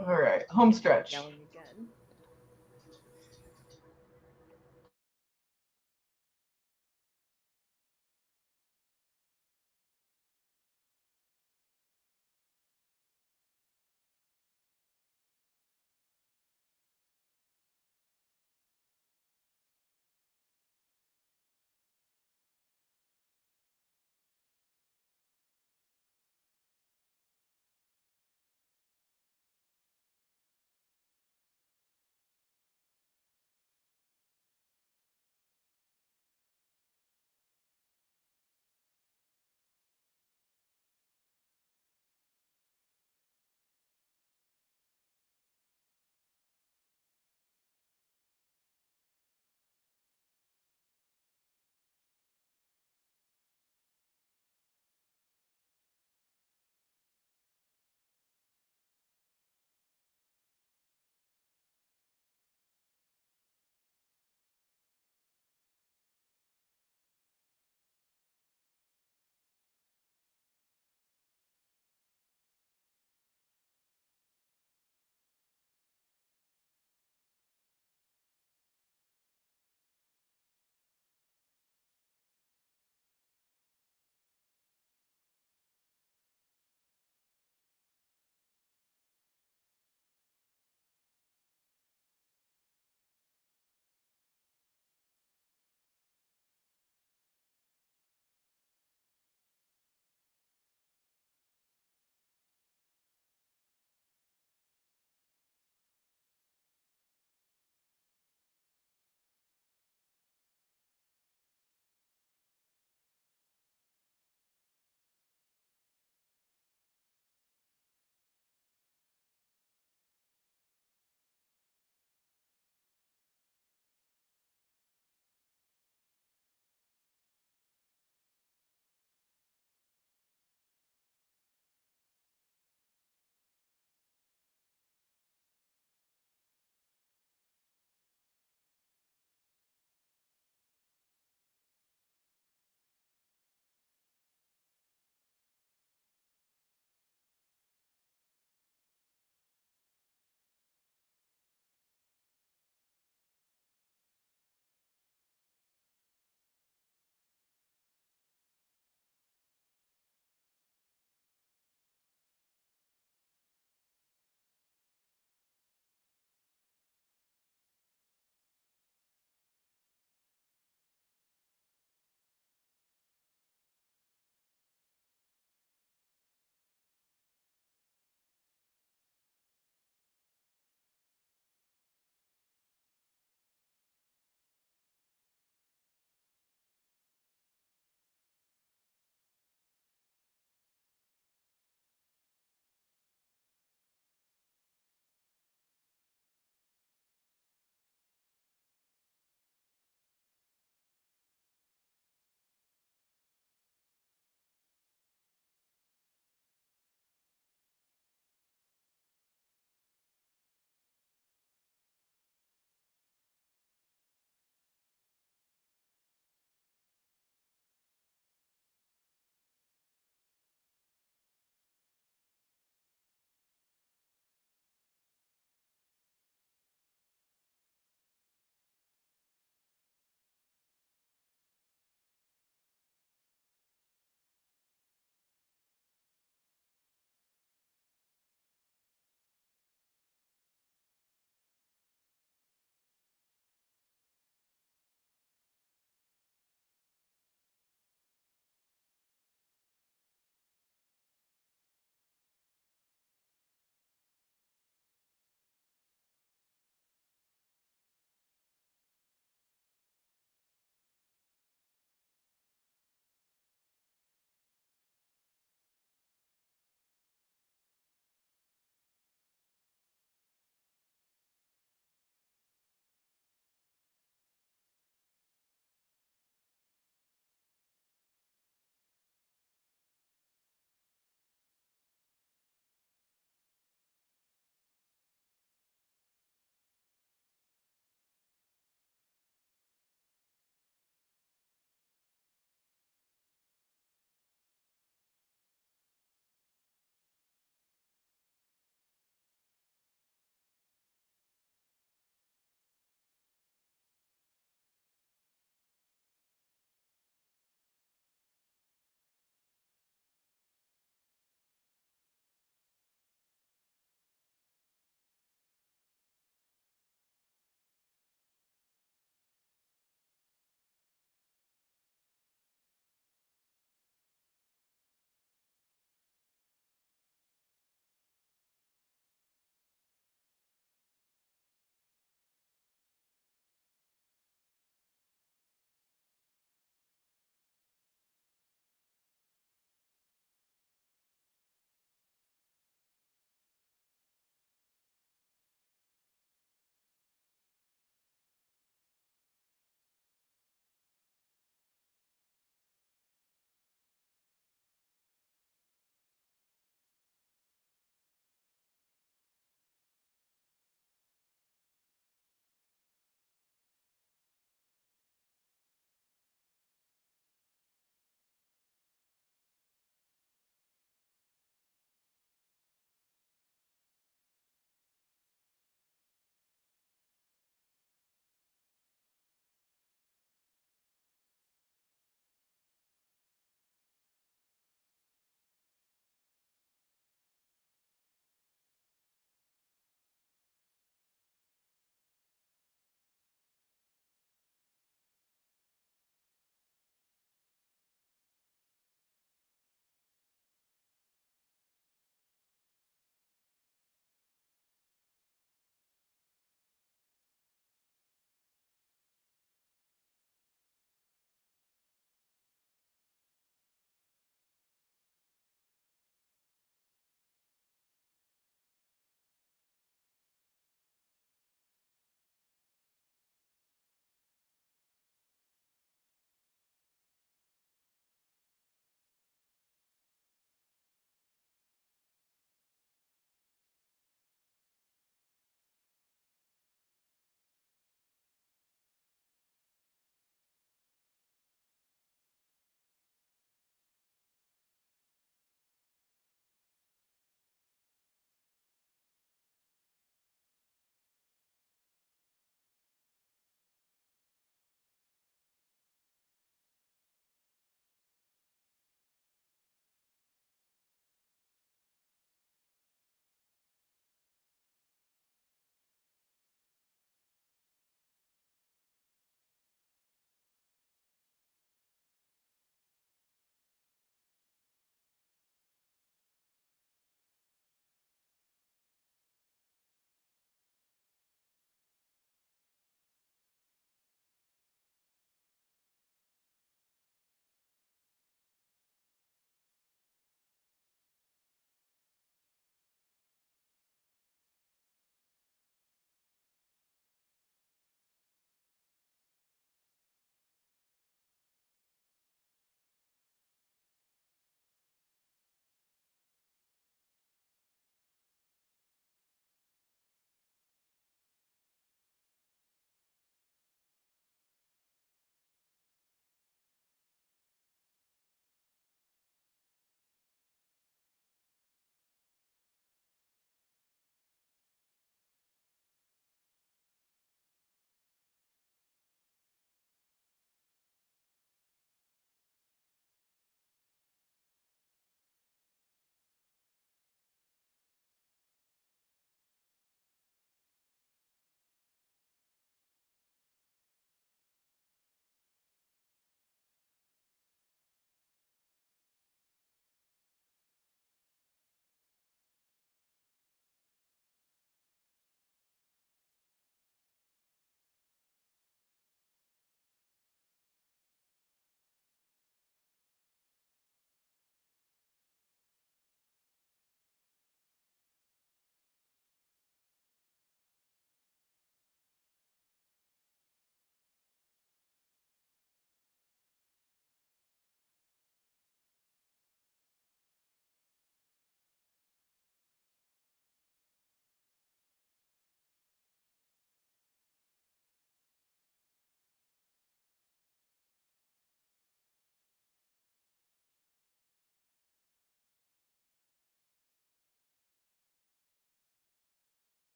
All right, home stretch.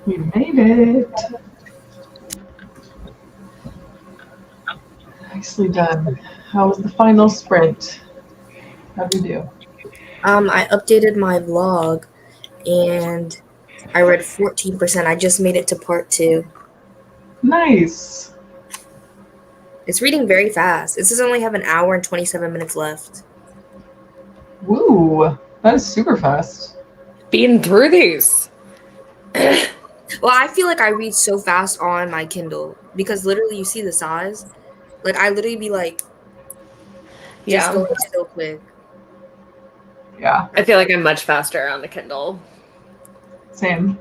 We made it. Nicely done. How was the final sprint? How'd we do? I updated my vlog and I read 14%. I just made it to part 2. Nice. It's reading very fast. It says I only have an hour and 27 minutes left. Woo, that is super fast. Being through these. Well, I feel like I read so fast on my Kindle because literally you see the size. Like I literally be like just going so quick. Yeah. I feel like I'm much faster on the Kindle. Same.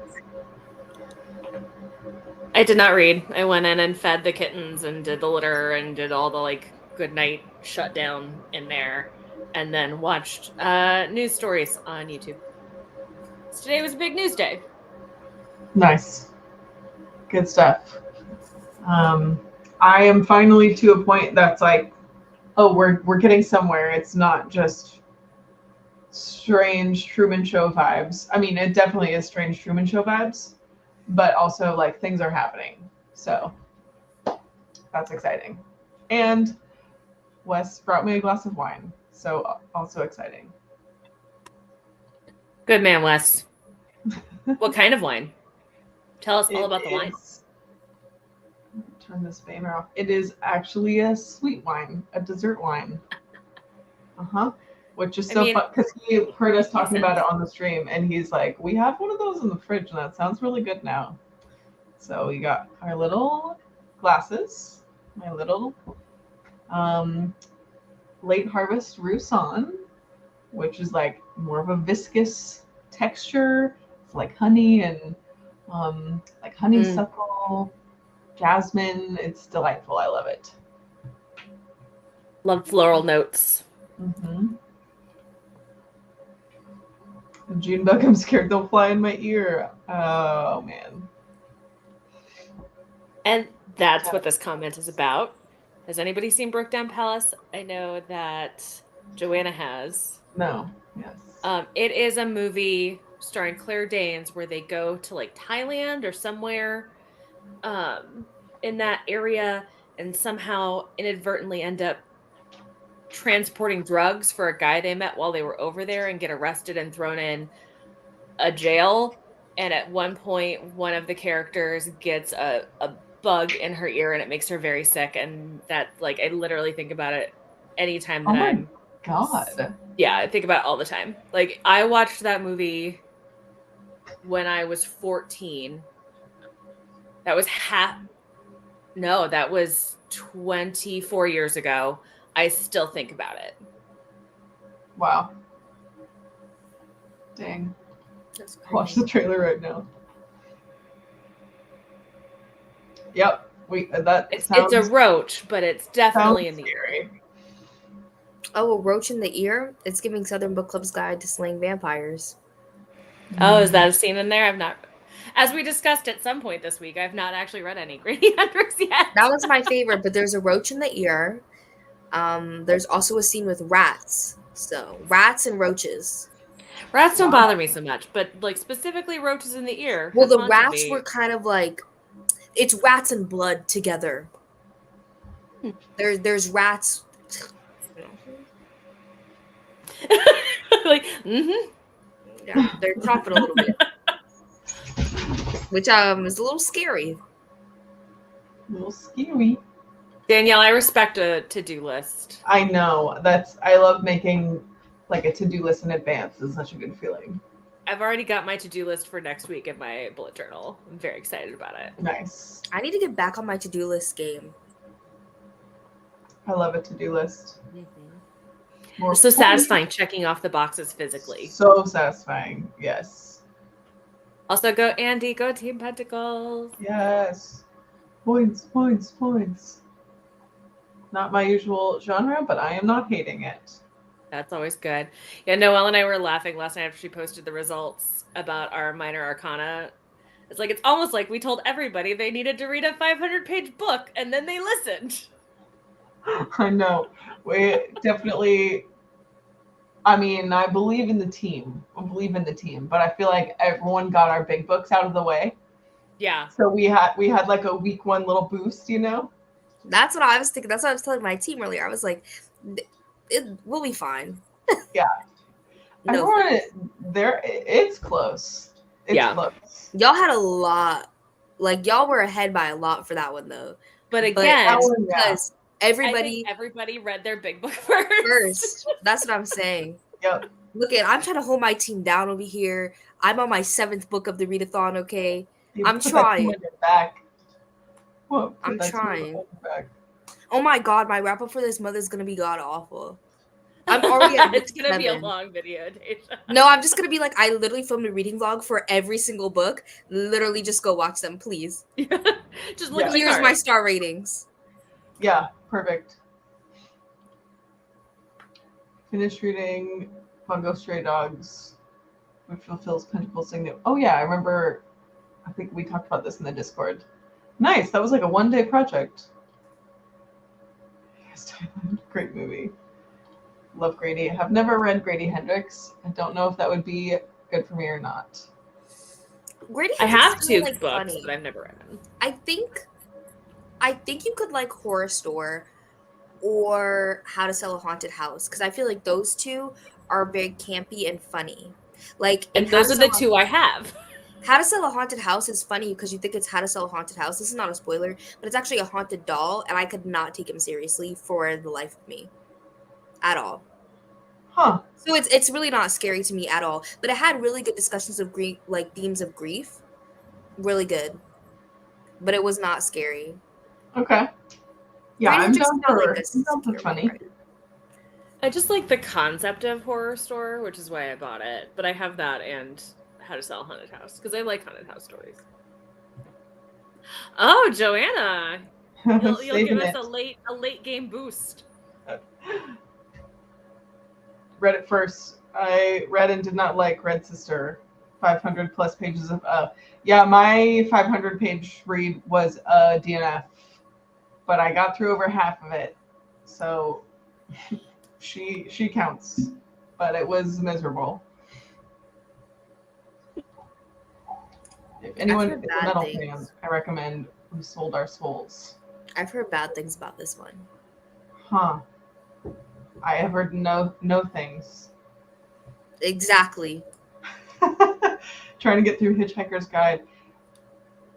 I did not read. I went in and fed the kittens and did the litter and did all the like good night shutdown in there, and then watched news stories on YouTube. So today was a big news day. Nice. Good stuff. I am finally to a point that's like, oh, we're getting somewhere. It's not just strange Truman Show vibes. I mean, it definitely is strange Truman Show vibes, but also like things are happening. So that's exciting. And Wes brought me a glass of wine. So also exciting. Good man, Wes. What kind of wine? Tell us all about the wine. Turn this banner off. It is actually a sweet wine, a dessert wine. Which is so fun because he heard us talking about it on the stream, and he's like, "We have one of those in the fridge, and that sounds really good now." So we got our little glasses, my little late harvest Roussan, which is like more of a viscous texture. It's like honey and like honeysuckle, jasmine. It's delightful. I love it. Love floral notes. Junebug, I'm scared they'll fly in my ear. Oh man. And that's what this comment is about. Has anybody seen Brokedown Palace? I know that Joanna has. No. Yes. It is a movie starring Claire Danes where they go to like Thailand or somewhere in that area and somehow inadvertently end up transporting drugs for a guy they met while they were over there and get arrested and thrown in a jail. And at one point, one of the characters gets a bug in her ear and it makes her very sick. And that, like, I literally think about it anytime that I'm... God. Yeah, I think about it all the time. Like, I watched that movie when I was 14. That was that was 24 years ago. I still think about it. Wow. Dang. Watch the trailer right now. Yep. It's a roach, but it's definitely in the ear. Oh, a roach in the ear? It's giving Southern Book Club's Guide to Slaying Vampires. Oh, is that a scene in there? I've not. As we discussed at some point this week, I've not actually read any Grady Hendrix yet. That was my favorite, but there's a roach in the ear. There's also a scene with rats. So, rats and roaches. Rats don't bother me so much, but like specifically roaches in the ear. Well, the rats were kind of like, it's rats and blood together. There's rats. Like, Yeah, they're chopping a little bit. Which is a little scary. A little scary. Danielle, I respect a to-do list. I know. I love making like a to-do list in advance. It's such a good feeling. I've already got my to-do list for next week in my bullet journal. I'm very excited about it. Nice. I need to get back on my to-do list game. I love a to-do list. It's so satisfying checking off the boxes physically. So satisfying. Yes. Also, go Andy, go Team Pentacles. Yes. Points, points, points. Not my usual genre, but I am not hating it. That's always good. Yeah, Noelle and I were laughing last night after she posted the results about our minor arcana. It's like, it's almost like we told everybody they needed to read a 500-page book, and then they listened. I know. We definitely I mean, I believe in the team. But I feel like everyone got our big books out of the way. Yeah. So we had like a week one little boost, you know? That's what I was thinking. That's what I was telling my team earlier. I was like, we'll be fine. Yeah. No, it's close. It's close. y'all had a lot. Like, y'all were ahead by a lot for that one, though. But again, because everybody read their big book first. That's what I'm saying. Yep. Look I'm trying to hold my team down over here. I'm on my 7th book of the readathon, okay? I'm trying. Back. I'm trying. Oh my god, my wrap up for this month is gonna be god awful. I'm already at It's gonna be a long video, Deja. No, I'm just gonna be like, I literally filmed a reading vlog for every single book. Literally just go watch them, please. Just look at Here's my star ratings. Yeah, perfect. Finished reading Bungo Stray Dogs, which fulfills Pentacle's signet. Oh yeah, I remember. I think we talked about this in the Discord. Nice. That was like a 1-day project. Yes, great movie. Love Grady. Have never read Grady Hendrix. I don't know if that would be good for me or not. Grady I have 2 like books, funny. but I've never read them. I think you could like Horror Store or How to Sell a Haunted House, because I feel like those 2 are very campy and funny. Like, and those are the 2 I have. How to Sell a Haunted House is funny because you think it's How to Sell a Haunted House. This is not a spoiler, but it's actually a haunted doll, and I could not take him seriously for the life of me. At all. Huh. So it's really not scary to me at all. But it had really good discussions of grief, like themes of grief. Really good. But it was not scary. Okay. Yeah, I'm down for funny. I just like the concept of Horror Store, which is why I bought it. But I have that and How to Sell a Haunted House, because I like haunted house stories. Oh, Joanna. You'll give us a late game boost. Read it first. I read and did not like Red Sister. 500 plus pages of yeah, my 500 page read was a DNF, but I got through over half of it, so she counts, but it was miserable. If anyone is a metal fan, I recommend We Sold Our Souls. I've heard bad things about this one. Huh. I have heard no things. Exactly. Trying to get through Hitchhiker's Guide.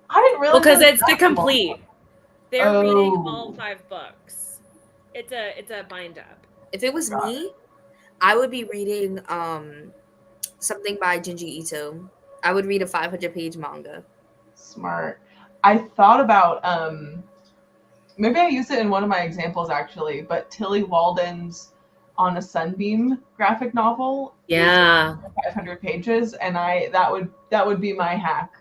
I didn't realize because it's the complete. They're reading Oh. all 5 books. It's a bind up. If it was me, I would be reading something by Junji Ito. I would read a 500-page manga. Smart. I thought about maybe I used it in one of my examples actually, but Tilly Walden's On a Sunbeam graphic novel. Yeah. 500 pages, and that would be my hack,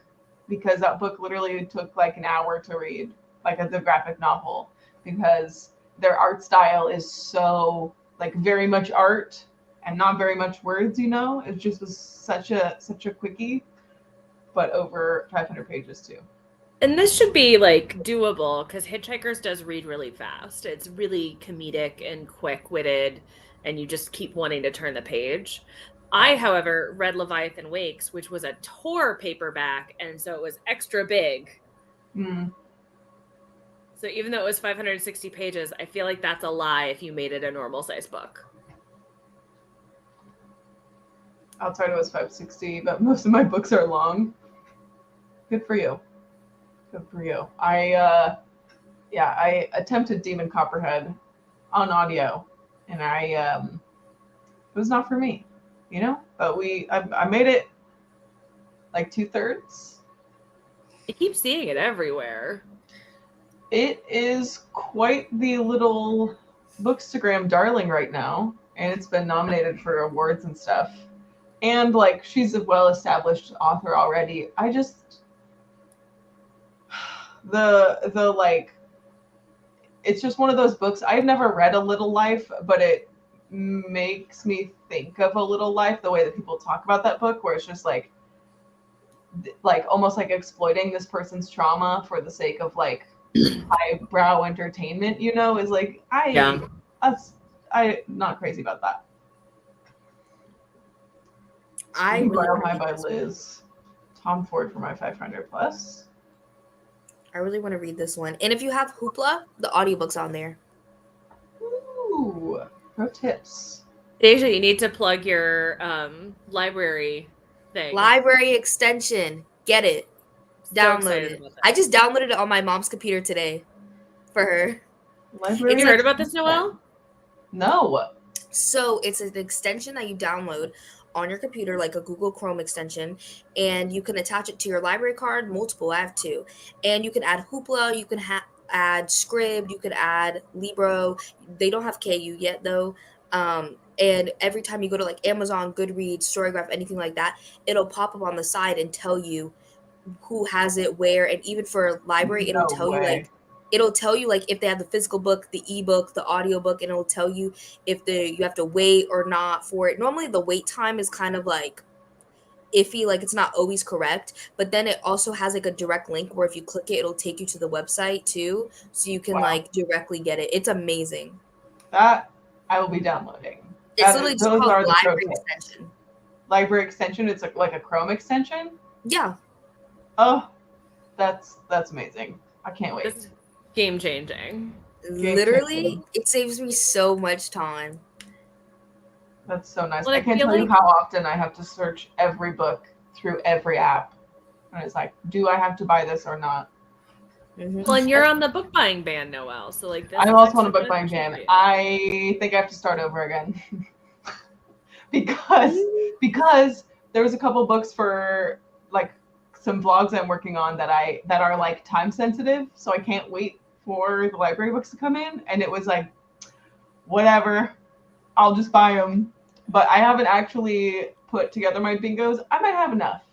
because that book literally took like an hour to read, like the graphic novel, because their art style is so like very much art and not very much words, you know. It just was such a quickie, but over 500 pages too. And this should be like doable, because Hitchhikers does read really fast. It's really comedic and quick-witted, and you just keep wanting to turn the page. I, however, read Leviathan Wakes, which was a Tor paperback, and so it was extra big. Mm. So even though it was 560 pages, I feel like that's a lie if you made it a normal size book. Outside it was 560, but most of my books are long. Good for you. Good for you. I attempted Demon Copperhead on audio, and it was not for me, you know. But I made it like 2/3. I keep seeing it everywhere. It is quite the little Bookstagram darling right now, and it's been nominated for awards and stuff. And like, she's a well-established author already. I just the like, it's just one of those books. I've never read A Little Life, but it makes me think of A Little Life, the way that people talk about that book, where it's just like almost like exploiting this person's trauma for the sake of like highbrow entertainment, you know, is like I'm not crazy about that. I really Mile want to High read by this one. Liz. Tom Ford for my 500 plus. I really want to read this one. And if you have Hoopla, the audiobook's on there. Ooh, pro tips. Deja, you need to plug your library thing. Library extension. Get it. Download it. I just downloaded it on my mom's computer today for her. Library. Have you heard about this, Noelle? No. So it's an extension that you download on your computer, like a Google Chrome extension, and you can attach it to your library card. Multiple, I have two, and you can add Hoopla. You can add Scribd. You can add Libro. They don't have KU yet though. And every time you go to like Amazon, Goodreads, Storygraph, anything like that, it'll pop up on the side and tell you who has it where, and even for library, it'll tell you like if they have the physical book, the ebook, the audiobook, and it'll tell you if you have to wait or not for it. Normally the wait time is kind of like iffy, like it's not always correct, but then it also has like a direct link where if you click it, it'll take you to the website too, so you can like directly get it. It's amazing. That I will be downloading. It's literally just called library extension. Library extension. It's like a Chrome extension. Yeah. Oh, that's amazing. I can't wait. It's game changing. Literally, it saves me so much time. That's so nice. Well, I can't tell you how often I have to search every book through every app. And it's like, do I have to buy this or not? Mm-hmm. Well, and you're on the book buying ban, Noelle. So like, I'm also on a book buying ban. I think I have to start over again because there was a couple books for like some vlogs I'm working on that are like time sensitive, so I can't wait for the library books to come in. And it was like, whatever, I'll just buy them. But I haven't actually put together my bingos. I might have enough.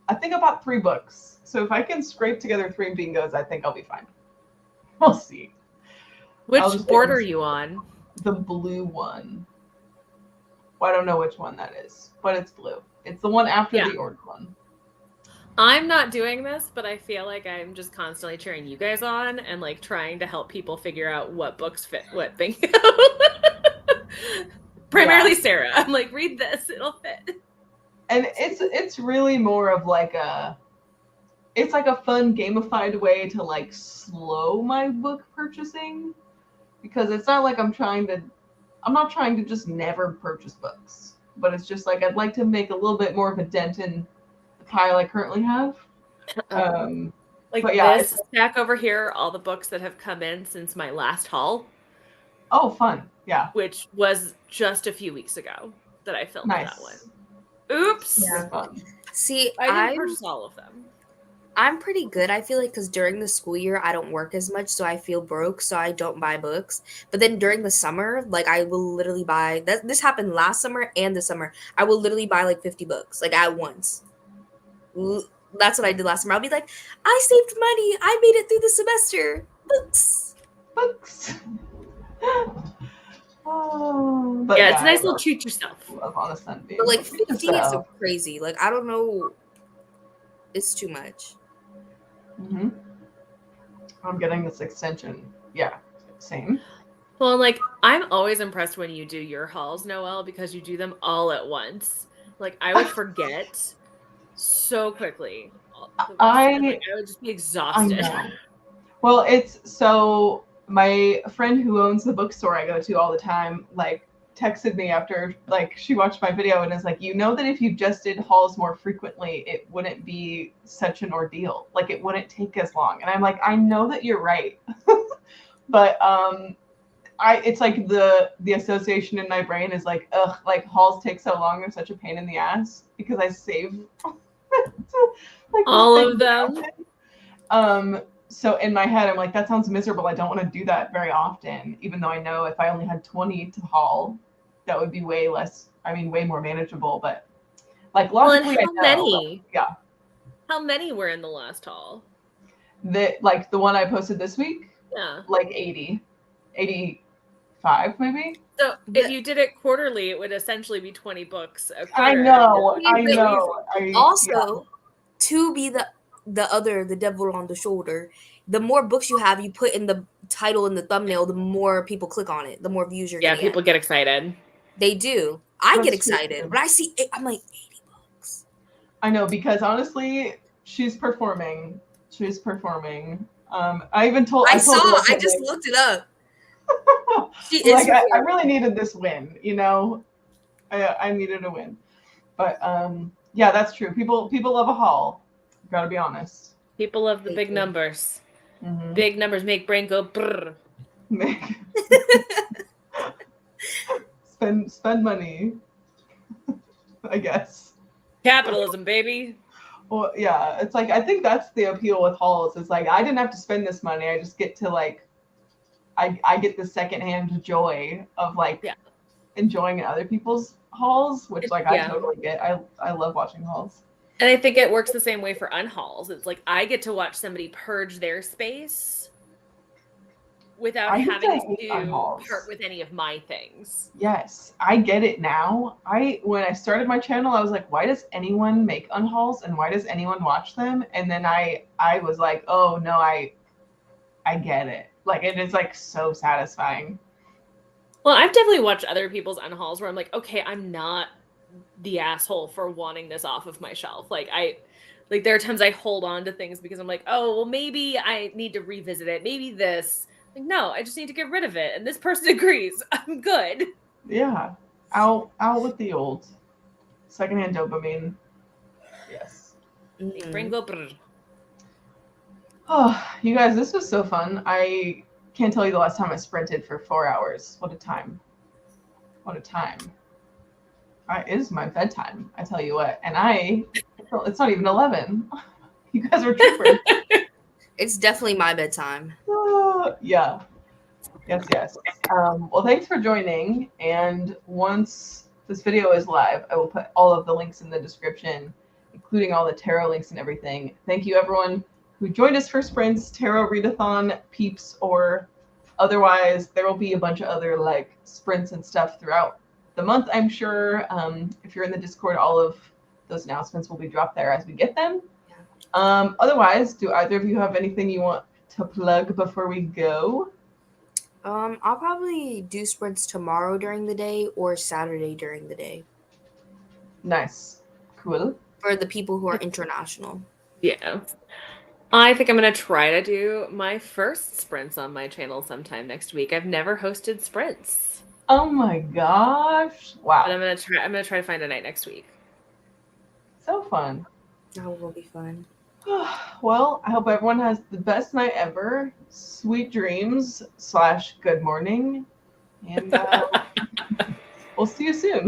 I think I bought 3 books. So if I can scrape together 3 bingos, I think I'll be fine. We'll see. Which board are you on? The blue one. Well, I don't know which one that is, but it's blue. It's the one after the orange one. I'm not doing this, but I feel like I'm just constantly cheering you guys on and like trying to help people figure out what books fit what bingo. Primarily Sarah. I'm like, read this, it'll fit. And it's really more of like it's like a fun gamified way to like slow my book purchasing, because it's not like I'm not trying to just never purchase books, but it's just like I'd like to make a little bit more of a dent in the pile I currently have. Like this stack over here, all the books that have come in since my last haul. Oh, fun. Yeah. Which was just a few weeks ago that I filmed that one. Oops. Yeah. See, I didn't purchase all of them. I'm pretty good, I feel like, because during the school year, I don't work as much, so I feel broke, so I don't buy books. But then during the summer, like, I will literally buy... This happened last summer and this summer. I will literally buy, like, 50 books, like, at once. That's what I did last summer. I'll be like, I saved money. I made it through the semester. Books. Oh, but yeah, it's a nice little treat yourself. On a Sunday. But like 50 is crazy. Like, I don't know. It's too much. Mm-hmm. I'm getting this extension. Yeah, same. Well, like, I'm always impressed when you do your hauls, Noelle, because you do them all at once. Like, I would forget so quickly. I would just be exhausted. I know. Well, it's so... My friend who owns the bookstore I go to all the time, like, texted me after, like, she watched my video and is like, you know that if you just did hauls more frequently, it wouldn't be such an ordeal. Like, it wouldn't take as long. And I'm like, I know that you're right. But it's like the association in my brain is like, ugh, like, hauls take so long. They're such a pain in the ass because I save like, all of them. So in my head, I'm like, that sounds miserable. I don't want to do that very often, even though I know if I only had 20 to haul, that would be way more manageable. But like, logically, how many? Yeah. How many were in the last haul? The one I posted this week? Yeah. Like 80, 85 maybe. So if you did it quarterly, it would essentially be 20 books a quarter. I know. Also, to be the devil on the shoulder, the more books you have, you put in the title and the thumbnail, the more people click on it, the more views you're getting. Yeah, people get excited. They do. I get excited. When I see it, I'm like, 80 I know, because honestly, she's performing. She's performing. I even told I her, just looked it up. She is like, I really needed this win, you know. I needed a win. But yeah, that's true. People love a haul. Gotta be honest. People love the big numbers. Mm-hmm. Big numbers make brain go brrr. Spend money, I guess. Capitalism, baby. Well, yeah, it's like, I think that's the appeal with hauls. It's like, I didn't have to spend this money. I just get to, like, I get the secondhand joy of, like, enjoying other people's hauls, which, like, I totally get. I love watching hauls. And I think it works the same way for unhauls. It's like, I get to watch somebody purge their space without having to part with any of my things. Yes, I get it now. When I started my channel, I was like, why does anyone make unhauls and why does anyone watch them? And then I was like, oh no, I get it. Like, it is, like, so satisfying. Well, I've definitely watched other people's unhauls where I'm like, okay, I'm not the asshole for wanting this off of my shelf. Like, there are times I hold on to things because I'm like, oh, well, maybe I need to revisit it. Maybe this. Like, no, I just need to get rid of it. And this person agrees. I'm good. Yeah. Out with the old. Secondhand dopamine. Yes. Brain go brrr. Oh, you guys, this was so fun. I can't tell you the last time I sprinted for 4 hours. What a time. What a time. It is my bedtime, I tell you what. And it's not even 11. You guys are troopers. It's definitely my bedtime. Yeah. Yes. Well, thanks for joining. And once this video is live, I will put all of the links in the description, including all the tarot links and everything. Thank you, everyone who joined us for sprints, Tarot Readathon, peeps, or otherwise. There will be a bunch of other, like, sprints and stuff throughout the month, I'm sure. If you're in the Discord, all of those announcements will be dropped there as we get them. Otherwise, do either of you have anything you want to plug before we go? I'll probably do sprints tomorrow during the day or Saturday during the day. Nice. Cool. For the people who are international. Yeah. I think I'm going to try to do my first sprints on my channel sometime next week. I've never hosted sprints. Oh my gosh. Wow. But I'm going to try to find a night next week. So fun. That will be fun. Well, I hope everyone has the best night ever. Sweet dreams / good morning. And we'll see you soon.